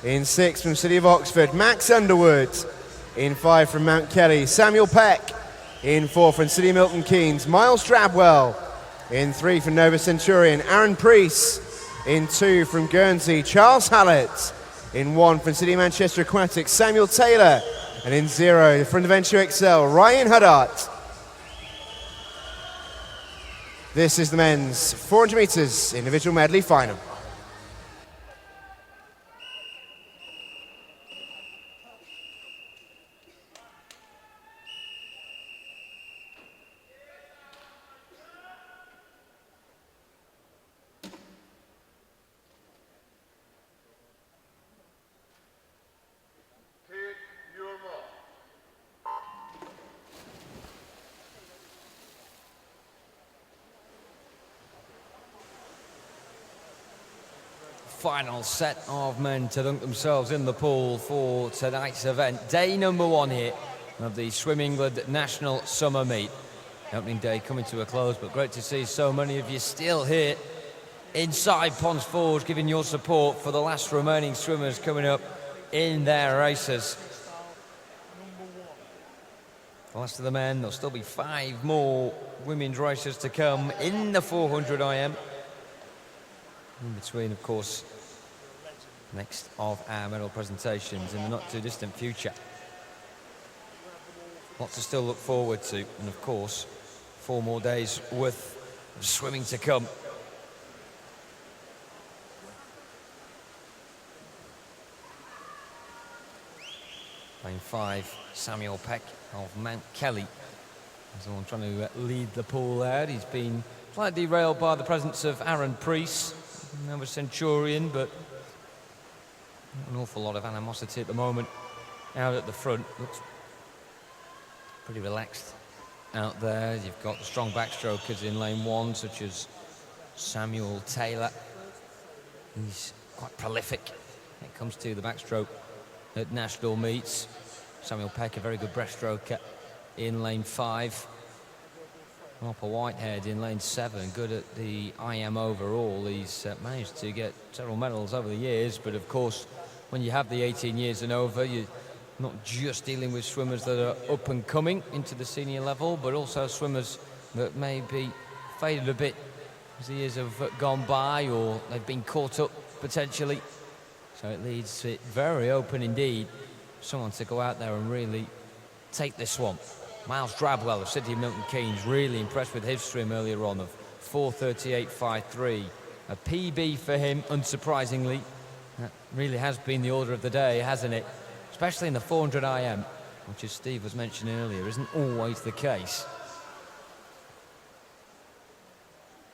In 6, from City of Oxford, Max Underwood. In 5, from Mount Kelly, Samuel Peck. In 4, from City of Milton Keynes, Miles Drabwell. In 3, from Nova Centurion, Aaron Preece. In 2, from Guernsey, Charles Hallett. In 1, from City of Manchester Aquatics, Samuel Taylor. And in 0, from the Venture Excel, Ryan Huddart. This is the men's 400 metres individual medley final. Final set of men to dunk themselves in the pool for tonight's event. Day number 1 here of the Swim England National Summer Meet. Opening day coming to a close, but great to see so many of you still here inside Ponds Forge, giving your support for the last remaining swimmers coming up in their races. The last of the men, there'll still be 5 more women's races to come in the 400 IM. In between, of course, next of our medal presentations in the not too distant future. Lots to still look forward to, and of course, 4 more days worth of swimming to come. Lane 5, Samuel Peck of Mount Kelly. Someone trying to lead the pool out. He's been slightly derailed by the presence of Aaron Preece, Nova Centurion, but an awful lot of animosity at the moment out at the front. Looks pretty relaxed out there. You've got the strong backstrokers in lane 1, such as Samuel Taylor. He's quite prolific when it comes to the backstroke at national meets. Samuel Peck, a very good breaststroker in lane 5. Harper Whitehead in lane 7, good at the IM overall. He's managed to get several medals over the years, but of course, when you have the 18 years and over, you're not just dealing with swimmers that are up and coming into the senior level, but also swimmers that may be faded a bit as the years have gone by, or they've been caught up potentially. So it leaves it very open indeed for someone to go out there and really take this one. Miles Drabwell of City of Milton Keynes, really impressed with his swim earlier on of 4:38.53. A PB for him, unsurprisingly. That really has been the order of the day, hasn't it? Especially in the 400 IM, which, as Steve was mentioning earlier, isn't always the case.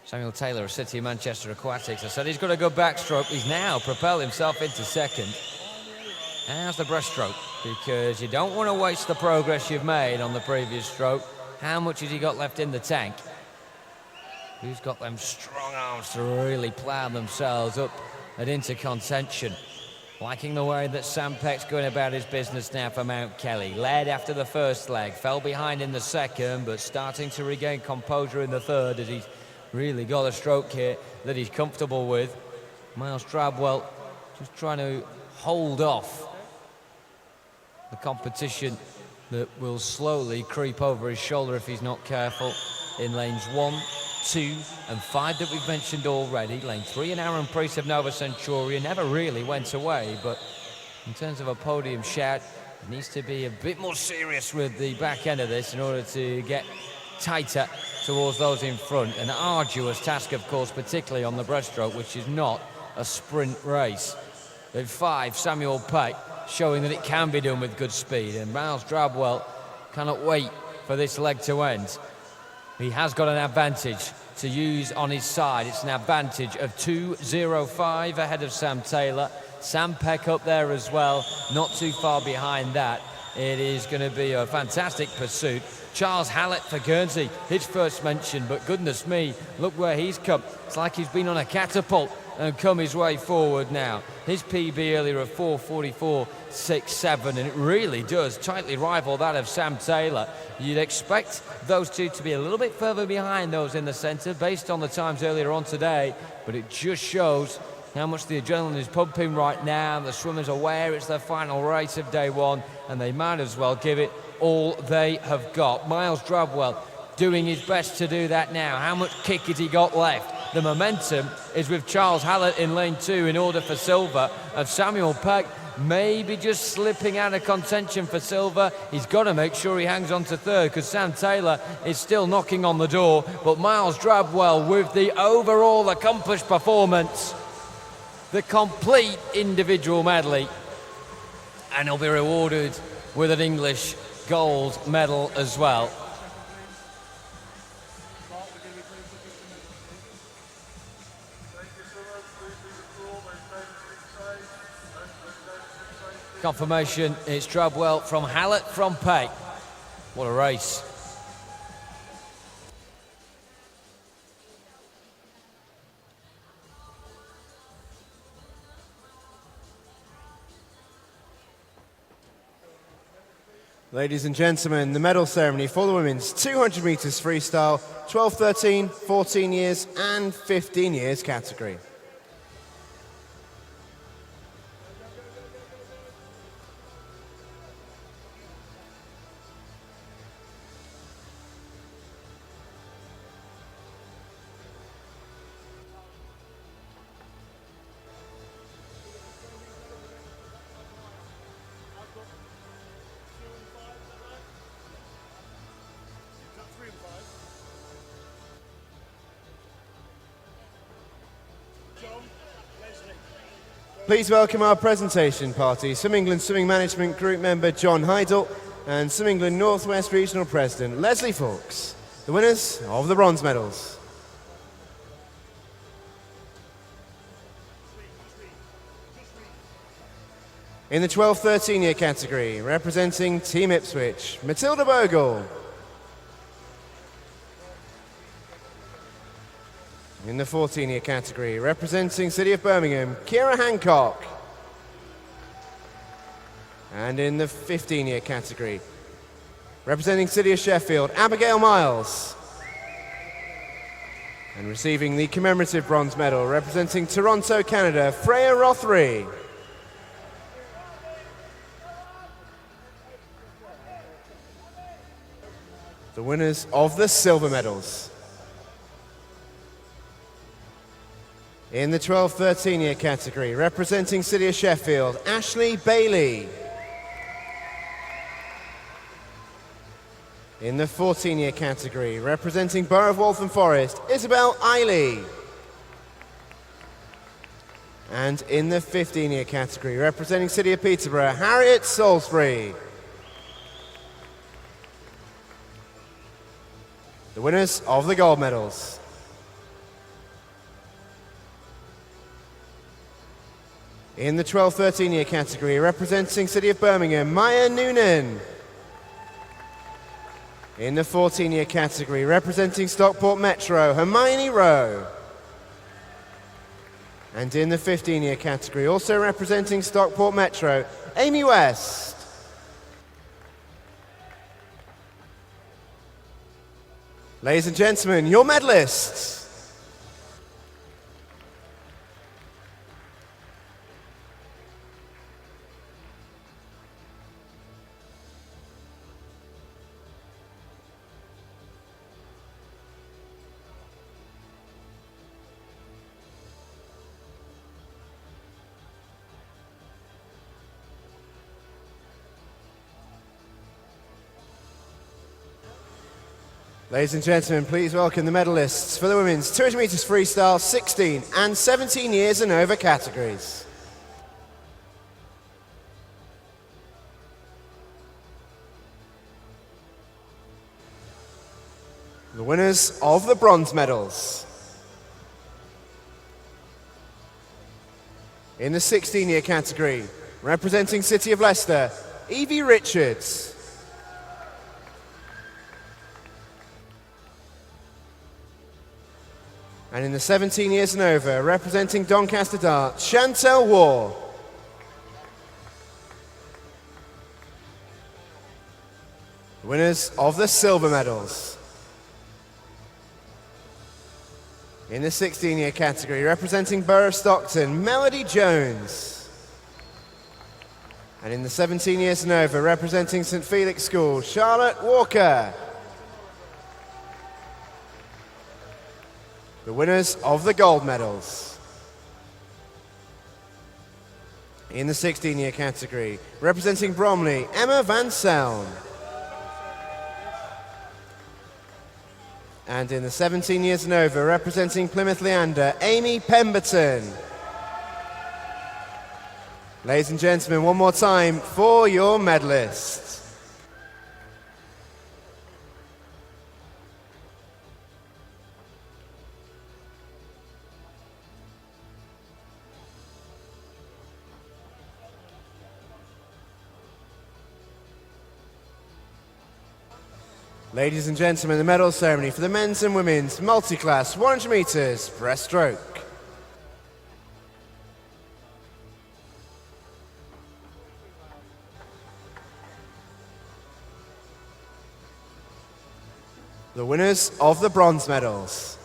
Samuel Taylor of City of Manchester Aquatics. I said he's got a good backstroke. He's now propelled himself into second. How's the breaststroke? Because you don't want to waste the progress you've made on the previous stroke. How much has he got left in the tank? Who's got them strong arms to really plough themselves up and into contention? Liking the way that Sam Peck's going about his business now for Mount Kelly. Led after the first leg, fell behind in the second, but starting to regain composure in the third as he's really got a stroke here that he's comfortable with. Miles Drabwell just trying to hold off the competition that will slowly creep over his shoulder if he's not careful in lanes 1, 2 and 5 that we've mentioned already. Lane 3 and Aaron Priest of Nova Centurion never really went away, but in terms of a podium shout, it needs to be a bit more serious with the back end of this in order to get tighter towards those in front. An arduous task, of course, particularly on the breaststroke, which is not a sprint race. In 5, Samuel Peck showing that it can be done with good speed, and Miles Drabwell cannot wait for this leg to end. He has got an advantage to use on his side. It's an advantage of 2.05 ahead of Sam Taylor. Sam Peck up there as well, not too far behind that. It is going to be a fantastic pursuit. Charles Hallett for Guernsey, his first mention, but goodness me, look where he's come. It's like he's been on a catapult and come his way forward now. His PB earlier of 4:44.67, and it really does tightly rival that of Sam Taylor. You'd expect those two to be a little bit further behind those in the centre based on the times earlier on today, but it just shows how much the adrenaline is pumping right now. The swimmers are aware it's their final race of day one, and they might as well give it all they have got. Miles Drabwell doing his best to do that now. How much kick has he got left? The momentum is with Charles Hallett in lane 2 in order for silver, and Samuel Peck maybe just slipping out of contention for silver. He's got to make sure he hangs on to third because Sam Taylor is still knocking on the door, but Miles Drabwell with the overall accomplished performance, the complete individual medley, and he'll be rewarded with an English gold medal as well. Confirmation, it's Drabwell from Hallett from Peck. What a race. Ladies and gentlemen, the medal ceremony for the women's 200 metres freestyle, 12, 13, 14 years and 15 years category. Please welcome our presentation party, Swim England Swimming Management Group member John Heidel and Swim England North West Regional President Leslie Fawkes, the winners of the bronze medals. In the 12-13 year category, representing Team Ipswich, Matilda Bogle. In the 14-year category, representing City of Birmingham, Kira Hancock. And in the 15-year category, representing City of Sheffield, Abigail Miles. And receiving the commemorative bronze medal, representing Toronto, Canada, Freya Rothery. The winners of the silver medals. In the 12-13 year category, representing City of Sheffield, Ashley Bailey. In the 14-year category, representing Borough of Waltham Forest, Isabel Eiley. And in the 15-year category, representing City of Peterborough, Harriet Salisbury. The winners of the gold medals. In the 12-13 year category, representing City of Birmingham, Maya Noonan. In the 14 year category, representing Stockport Metro, Hermione Rowe. And in the 15 year category, also representing Stockport Metro, Amy West. Ladies and gentlemen, your medalists. Ladies and gentlemen, please welcome the medalists for the women's 200 metres freestyle 16 and 17 years and over categories. The winners of the bronze medals. In the 16 year category, representing City of Leicester, Evie Richards. And in the 17 years and over, representing Doncaster Dart, Chantel Waugh. The winners of the silver medals. In the 16 year category, representing Borough of Stockton, Melody Jones. And in the 17 years and over, representing St Felix School, Charlotte Walker. The winners of the gold medals. In the 16 year category, representing Bromley, Emma Van Selm. And in the 17 years and over, representing Plymouth Leander, Amy Pemberton. Ladies and gentlemen, one more time for your medalists. Ladies and gentlemen, the medal ceremony for the men's and women's multi-class 100 metres breaststroke. The winners of the bronze medals.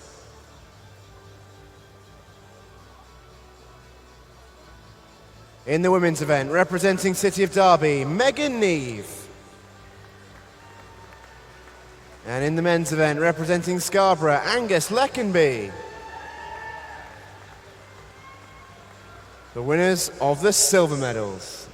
In the women's event, representing City of Derby, Megan Neve. And in the men's event, representing Scarborough, Angus Leckenby. The winners of the silver medals.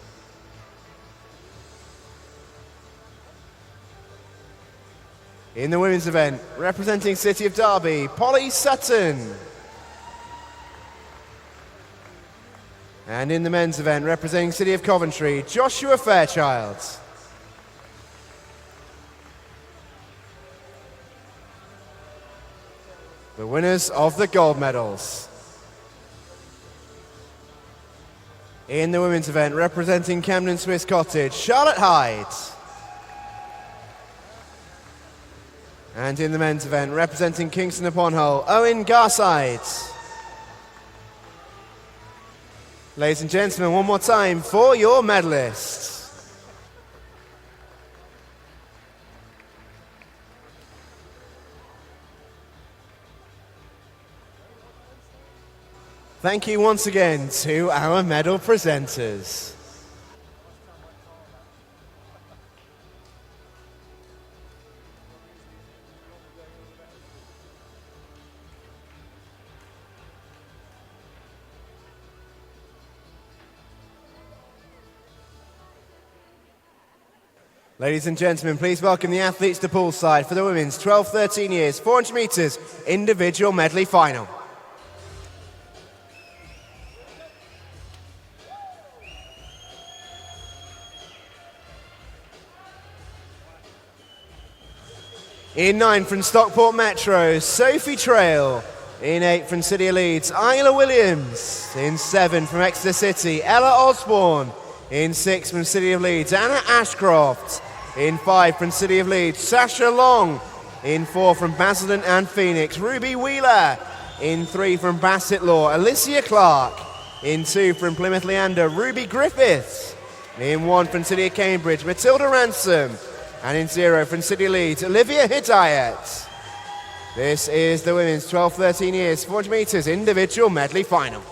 In the women's event, representing City of Derby, Polly Sutton. And in the men's event, representing City of Coventry, Joshua Fairchild. The winners of the gold medals. In the women's event, representing Camden Swiss Cottage, Charlotte Hyde. And in the men's event, representing Kingston upon Hull, Owen Garside. Ladies and gentlemen, one more time for your medalists. Thank you once again to our medal presenters. Ladies and gentlemen, please welcome the athletes to poolside for the women's 12-13 years, 400 metres individual medley final. In 9 from Stockport Metro, Sophie Trail. In 8 from City of Leeds, Isla Williams. In 7 from Exeter City, Ella Osborne. In 6 from City of Leeds, Anna Ashcroft. In 5 from City of Leeds, Sasha Long. In 4 from Basildon and Phoenix, Ruby Wheeler. In 3 from Bassett Law, Alicia Clark. In 2 from Plymouth Leander, Ruby Griffiths. In 1 from City of Cambridge, Matilda Ransom. And in 0 from City Leeds, Olivia Hidayat. This is the women's 12-13 years 400 metres individual medley final.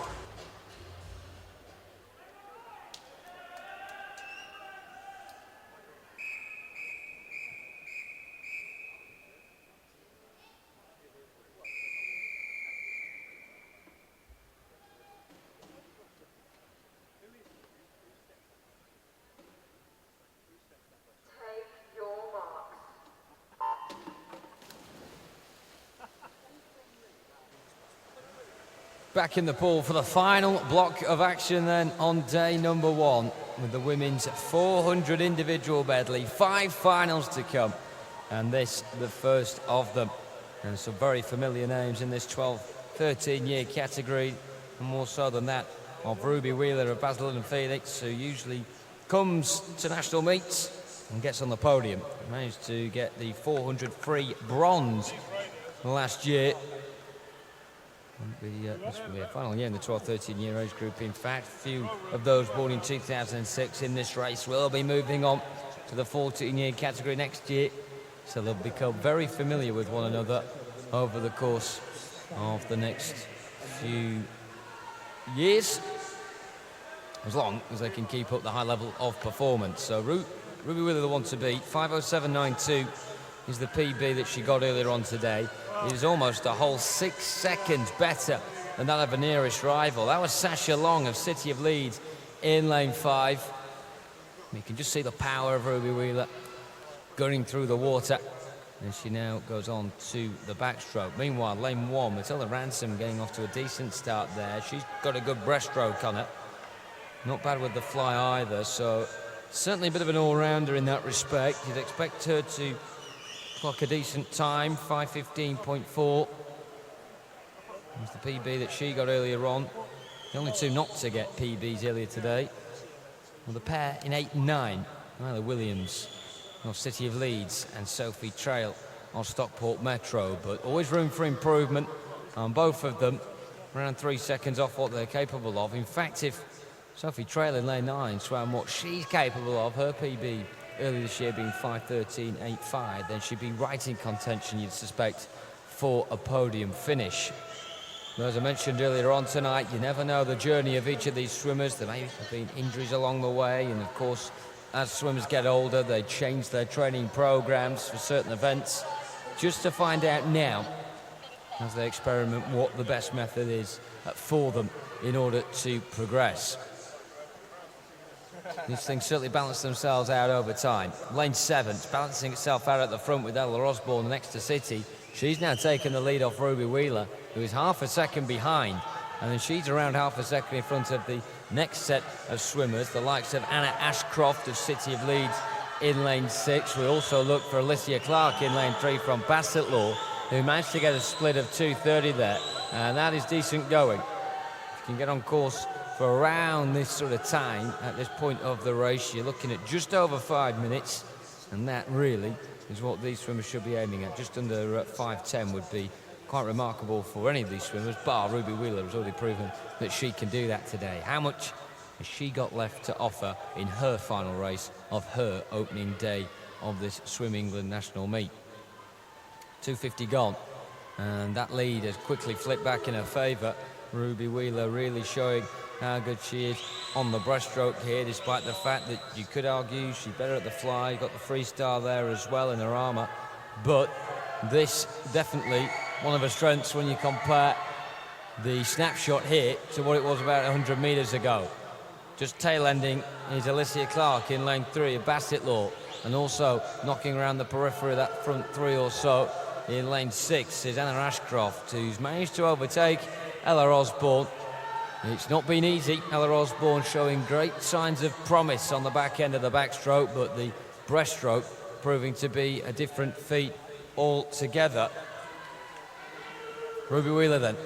Back in the pool for the final block of action then on day number 1 with the women's 400 individual medley. 5 finals to come, and this the first of them. And some very familiar names in this 12-13 year category, and more so than that of Ruby Wheeler of Basildon and Phoenix, who usually comes to national meets and gets on the podium. Managed to get the 400 free bronze last year. This will be a final year in the 12-13 year age group. In fact, few of those born in 2006 in this race will be moving on to the 14 year category next year, so they'll become very familiar with one another over the course of the next few years, as long as they can keep up the high level of performance. So Ruby Wheeler, the one to beat. 5:07.92 is the PB that she got earlier on today. It is almost a whole 6 seconds better than that of a nearest rival. That was Sasha Long of City of Leeds in lane 5. You can just see the power of Ruby Wheeler going through the water, and she now goes on to the backstroke. Meanwhile, lane 1, Matilda Ransom getting off to a decent start there. She's got a good breaststroke on it. Not bad with the fly either, so certainly a bit of an all-rounder in that respect. You'd expect her to clock a decent time, 5:15.4. That's the PB that she got earlier on. The only two not to get PBs earlier today were the pair in 8 and 9. Isla Williams of City of Leeds and Sophie Trail of Stockport Metro, but always room for improvement on both of them. Around 3 seconds off what they're capable of. In fact, if Sophie Trail in lane 9 swam what she's capable of, her PB earlier this year being 5:13.85, then she'd be right in contention, you'd suspect, for a podium finish. But as I mentioned earlier on tonight, you never know the journey of each of these swimmers. There may have been injuries along the way, and of course, as swimmers get older, they change their training programs for certain events, just to find out now, as they experiment, what the best method is for them in order to progress. These things certainly balance themselves out over time. Lane 7, it's balancing itself out at the front with Ella Osborne next to City. She's now taken the lead off Ruby Wheeler, who is half a second behind. And then she's around half a second in front of the next set of swimmers, the likes of Anna Ashcroft of City of Leeds in lane 6. We also look for Alicia Clark in lane 3 from Bassett Law, who managed to get a split of 2:30 there. And that is decent going. If you can get on course for around this sort of time at this point of the race, you're looking at just over 5 minutes, and that really is what these swimmers should be aiming at. Just under 5:10 would be quite remarkable for any of these swimmers, bar Ruby Wheeler has already proven that she can do that today. How much has she got left to offer in her final race of her opening day of this Swim England national meet? 2:50 gone, and that lead has quickly flipped back in her favour. Ruby Wheeler really showing how good she is on the breaststroke here, despite the fact that you could argue she's better at the fly, got the freestyle there as well in her armour. But this definitely one of her strengths when you compare the snapshot here to what it was about 100 metres ago. Just tail-ending is Alicia Clark in lane 3 of Bassett Law, and also knocking around the periphery of that front 3 or so in lane 6 is Anna Ashcroft, who's managed to overtake Ella Osborne. It's not been easy. Ella Osborne showing great signs of promise on the back end of the backstroke, but the breaststroke proving to be a different feat altogether. Ruby Wheeler then,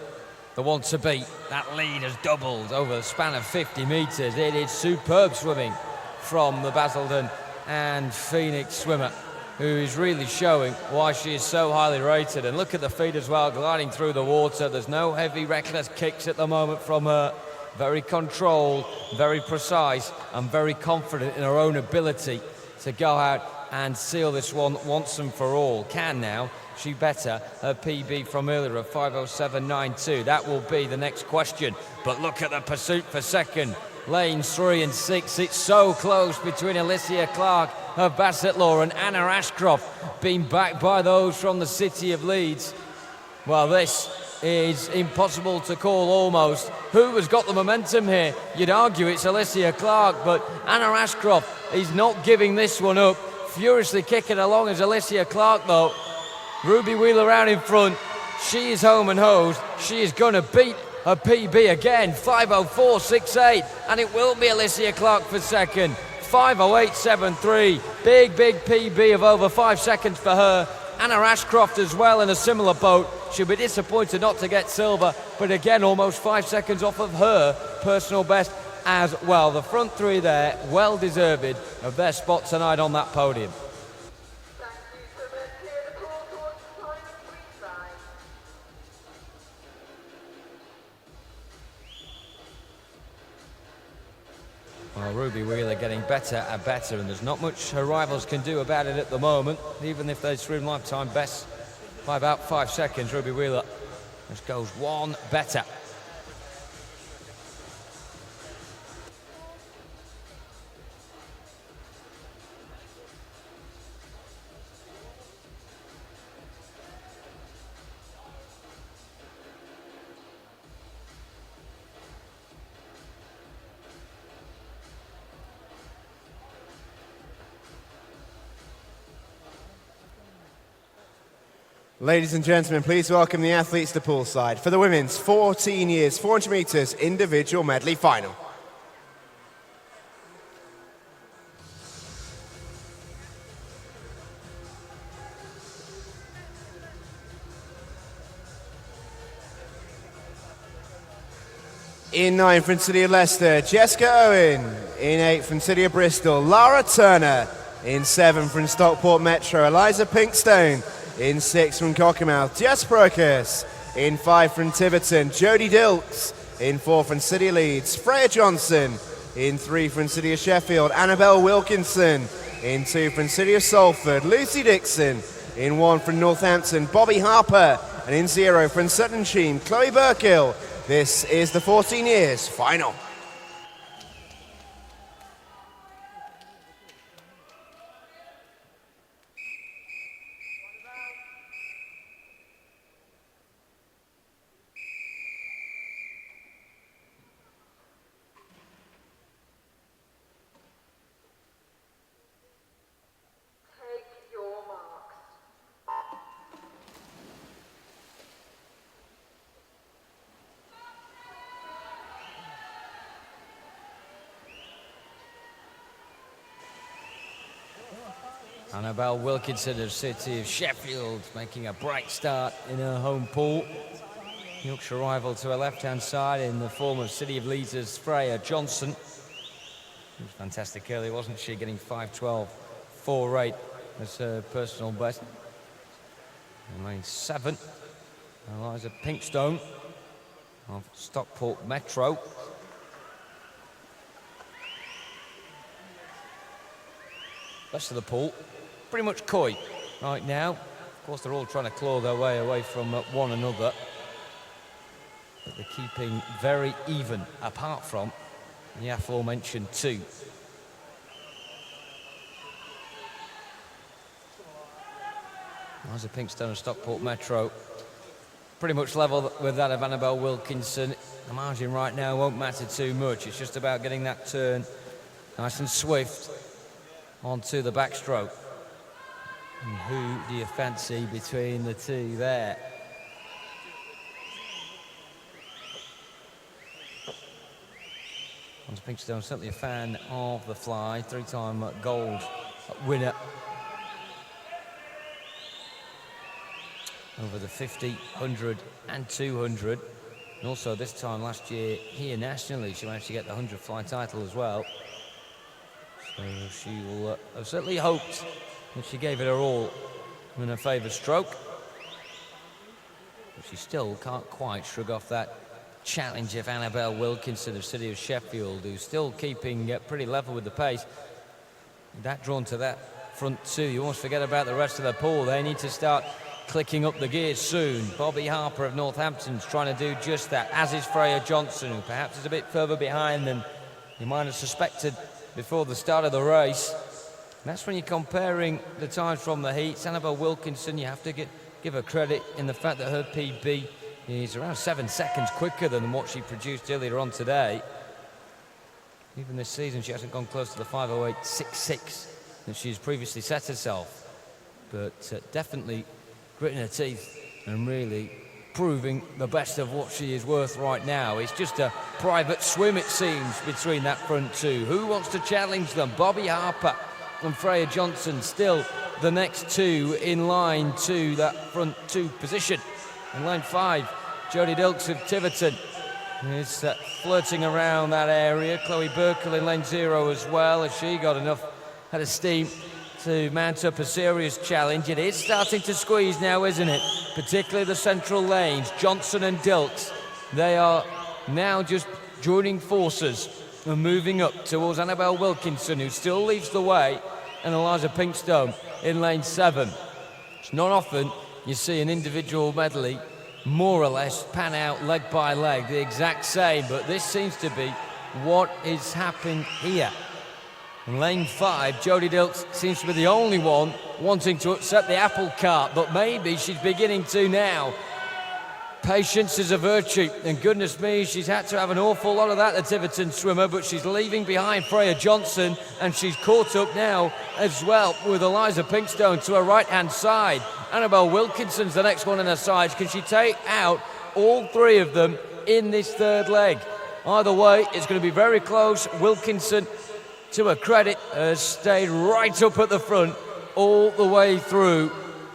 the one to beat. That lead has doubled over the span of 50 metres. It is superb swimming from the Basildon and Phoenix swimmer, who is really showing why she is so highly rated. And look at the feet as well, gliding through the water. There's no heavy, reckless kicks at the moment from her. Very controlled, very precise, and very confident in her own ability to go out and seal this one once and for all. Can now she better her PB from earlier of 5:07.92? That will be the next question. But look at the pursuit for second. Lanes 3 and 6. It's so close between Alicia Clark of Bassetlaw and Anna Ashcroft, being backed by those from the city of Leeds. Well, this is impossible to call almost. Who has got the momentum here? You'd argue it's Alicia Clark, but Anna Ashcroft is not giving this one up. Furiously kicking along as Alicia Clark, though. Ruby Wheeler out in front. She is home and hosed. She is going to beat her PB again, 5:04.68, and it will be Alicia Clark for second. 5:08.73. Big PB of over 5 seconds for her. Anna Ashcroft as well in a similar boat. She'll be disappointed not to get silver, but again, almost 5 seconds off of her personal best as well. The front three there, well deserved of their spot tonight on that podium. Well, Ruby Wheeler getting better and better, and there's not much her rivals can do about it at the moment, even if they swim lifetime best by about 5 seconds. Ruby Wheeler just goes one better. Ladies and gentlemen, please welcome the athletes to poolside for the women's 14 years, 400 metres individual medley final. In 9 from City of Leicester, Jessica Owen. In 8 from City of Bristol, Lara Turner. In 7 from Stockport Metro, Eliza Pinkstone. In 6 from Cockermouth, Jess Procus. In 5 from Tiverton, Jodie Dilks. In 4 from City Leeds, Freya Johnson. In 3 from City of Sheffield, Annabelle Wilkinson. In 2 from City of Salford, Lucy Dixon. In 1 from Northampton, Bobby Harper. And in 0 from Sutton Sheen, Chloe Burkill. This is the 14 years final. Annabelle Wilkinson of City of Sheffield making a bright start in her home pool. Yorkshire rival to her left-hand side in the form of City of Leeds' Freya Johnson. She was fantastic earlier, wasn't she? Getting 5:12.48 as her personal best. In lane 7, Eliza Pinkstone of Stockport Metro. Rest of the pool pretty much coy right now. Of course, they're all trying to claw their way away from one another, but they're keeping very even, apart from the aforementioned 2. Eliza Pinkstone of Stockport Metro, pretty much level with that of Annabelle Wilkinson. The margin right now won't matter too much. It's just about getting that turn nice and swift onto the backstroke. And who do you fancy between the two there? Eliza Pinkstone, certainly a fan of the fly, 3-time gold winner. over the 50, 100 and 200. And also this time last year here nationally, she managed to get the 100 fly title as well. So she will have certainly hoped that she gave it her all in her favourite stroke. But she still can't quite shrug off that challenge of Annabelle Wilkinson of City of Sheffield, who's still keeping pretty level with the pace. That drawn to that front two, you almost forget about the rest of the pool. They need to start clicking up the gears soon. Bobby Harper of Northampton's trying to do just that, as is Freya Johnson, who perhaps is a bit further behind than you might have suspected before the start of the race. And that's when you're comparing the times from the heats. Annabelle Wilkinson, you have to give her credit in the fact that her PB is around 7 seconds quicker than what she produced earlier on today. Even this season, she hasn't gone close to the 5:08.66 that she's previously set herself. But definitely gritting her teeth and really proving the best of what she is worth right now. It's just a private swim, it seems, between that front two. Who wants to challenge them? Bobby Harper and Freya Johnson still the next two in line to that front two position. In line 5, Jodie Dilks of Tiverton is flirting around that area. Chloe Burkle in lane 0 as well. Has she got enough head of steam to mount up a serious challenge? It is starting to squeeze now, isn't it? Particularly the central lanes. Johnson and Dilks, they are now just joining forces and moving up towards Annabelle Wilkinson, who still leads the way, and Eliza Pinkstone in lane 7. It's not often you see an individual medley more or less pan out leg by leg, the exact same, but this seems to be what is happening here. In lane 5, Jodie Dilks seems to be the only one wanting to upset the apple cart, but maybe she's beginning to now. Patience is a virtue, and goodness me, she's had to have an awful lot of that, the Tiverton swimmer, but she's leaving behind Freya Johnson, and she's caught up now as well with Eliza Pinkstone to her right-hand side. Annabelle Wilkinson's the next one in her sides. Can she take out all three of them in this third leg? Either way, it's going to be very close. Wilkinson, to her credit, has stayed right up at the front all the way through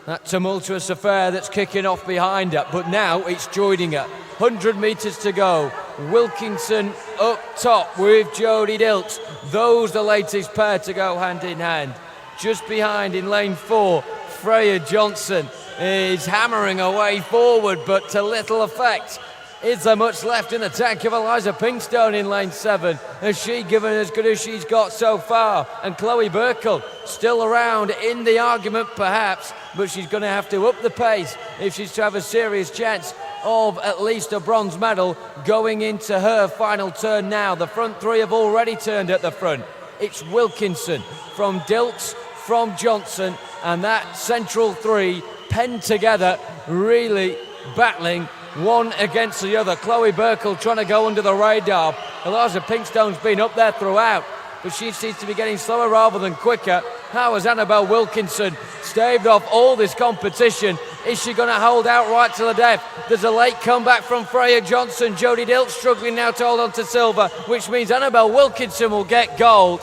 that tumultuous affair that's kicking off behind her. But now it's joining her. 100 metres to go. Wilkinson up top with Jodie Dilks. Those the latest pair to go hand in hand. Just behind in lane 4, Freya Johnson is hammering her way forward, but to little effect. Is there much left in the tank of Eliza Pinkstone in lane 7? Has she given as good as she's got so far? And Chloe Burkle still around in the argument perhaps, but she's going to have to up the pace if she's to have a serious chance of at least a bronze medal going into her final turn now. The front three have already turned at the front. It's Wilkinson, from Dilks, from Johnson, and that central three penned together, really battling one against the other. Chloe Burkle trying to go under the radar. Eliza Pinkstone's been up there throughout, but she seems to be getting slower rather than quicker. How has Annabelle Wilkinson staved off all this competition? Is she going to hold out right to the death? There's a late comeback from Freya Johnson. Jodie Dilks struggling now to hold on to silver, which means Annabelle Wilkinson will get gold.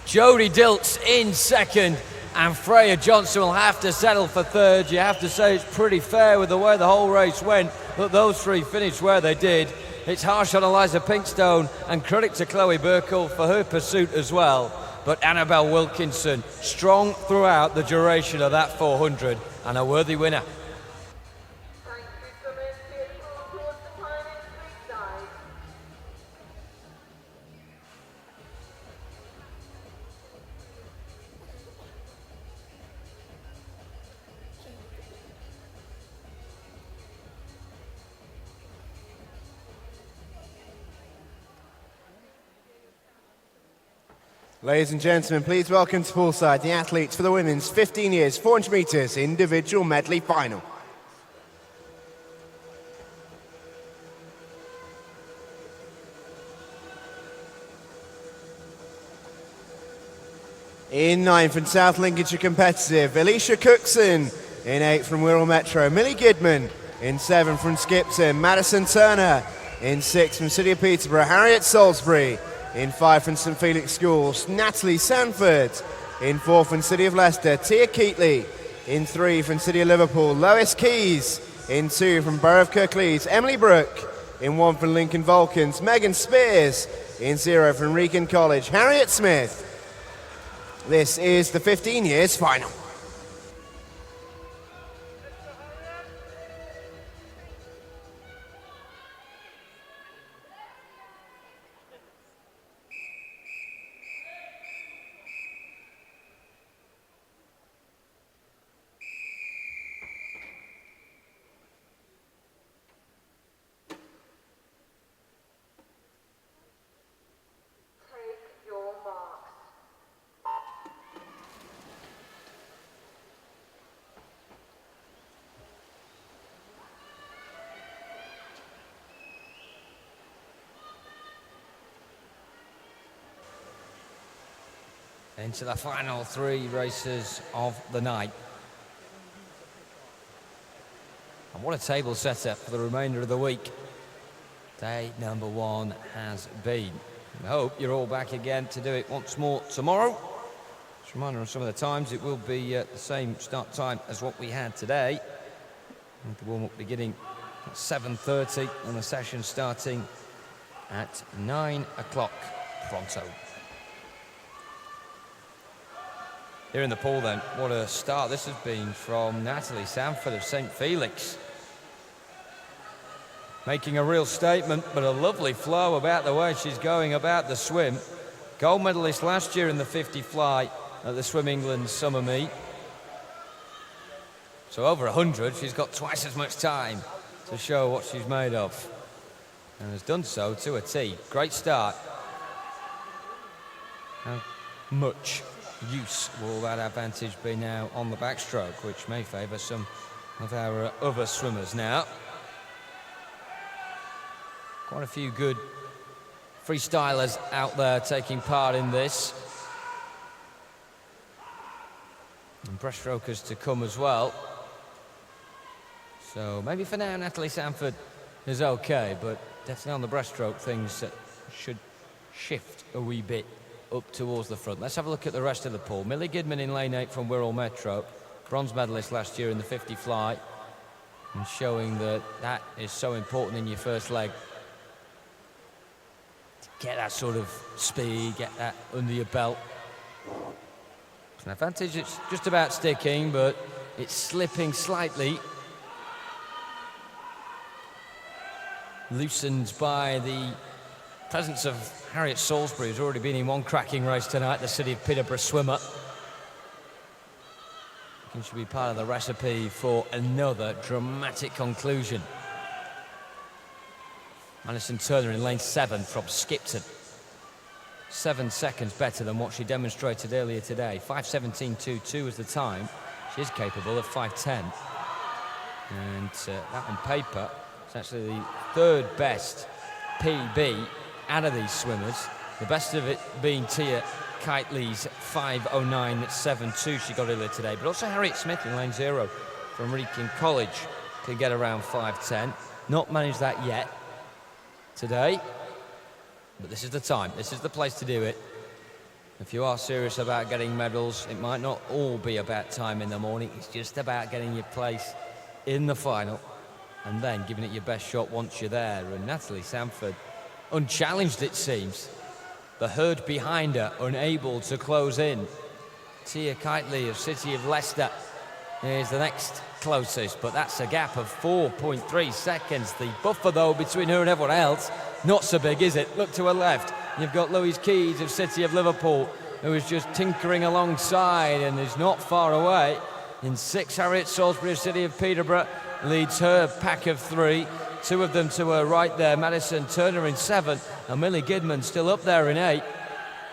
Jodie Dilks in second, and Freya Johnson will have to settle for third. You have to say it's pretty fair with the way the whole race went, that those three finished where they did. It's harsh on Eliza Pinkstone, and credit to Chloe Burkle for her pursuit as well. But Annabelle Wilkinson, strong throughout the duration of that 400, and a worthy winner. Ladies and gentlemen, please welcome to poolside the athletes for the women's 15 years 400 metres individual medley final. In 9th from South Lincolnshire competitive, Alicia Cookson. In 8th from Wirral Metro, Millie Gidman. In 7th from Skipton, Madison Turner. In 6th from City of Peterborough, Harriet Salisbury. In 5th from St Felix Schools, Natalie Sanford. In 4th from City of Leicester, Tia Keatley. In 3 from City of Liverpool, Lois Keys. In 2 from Borough of Kirklees, Emily Brooke. In 1 from Lincoln Vulcans, Megan Spears. In 0 from Wrekin College, Harriet Smith. This is the 15 years final. Into the final 3 races of the night. And what a table setter for the remainder of the week. Day number 1 has been. I hope you're all back again to do it once more tomorrow. Just a reminder of some of the times. It will be the same start time as what we had today. With the warm-up beginning at 7:30 and the session starting at 9 o'clock pronto. Here in the pool then, what a start this has been from Natalie Sanford of St. Felix. Making a real statement, but a lovely flow about the way she's going about the swim. Gold medalist last year in the 50 fly at the Swim England summer meet. So over 100, she's got twice as much time to show what she's made of. And has done so to a T. Great start. How much use will that advantage be now on the backstroke, which may favour some of our other swimmers now. Quite a few good freestylers out there taking part in this. And breaststrokers to come as well. So maybe for now Natalie Sanford is okay, but definitely on the breaststroke things should shift a wee bit up towards the front. Let's have a look at the rest of the pool. Millie Gidman in lane 8 from Wirral Metro, bronze medalist last year in the 50 fly, and showing that that is so important in your first leg. To get that sort of speed, get that under your belt. It's an advantage, it's just about sticking, but it's slipping slightly. Loosened by the presence of Harriet Salisbury, who's already been in one cracking race tonight, the City of Peterborough swimmer. She should be part of the recipe for another dramatic conclusion. Madison Turner in lane 7 from Skipton. 7 seconds better than what she demonstrated earlier today. 5:17.22 is the time. She is capable of 5:10. And that on paper is actually the 3rd best PB out of these swimmers. The best of it being Tia Kitely's 5:09.72 she got earlier today. But also Harriet Smith in lane 0 from Wrekin College can get around 5:10. Not managed that yet today. But this is the time, this is the place to do it. If you are serious about getting medals, it might not all be about time in the morning. It's just about getting your place in the final and then giving it your best shot once you're there. And Natalie Sanford, unchallenged it seems. The herd behind her, unable to close in. Tia Kitely of City of Leicester is the next closest, but that's a gap of 4.3 seconds. The buffer, though, between her and everyone else, not so big, is it? Look to her left. You've got Louise Keys of City of Liverpool, who is just tinkering alongside and is not far away. In 6, Harriet Salisbury of City of Peterborough leads her pack of 3. 2 of them to her right there. Madison Turner in 7, and Millie Gidman still up there in 8.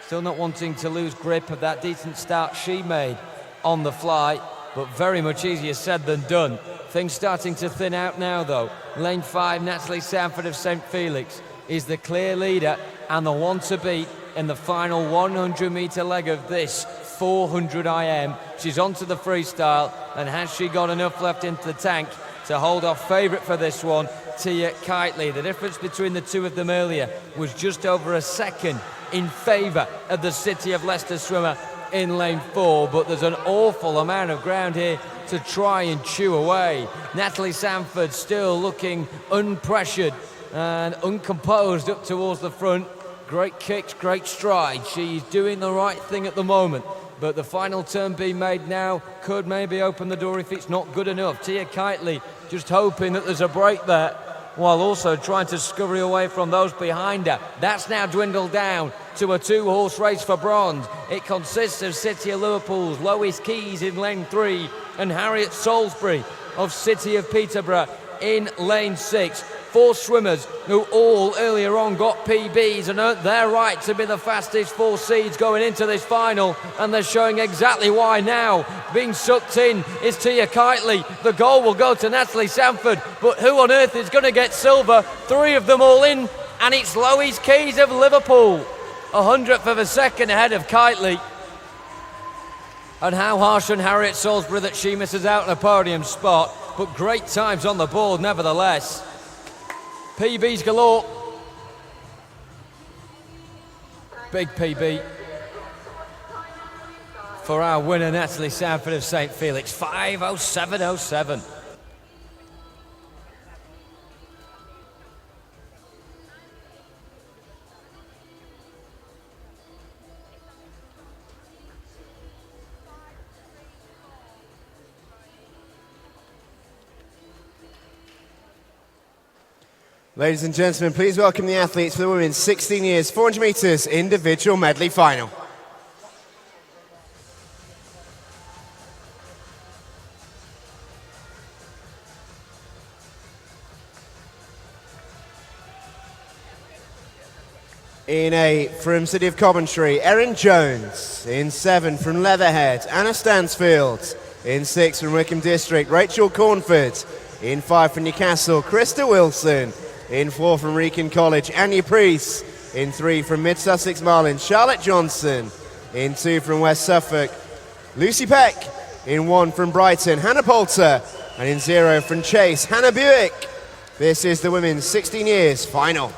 Still not wanting to lose grip of that decent start she made on the fly, but very much easier said than done. Things starting to thin out now, though. Lane 5, Natalie Sanford of St. Felix is the clear leader and the one to beat in the final 100-metre leg of this 400 IM. She's onto the freestyle, and has she got enough left into the tank to hold off favourite for this one, Tia Kitely? The difference between the two of them earlier was just over a second in favour of the City of Leicester swimmer, in lane 4, but there's an awful amount of ground here to try and chew away. Natalie Sanford still looking unpressured and uncomposed up towards the front. Great kicks, great stride. She's doing the right thing at the moment, but the final turn being made now could maybe open the door if it's not good enough. Tia Kitely just hoping that there's a break there, while also trying to scurry away from those behind her. That's now dwindled down to a 2-horse race for bronze. It consists of City of Liverpool's Lois Keys in lane 3 and Harriet Salisbury of City of Peterborough in lane 6. 4 swimmers who all earlier on got PBs and earned their right to be the fastest 4 seeds going into this final, and they're showing exactly why now. Being sucked in is Tia Kitely. The goal will go to Natalie Sanford, but who on earth is going to get silver? 3 of them all in, and it's Lois Keys of Liverpool, 100th of a second ahead of Kitely. And how harsh on Harriet Salisbury that she misses out on a podium spot, but great times on the board nevertheless. PBs galore. Big PB for our winner, Natalie Sanford of St. Felix, 5:07.07. Ladies and gentlemen, please welcome the athletes for the women's 16 years, 400 metres individual medley final. In 8 from City of Coventry, Erin Jones. In 7 from Leatherhead, Anna Stansfield. In 6 from Wickham District, Rachel Cornford. In 5 from Newcastle, Krista Wilson. In 4 from Wrekin College, Anya Priest. In 3 from Mid Sussex Marlin, Charlotte Johnson. In 2 from West Suffolk, Lucy Peck. In 1 from Brighton, Hannah Poulter. And in 0 from Chase, Hannah Buick. This is the women's 16 years final.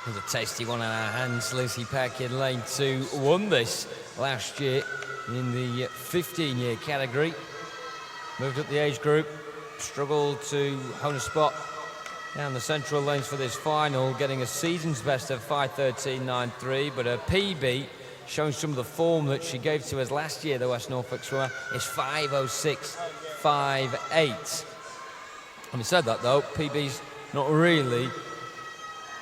There's a tasty one in our hands. Lucy Peck in lane 2 won this last year in the 15-year category. Moved up the age group, struggled to hone a spot down the central lanes for this final, getting a season's best of 5:13.93, but her PB, showing some of the form that she gave to us last year, the West Norfolk swimmer, is 5:06.58. Having said that though, PB's not really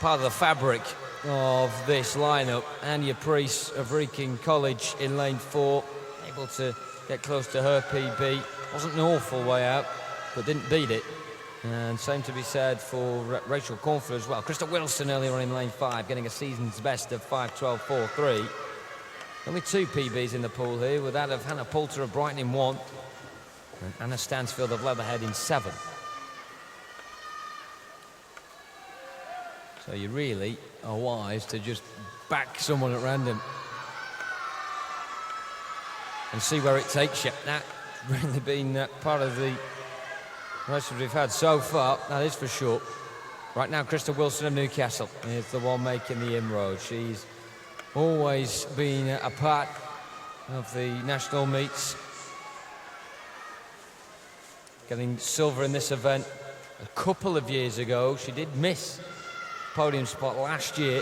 part of the fabric of this lineup. Anya Priest of Wrekin College in lane 4, able to get close to her PB. Wasn't an awful way out, but didn't beat it. And same to be said for Rachel Cornford as well. Krista Wilson earlier on in lane 5, getting a season's best of 5:12.43. Only 2 PBs in the pool here, with that of Hannah Poulter of Brighton in 1, and Anna Stansfield of Leatherhead in 7. So you really are wise to just back someone at random and see where it takes you. That's really been part of the races we've had so far, that is for sure. Right now, Krista Wilson of Newcastle is the one making the inroad. She's always been a part of the national meets, getting silver in this event a couple of years ago. She did miss podium spot last year,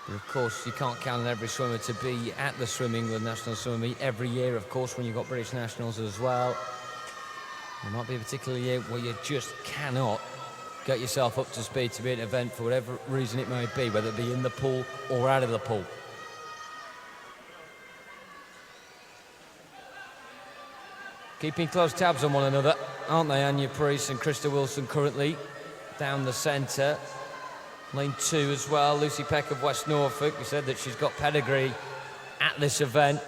but of course you can't count on every swimmer to be at the Swim England National Swimmer Meet every year. Of course, when you've got British nationals as well, there might be a particular year where you just cannot get yourself up to speed to be at an event for whatever reason it may be, whether it be in the pool or out of the pool. Keeping close tabs on one another, aren't they, Anya Priest and Krista Wilson currently? down the centre. Lane 2 as well, Lucy Peck of West Norfolk. We said that she's got pedigree at this event.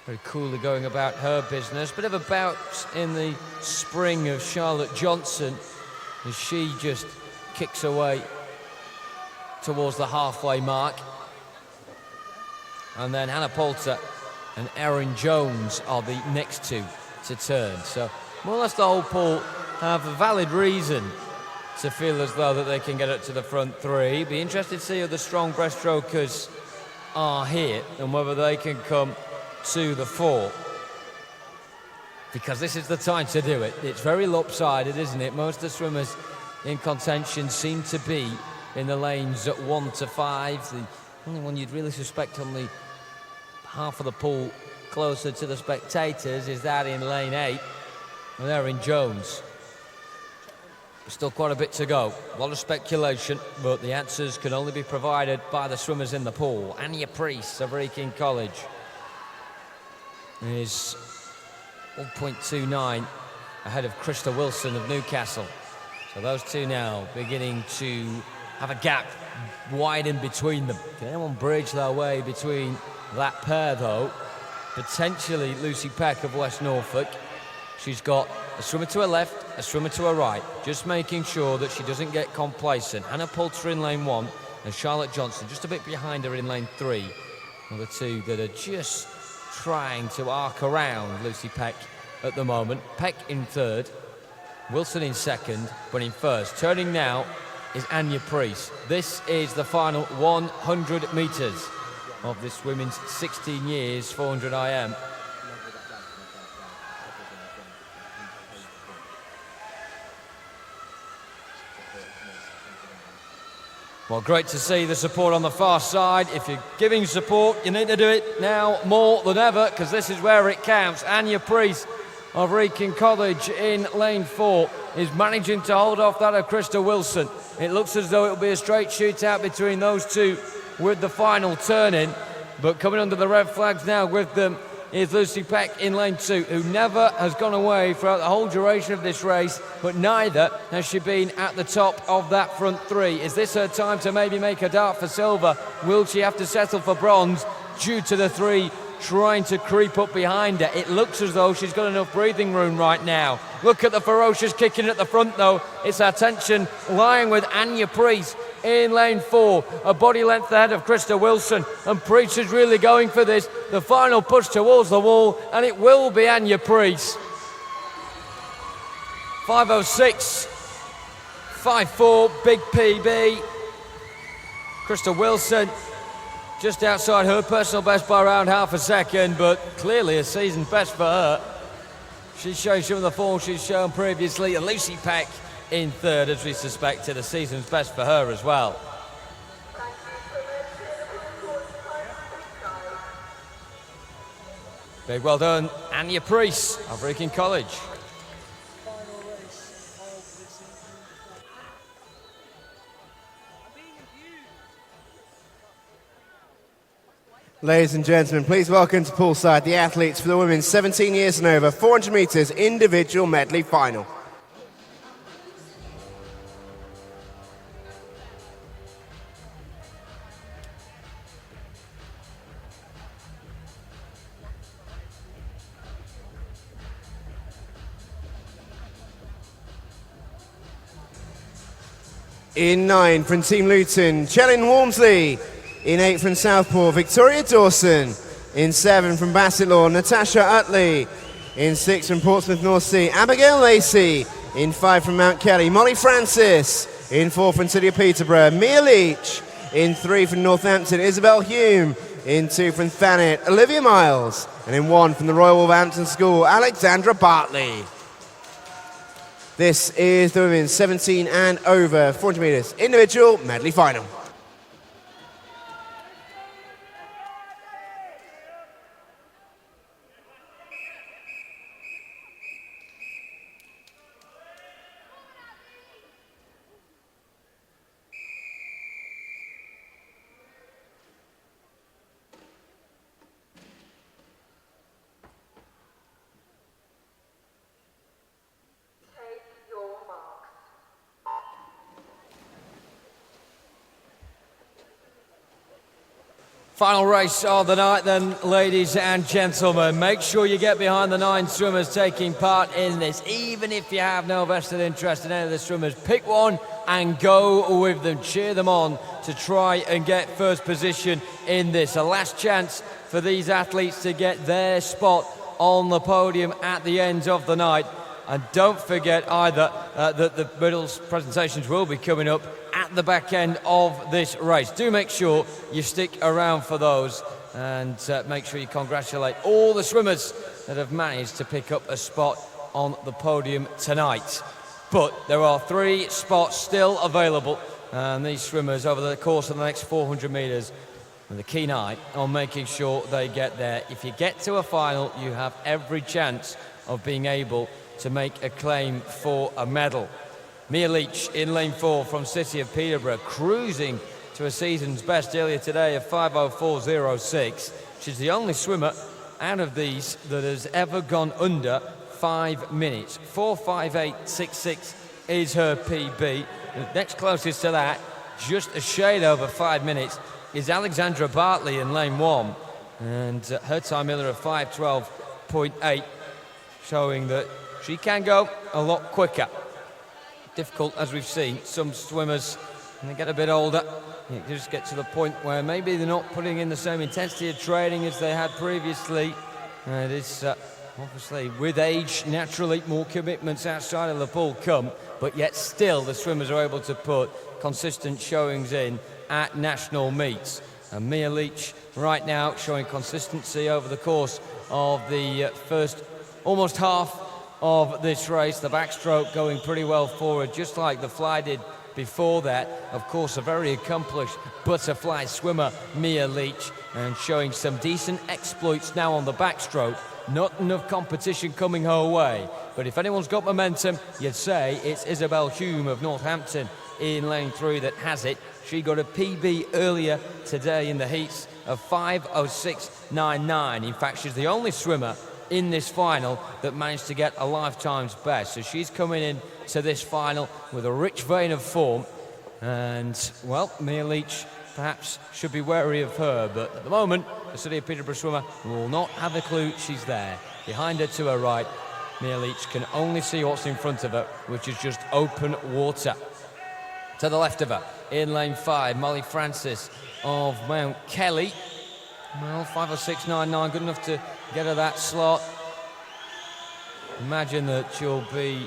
Very coolly going about her business. Bit of a bout in the spring of Charlotte Johnson as she just kicks away towards the halfway mark. And then Hannah Poulter and Erin Jones are the next two to turn. So more or less the whole pool have a valid reason to feel as though that they can get up to the front three. Be interested to see who the strong breaststrokers are here and whether they can come to the fore, because this is the time to do it. It's very lopsided, isn't it? Most of the swimmers in contention seem to be in the lanes at 1 to 5. The only one you'd really suspect on the half of the pool closer to the spectators is that in lane 8, and Erin Jones. Still quite a bit to go. A lot of speculation, but the answers can only be provided by the swimmers in the pool. Anya Priest of Wrekin College is 1.29 ahead of Krista Wilson of Newcastle. So those two now beginning to have a gap widen between them. Can anyone bridge their way between that pair, though? Potentially Lucy Peck of West Norfolk. She's got a swimmer to her left, a swimmer to her right, just making sure that she doesn't get complacent. Hannah Poulter in lane 1 and Charlotte Johnson just a bit behind her in lane 3. Well, the two that are just trying to arc around Lucy Peck at the moment. Peck in 3rd, Wilson in 2nd, but in 1st. Turning now is Anya Priest. This is the final 100 metres of this women's 16 years 400 IM. Well, great to see the support on the far side. If you're giving support, you need to do it now more than ever, because this is where it counts. Anya Priest of Wrekin College in lane 4 is managing to hold off that of Krista Wilson. It looks as though it'll be a straight shootout between those two with the final turn in. But coming under the red flags now with them is Lucy Peck in lane 2, who never has gone away throughout the whole duration of this race, but neither has she been at the top of that front three. Is this her time to maybe make a dart for silver? Will she have to settle for bronze due to the three trying to creep up behind her? It looks as though she's got enough breathing room right now. Look at the ferocious kicking at the front, though. It's our attention lying with Anya Priest in lane 4, a body length ahead of Krista Wilson, and Priest is really going for this. The final push towards the wall, and it will be Anya Priest. 5:06, 5:4, big PB. Krista Wilson just outside her personal best by around half a second, but clearly a season best for her. She's showing some of the form she's shown previously, and Lucy Peck in 3rd, as we suspected, a season's best for her as well. Big well done, Anya Priest of Wrekin College. Ladies and gentlemen, please welcome to poolside the athletes for the women's 17 years and over 400 metres individual medley final. In 9 from Team Luton, Chelin Walmsley. In 8 from Southport, Victoria Dawson. In 7 from Bassetlaw, Natasha Utley. In 6 from Portsmouth North Sea, Abigail Lacey. In 5 from Mount Kelly, Molly Francis. In 4 from City of Peterborough, Mia Leach. In 3 from Northampton, Isabel Hume. In 2 from Thanet, Olivia Miles. And in 1 from the Royal Wolverhampton School, Alexandra Bartley. This is the women's 17 and over 400 metres individual medley final. Final race of the night then, ladies and gentlemen. Make sure you get behind the 9 swimmers taking part in this. Even if you have no vested interest in any of the swimmers, pick one and go with them. Cheer them on to try and get first position in this. A last chance for these athletes to get their spot on the podium at the end of the night. And don't forget either that the medals presentations will be coming up at the back end of this race. Do make sure you stick around for those, and make sure you congratulate all the swimmers that have managed to pick up a spot on the podium tonight. But there are 3 spots still available, and these swimmers over the course of the next 400 metres with a keen eye on making sure they get there. If you get to a final, you have every chance of being able to make a claim for a medal. Mia Leach in lane 4 from City of Peterborough, cruising to a season's best earlier today of 5:04.06. She's the only swimmer out of these that has ever gone under 5 minutes. 4:58.66 is her PB. The next closest to that, just a shade over 5 minutes, is Alexandra Bartley in lane 1. And her time earlier of 5:12.8, showing that she can go a lot quicker. Difficult, as we've seen, some swimmers, when they get a bit older, you just get to the point where maybe they're not putting in the same intensity of training as they had previously. It is obviously with age, naturally, more commitments outside of the pool come, but yet still the swimmers are able to put consistent showings in at national meets. And Mia Leach right now showing consistency over the course of the first almost half of this race. The backstroke going pretty well forward, just like the fly did before that. Of course, a very accomplished butterfly swimmer, Mia Leach, and showing some decent exploits now on the backstroke. Not enough competition coming her way, but if anyone's got momentum, you'd say it's Isabel Hume of Northampton in lane 3 that has it. She got a PB earlier today in the heats of 5:06.99. In fact, she's the only swimmer in this final that managed to get a lifetime's best. So she's coming in to this final with a rich vein of form. And, well, Mia Leach perhaps should be wary of her. But at the moment, the City of Peterborough swimmer will not have a clue she's there. Behind her to her right, Mia Leach can only see what's in front of her, which is just open water. To the left of her, in lane 5, Molly Francis of Mount Kelly. Well, 5:06.99, good enough to get her that slot. Imagine that she'll be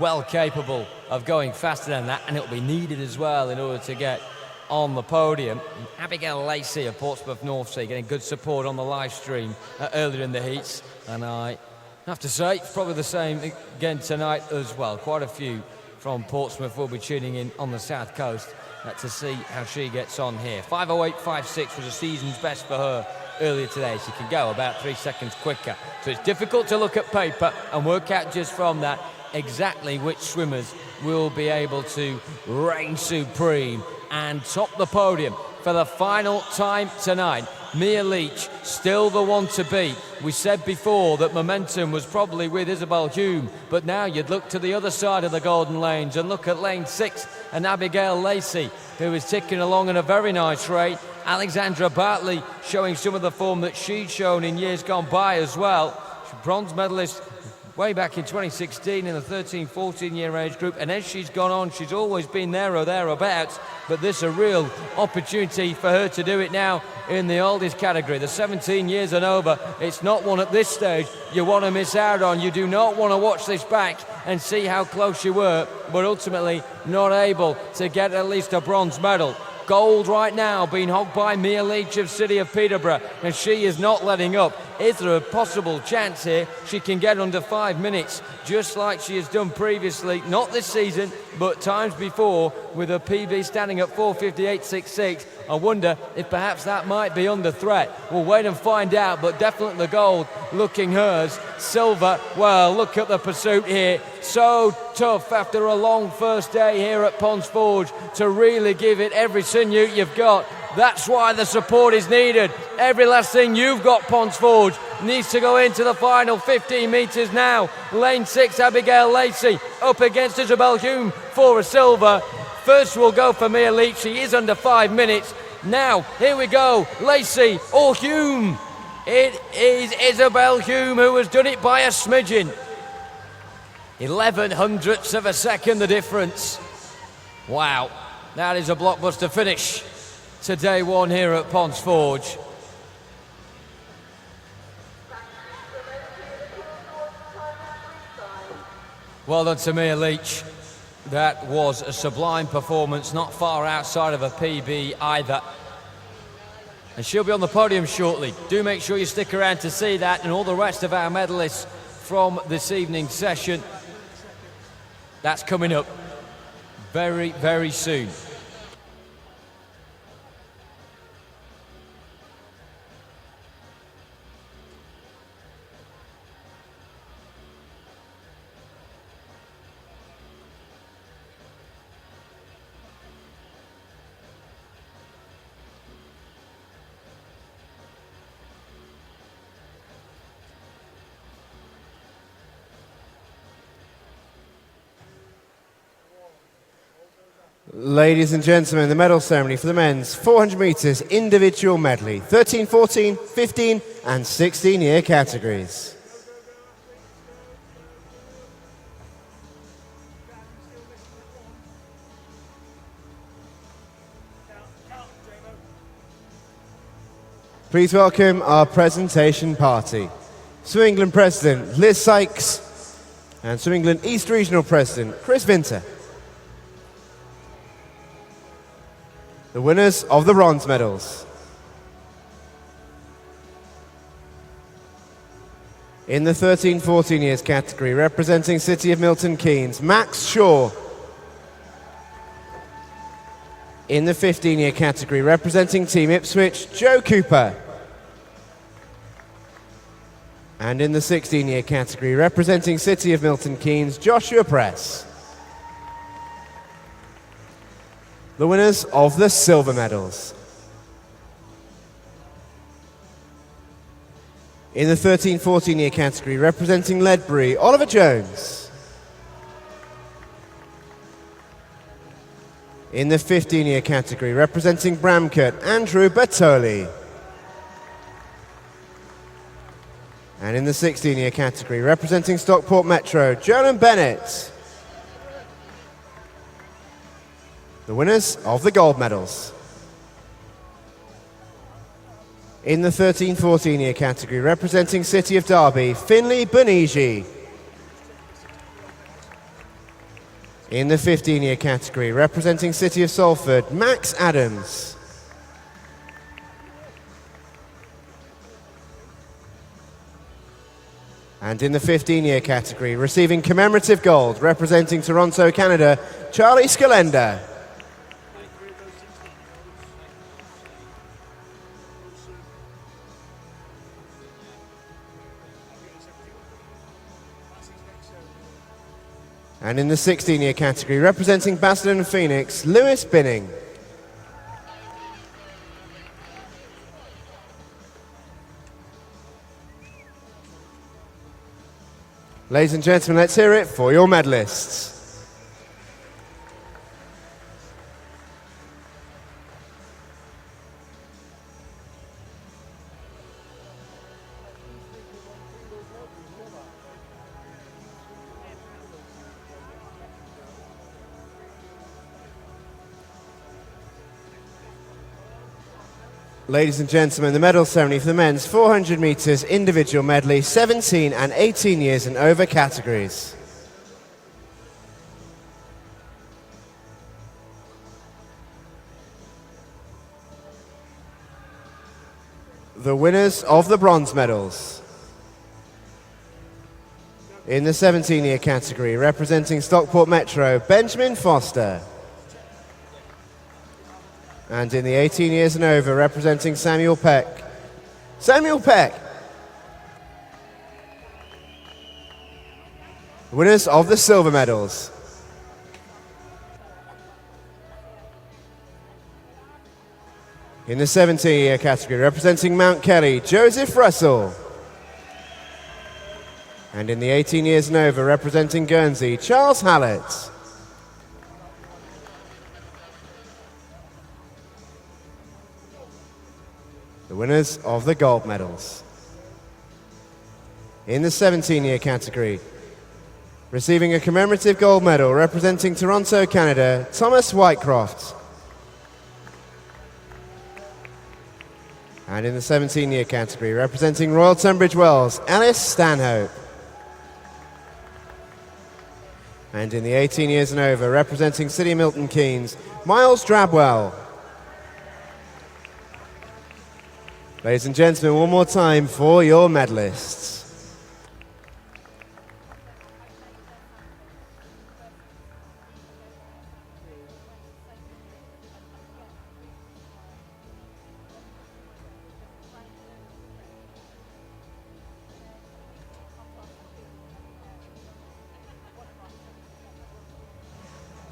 well capable of going faster than that, and it'll be needed as well in order to get on the podium. And Abigail Lacey of Portsmouth North Sea getting good support on the live stream earlier in the heats, and I have to say it's probably the same again tonight as well. Quite a few from Portsmouth will be tuning in on the south coast to see how she gets on here. 5:08.56 was a season's best for her earlier today. She can go about 3 seconds quicker. So it's difficult to look at paper and work out just from that exactly which swimmers will be able to reign supreme and top the podium for the final time tonight. Mia Leach, still the one to beat. We said before that momentum was probably with Isabel Hume, but now you'd look to the other side of the Golden Lanes and look at lane 6 and Abigail Lacey, who is ticking along at a very nice rate. Alexandra Bartley showing some of the form that she'd shown in years gone by as well. She's a bronze medalist way back in 2016 in the 13-14 year age group, and as she's gone on, she's always been there or thereabouts, but this is a real opportunity for her to do it now in the oldest category, the 17 years and over. It's not one at this stage you want to miss out on. You do not want to watch this back and see how close you were, but ultimately not able to get at least a bronze medal. Gold right now being hogged by Mia Leach of City of Peterborough, and she is not letting up. Is there a possible chance here she can get under 5 minutes, just like she has done previously, not this season, but times before, with her PB standing at 4:58.66. I wonder if perhaps that might be under threat. We'll wait and find out, but definitely the gold looking hers. Silver, well, look at the pursuit here. So tough after a long first day here at Ponds Forge to really give it every sinew you've got. That's why the support is needed. Every last thing you've got, Ponds Forge, needs to go into the final 15 metres now. Lane 6, Abigail Lacey up against Isabel Hume for a silver. First will go for Mia Leach. She is under 5 minutes. Now, here we go, Lacey or Hume. It is Isabel Hume who has done it by a smidgen. 11 hundredths of a second the difference. Wow, that is a blockbuster finish to day one here at Ponds Forge. Well done to Mia Leach. That was a sublime performance, not far outside of a PB either. And she'll be on the podium shortly. Do make sure you stick around to see that and all the rest of our medalists from this evening's session. That's coming up very, very soon. Ladies and gentlemen, the medal ceremony for the men's 400 metres individual medley, 13, 14, 15 and 16-year categories. Please welcome our presentation party. Swim England President Liz Sykes and Swim England East Regional President Chris Vinter. The winners of the bronze medals. In the 13-14 years category, representing City of Milton Keynes, Max Shaw. In the 15-year category, representing Team Ipswich, Joe Cooper. And in the 16-year category, representing City of Milton Keynes, Joshua Press. The winners of the silver medals. In the 13-14 year category, representing Ledbury, Oliver Jones. In the 15-year category, representing Bramcote, Andrew Bertoli. And in the 16-year category, representing Stockport Metro, Jonan Bennett. The winners of the gold medals. In the 13-14 year category, representing City of Derby, Finley Bunhejee. In the 15-year category, representing City of Salford, Max Adams. And in the 15-year category, receiving commemorative gold, representing Toronto, Canada, Charlie Scalenda. And in the 16-year category, representing Basildon and Phoenix, Lewis Binning. Ladies and gentlemen, let's hear it for your medalists. Ladies and gentlemen, the medal ceremony for the men's 400 metres individual medley, 17 and 18 years and over categories. The winners of the bronze medals. In the 17-year category, representing Stockport Metro, Benjamin Foster. And in the 18 years and over, representing Samuel Peck. Samuel Peck. Winners of the silver medals. In the 17-year category, representing Mount Kelly, Joseph Russell. And in the 18 years and over, representing Guernsey, Charles Hallett. the winners of the gold medals. In the 17-year category, receiving a commemorative gold medal representing Toronto, Canada, Thomas Whitecroft. And in the 17-year category, representing Royal Tunbridge Wells, Alice Stanhope. And in the 18 years and over, representing City of Milton Keynes, Miles Drabwell. Ladies and gentlemen, one more time for your medalists.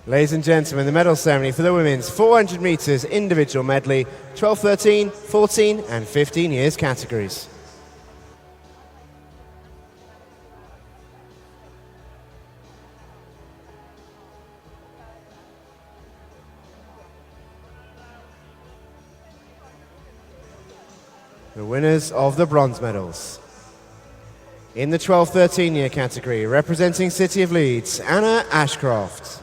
Ladies and gentlemen, the medal ceremony for the women's 400 metres individual medley, 12, 13, 14 and 15 years categories. The winners of the bronze medals. In the 12-13 year category, representing City of Leeds, Anna Ashcroft.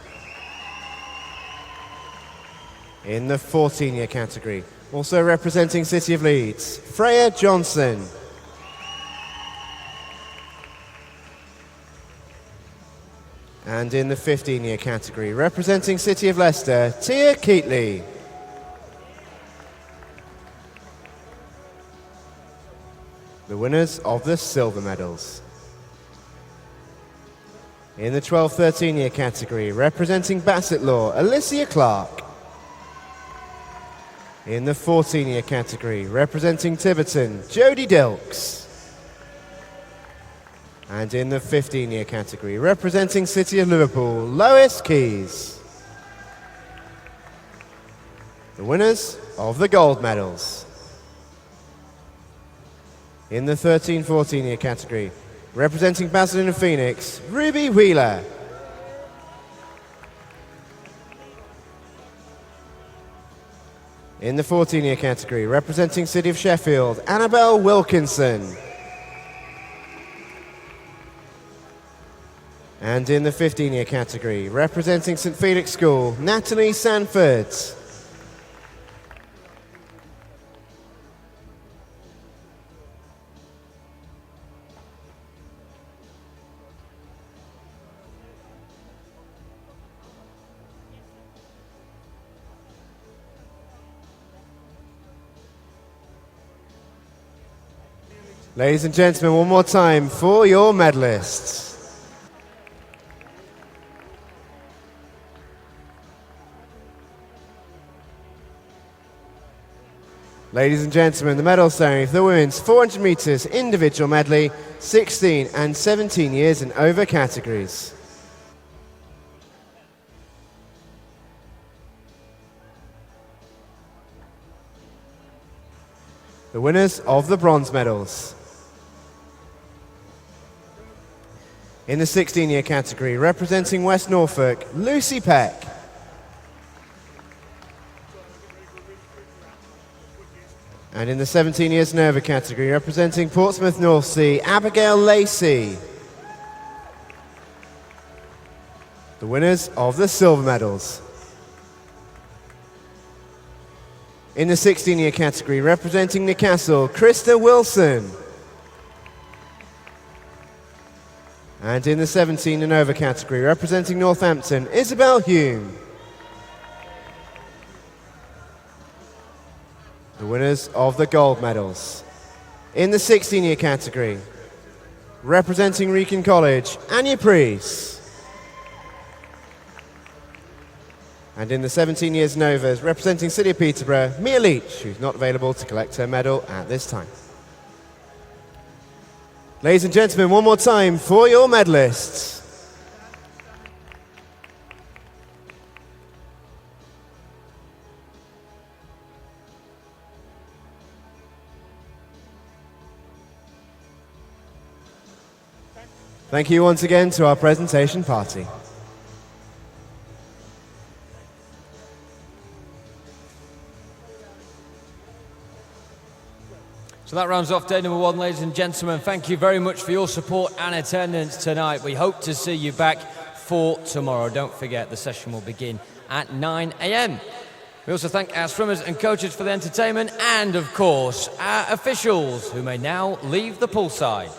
In the 14-year category, also representing City of Leeds, Freya Johnson. And in the 15-year category, representing City of Leicester, Tia Keatley. The winners of the silver medals. In the 12-13 year category, representing Bassett Law, Alicia Clark. In the 14-year category, representing Tiverton, Jodie Dilks. And in the 15-year category, representing City of Liverpool, Lois Keys. The winners of the gold medals. In the 13-14 year category, representing Basildon and Phoenix, Ruby Wheeler. In the 14-year category, representing City of Sheffield, Annabelle Wilkinson. And in the 15-year category, representing St Felix School, Natalie Sanford. Ladies and gentlemen, one more time for your medalists. Ladies and gentlemen, the medal ceremony for the women's 400 metres individual medley, 16 and 17 years and over categories. The winners of the bronze medals. In the 16-year category, representing West Norfolk, Lucy Peck. And in the 17 years and over category, representing Portsmouth North Sea, Abigail Lacey. The winners of the silver medals. In the 16-year category, representing Newcastle, Krista Wilson. And in the 17 and over category, representing Northampton, Isabel Hume. The winners of the gold medals. In the 16-year category, representing Wrekin College, Anya Preece. And in the 17 years and overs, representing City of Peterborough, Mia Leach, who's not available to collect her medal at this time. Ladies and gentlemen, one more time for your medalists. Thank you once again to our presentation party. So that rounds off day number 1, ladies and gentlemen. Thank you very much for your support and attendance tonight. We hope to see you back for tomorrow. Don't forget, the session will begin at 9 a.m. We also thank our swimmers and coaches for the entertainment and, of course, our officials, who may now leave the poolside.